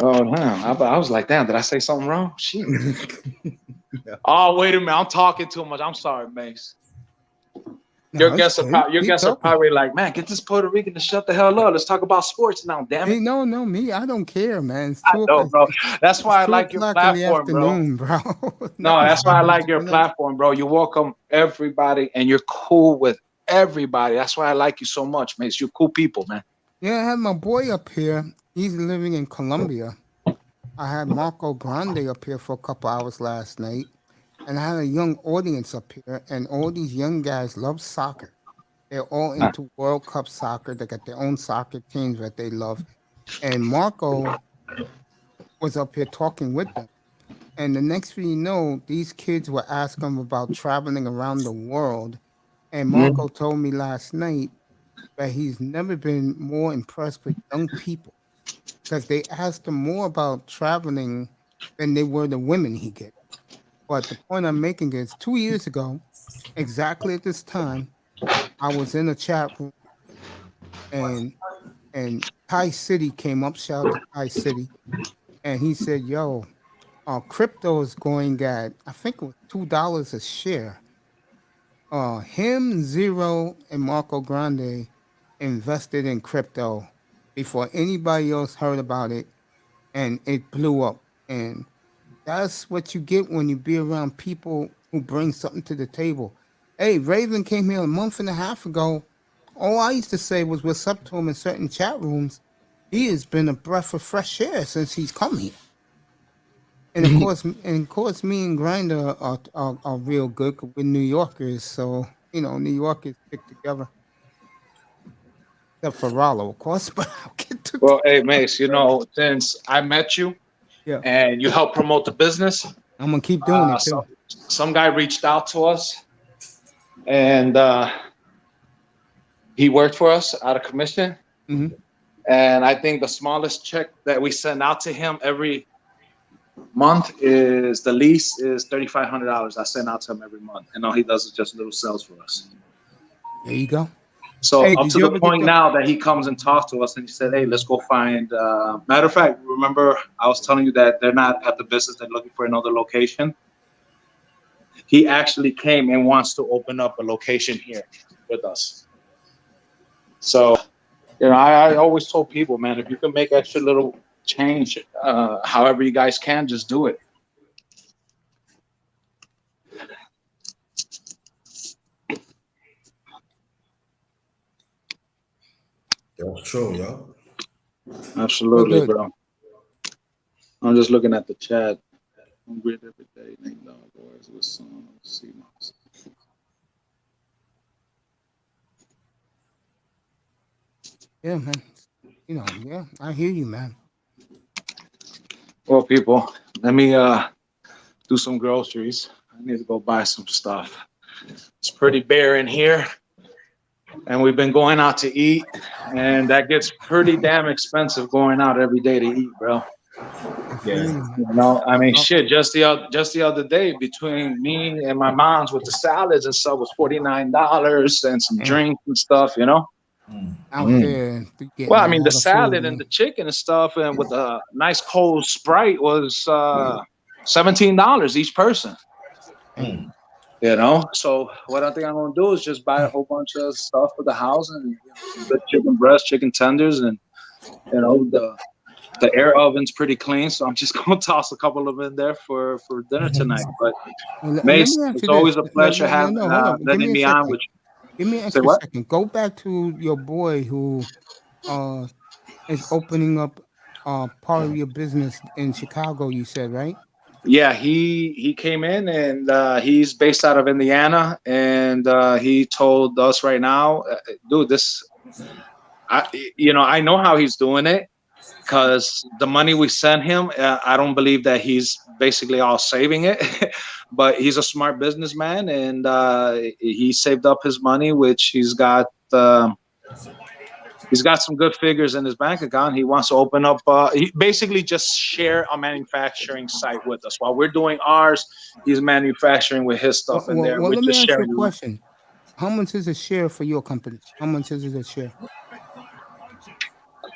Oh, damn. I was like, damn, did I say something wrong? Shit. Oh, wait a minute. I'm talking too much. I'm sorry, Mace. Your guests are probably like, man, get this Puerto Rican to shut the hell up. Let's talk about sports now, damn it. Hey, no, me. I don't care, man. It's I know, bro. That's why I like your platform, bro. No, that's why I like your platform, bro. You welcome everybody, and you're cool with everybody. That's why I like you so much, Mace. You're cool people, man. Yeah, I had my boy up here. He's living in Colombia. I had Marco Grande up here for a couple hours last night. And I had a young audience up here, and all these young guys love soccer. They're all into World Cup soccer. They got their own soccer teams that they love. And Marco was up here talking with them. And the next thing you know, these kids were asking him about traveling around the world. And Marco told me last night that he's never been more impressed with young people because they asked him more about traveling than they were the women he gets. But the point I'm making is 2 years ago, exactly at this time, I was in a chat room and Kai City came up, shout out to Kai City, and he said, yo, crypto is going at, I think it was $2 a share. Him, Zero, and Marco Grande invested in crypto before anybody else heard about it, and it blew up. And that's what you get when you be around people who bring something to the table. Hey, Raven came here a month and a half ago. All I used to say was what's up to him in certain chat rooms. He has been a breath of fresh air since he's come here. And of course, me and Grinder are real good. We're New Yorkers, so New Yorkers stick together. Except for Rollo, of course, but I'll get to. Well, hey, Mace, since I met you, and you helped promote the business, I'm gonna keep doing it too. Some guy reached out to us, and he worked for us out of commission. Mm-hmm. And I think the smallest check that we send out to him every month is the lease is $3,500. I send out to him every month, and all he does is just little sales for us. There you go. So Hey, up did to you the ever get point the- now that he comes and talks to us, and he said, "Hey, let's go find." Matter of fact, remember I was telling you that they're not at the business; they're looking for another location. He actually came and wants to open up a location here with us. So, you know, I always told people, man, if you can make extra little change, however you guys can, just do it. That's true, yo. Absolutely, Good. bro. I'm just looking at the chat. I'm weird every day. Name dog boys with some CMOS. Yeah, man. You know, yeah, I hear you, man. Well, people, let me do some groceries. I need to go buy some stuff. It's pretty bare in here, and we've been going out to eat, and that gets pretty damn expensive going out every day to eat, bro. I feel you, man. You know, I mean, Oh. shit. Just the other day, between me and my mom's with the salads and stuff, was $49 and some drinks and stuff. You know. Out there. Getting Well, I a mean, lot the of salad food, and man. the chicken and stuff, and with a nice cold Sprite was $17 each person. Mm. You know, so what I think I'm gonna do is just buy a whole bunch of stuff for the house and, you know, some good chicken breast, chicken tenders, and, you know, the air oven's pretty clean, so I'm just gonna toss a couple of them in there for dinner tonight. But Well, let Mace, me ask it's you always this. a pleasure having No, hold on. Give letting me a me on second. with you. Give me an Say extra what? second. Go back to your boy who is opening up part of your business in Chicago, you said, right? Yeah, he came in and he's based out of Indiana, and he told us right now, dude, I know how he's doing it, because the money we sent him, I don't believe that he's basically all saving it, but he's a smart businessman, and he saved up his money, which he's got some good figures in his bank account. He wants to open up, he basically just share a manufacturing site with us. While we're doing ours, he's manufacturing with his stuff in there. Well, We're let me just ask you sharing a the question. How much is a share for your company? How much is it a share?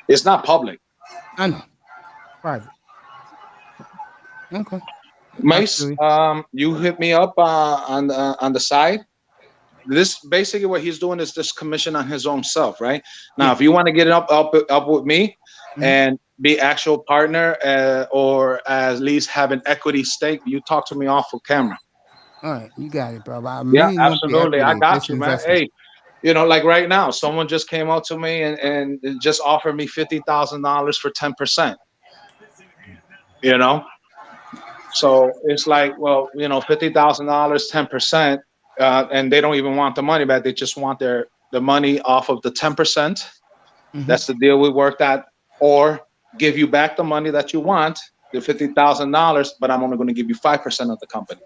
It's not public. I know. Private. Okay. Mace, you hit me up on the side. This basically what he's doing is this commission on his own self, right? Now, Yeah. if you want to get it up with me Mhm. and be actual partner, or at least have an equity stake, you talk to me off of camera. All right, you got it, bro. I Yeah, really want the absolutely. I equity, got this you, man. investment. Hey, you know, like right now, someone just came out to me and just offered me $50,000 for 10%. You know, so it's like, well, you know, $50,000, 10%, and they don't even want the money back. They just want the money off of the 10%. Mhm. That's the deal we worked at, or give you back the money that you want, the $50,000, but I'm only going to give you 5% of the company.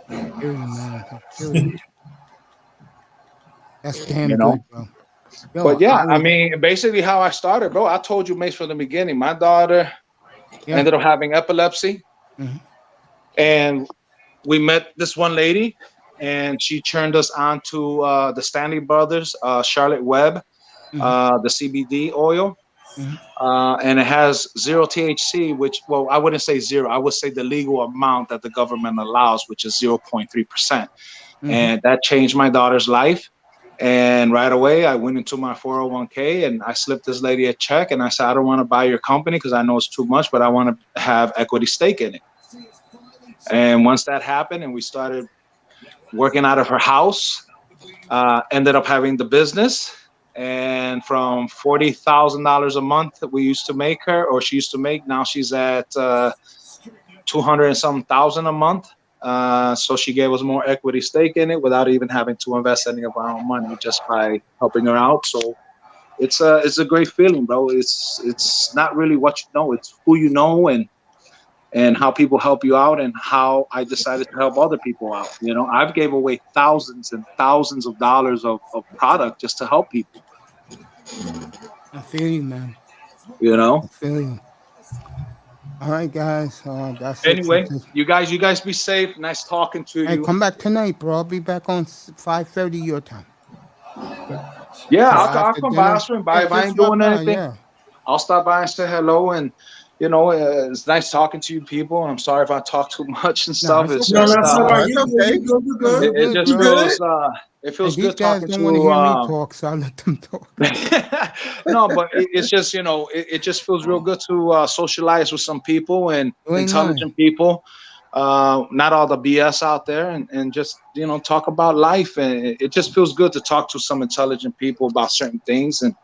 I feel you, man. I feel you. That's damn You know? good, bro. Yo, But yeah, I was- mean, basically how I started, bro. I told you, Mace, from the beginning. My daughter yeah. ended up having epilepsy, Mhm. and we met this one lady, and she turned us on to the Stanley Brothers, Charlotte Webb, the CBD oil. Mhm. And it has 0 THC, which, well, I wouldn't say zero. I would say the legal amount that the government allows, which is 0.3%. And that changed my daughter's life. And right away, I went into my 401k and I slipped this lady a check. And I said, I don't want to buy your company because I know it's too much, but I want to have equity stake in it. And once that happened and we started working out of her house, ended up having the business. And from $40,000 a month that we used to make her, or she used to make, now she's at 200 and some thousand a month. So she gave us more equity stake in it without even having to invest any of our own money, just by helping her out. So it's a great feeling, bro. It's not really what you know, it's who you know, and how people help you out, and how I decided to help other people out. You know, I've gave away thousands and thousands of dollars of product just to help people. I feel you, man. You know. I feel you. All right, guys. That's Anyway, it. you guys be safe. Nice talking to Hey, you. come back tonight, bro. I'll be back on 5:30 your time. Yeah, So I'll after come by. dinner, I'll swing by if I just ain't drop doing by. anything. Yeah. I'll stop by and say hello. And it's nice talking to you people. And I'm sorry if I talk too much and stuff. it's It's okay. No, just that's all right. It's You good? okay. You good? You good? You it good, just bro. feels Hey, feels these good guys talking don't to want to hear me talk, so I let them talk. no, but it's just it just feels real good to socialize with some people and You ain't intelligent people. Not all the BS out there, and just talk about life, and it just feels good to talk to some intelligent people about certain things. And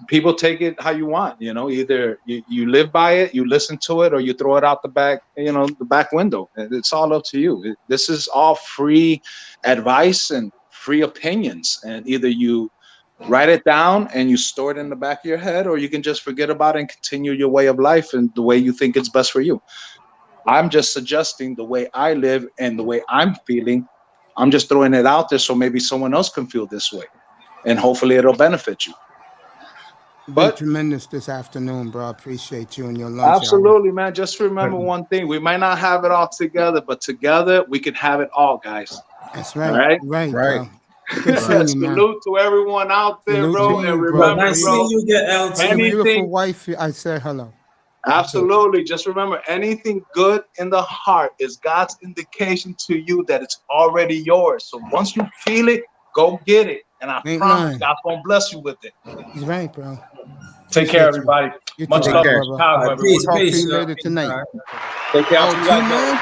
people take it how you want. Either you live by it, you listen to it, or you throw it out the back window. It's all up to you. This is all free advice and free opinions, and either you write it down and you store it in the back of your head, or you can just forget about it and continue your way of life and the way you think it's best for you. I'm just suggesting the way I live and the way I'm feeling. I'm just throwing it out there so maybe someone else can feel this way, and hopefully it'll benefit you. You've been But tremendous this afternoon, bro. I appreciate you and your lunch hour. absolutely, man. Just remember one thing: we might not have it all together, but together we can have it all, guys. That's right. All right? Right, Right. bro. Good seeing you, man. Salute to everyone out there, Salute bro. to And you, bro. remember, Nice For seeing you again, your LT. Anything- beautiful wife, I said hello. absolutely. Just remember, anything good in the heart is God's indication to you that it's already yours. So once you feel it, go get it. And I Ain't promise lying. God's going to bless you with it. He's right, bro. Take care, Appreciate you. everybody. You Much too, love care. to Chicago, All right, everyone. peace, Talk to peace. you later tonight. All right. Take care. I'll Oh, see you guys man. later.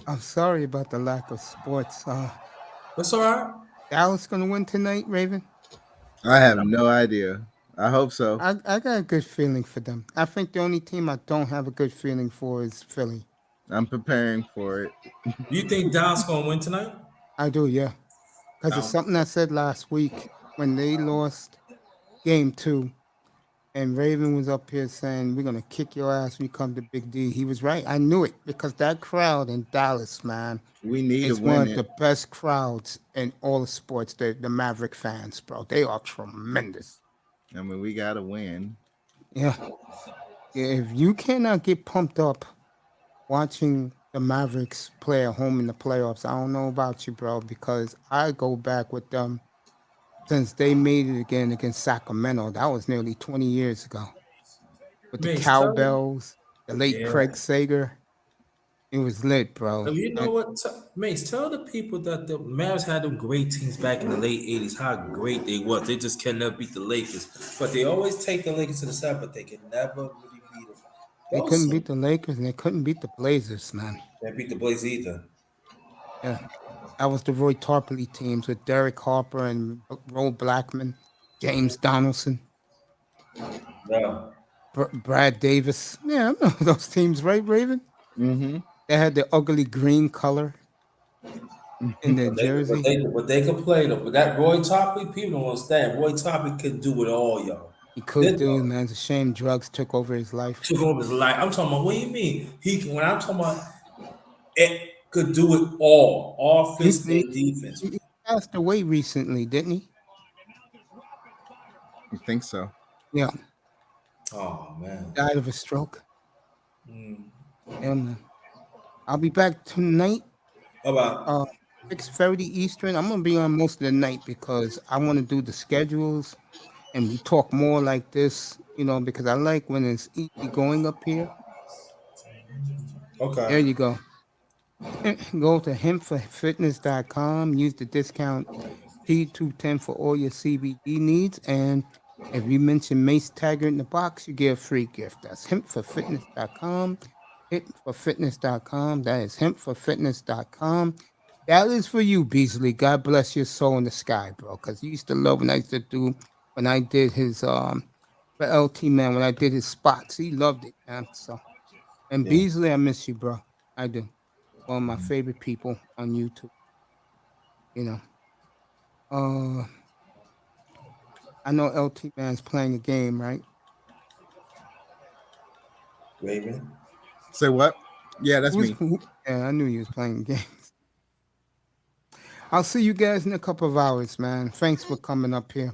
I'm sorry about the lack of sports. That's all right. Dallas gonna win tonight, Raven? I have no idea. I hope so. I got a good feeling for them. I think the only team I don't have a good feeling for is Philly. I'm preparing for it. You think Dallas gonna win tonight? I do, yeah. Because it's something I said last week when they lost game 2, and Raven was up here saying, we're going to kick your ass when you come to Big D. He was right. I knew it because that crowd in Dallas, man, We need to is one win of it. the best crowds in all the sports. The Maverick fans, bro. They are tremendous. I mean, we gotta win. Yeah. If you cannot get pumped up watching the Mavericks play at home in the playoffs, I don't know about you, bro, because I go back with them since they made it again against Sacramento. That was nearly 20 years ago. With the Mace, cowbells, the late Yeah. Craig Sager. It was lit, bro. You know what, Mace? Tell the people that the Mavs had them great teams back in the late '80s. How great they was. They just can never beat the Lakers, but they always take the Lakers to the side, but they can never really beat them. They couldn't beat the Lakers and they couldn't beat the Blazers, man. They beat the Blazers either. Yeah. That was the Roy Tarpley teams with Derek Harper and Roe Blackman, James Donaldson, Yeah. Brad Davis. Yeah, I know those teams, right, Raven? Mm-hmm. They had the ugly green color in their But jersey. they could play though. But that Roy Tarpley, people don't understand. Roy Tarpley could do it all, yo. He could Did do, though. man. It's a shame drugs took over his life. Took over his life. I'm talking about. What do you mean? When I'm talking about, it could do it all, offense and defense. He passed away recently, didn't he? I think so. Yeah, Oh man. died of a stroke. Mm. Yeah, man. I'll be back tonight, How about 6:30 Eastern. I'm gonna be on most of the night because I want to do the schedules and we talk more like this, because I like when it's easy going up here. There okay? you go. Go to hempforfitness.com. Use the discount P210 for all your CBD needs. And if you mention Mace Taggart in the box, you get a free gift. That's hempforfitness.com. Hempforfitness.com. That is hempforfitness.com. That is for you, Beasley. God bless your soul in the sky, bro. Because you used to love when I did his for LT man, when I did his spots. He loved it, man. So, and Yeah. Beasley, I miss you, bro. I do. One of my favorite people on YouTube. I know LT man's playing a game, right? Raven. Say what? Yeah, that's me. Yeah, I knew he was playing games. I'll see you guys in a couple of hours, man. Thanks for coming up here.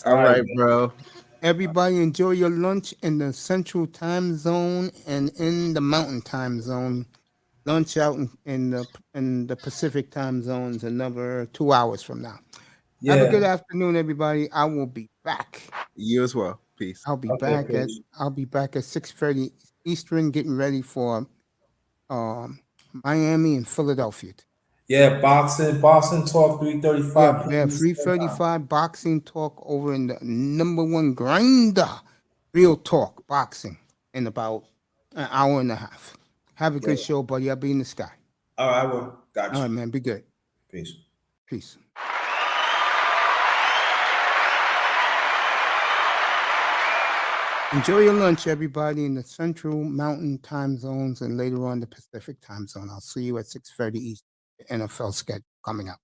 All right, bro. Everybody enjoy your lunch in the central time zone and in the mountain time zone. Lunch out in the Pacific time zones another 2 hours from now. Yeah. Have a good afternoon, everybody. I will be back. You as well. Peace. I'll be Okay, back at peace. 6:30 Eastern, getting ready for Miami and Philadelphia. Yeah, boxing talk 3:35. Yeah, 3:35 boxing talk over in the #1 grinder. Real talk boxing in about an hour and a half. Have a good show, buddy. I'll be in the sky. All right, well, got you. All right, man. Be good. Peace. Peace. Enjoy your lunch, everybody, in the Central Mountain time zones and later on the Pacific time zone. I'll see you at 6:30 East. NFL schedule coming up.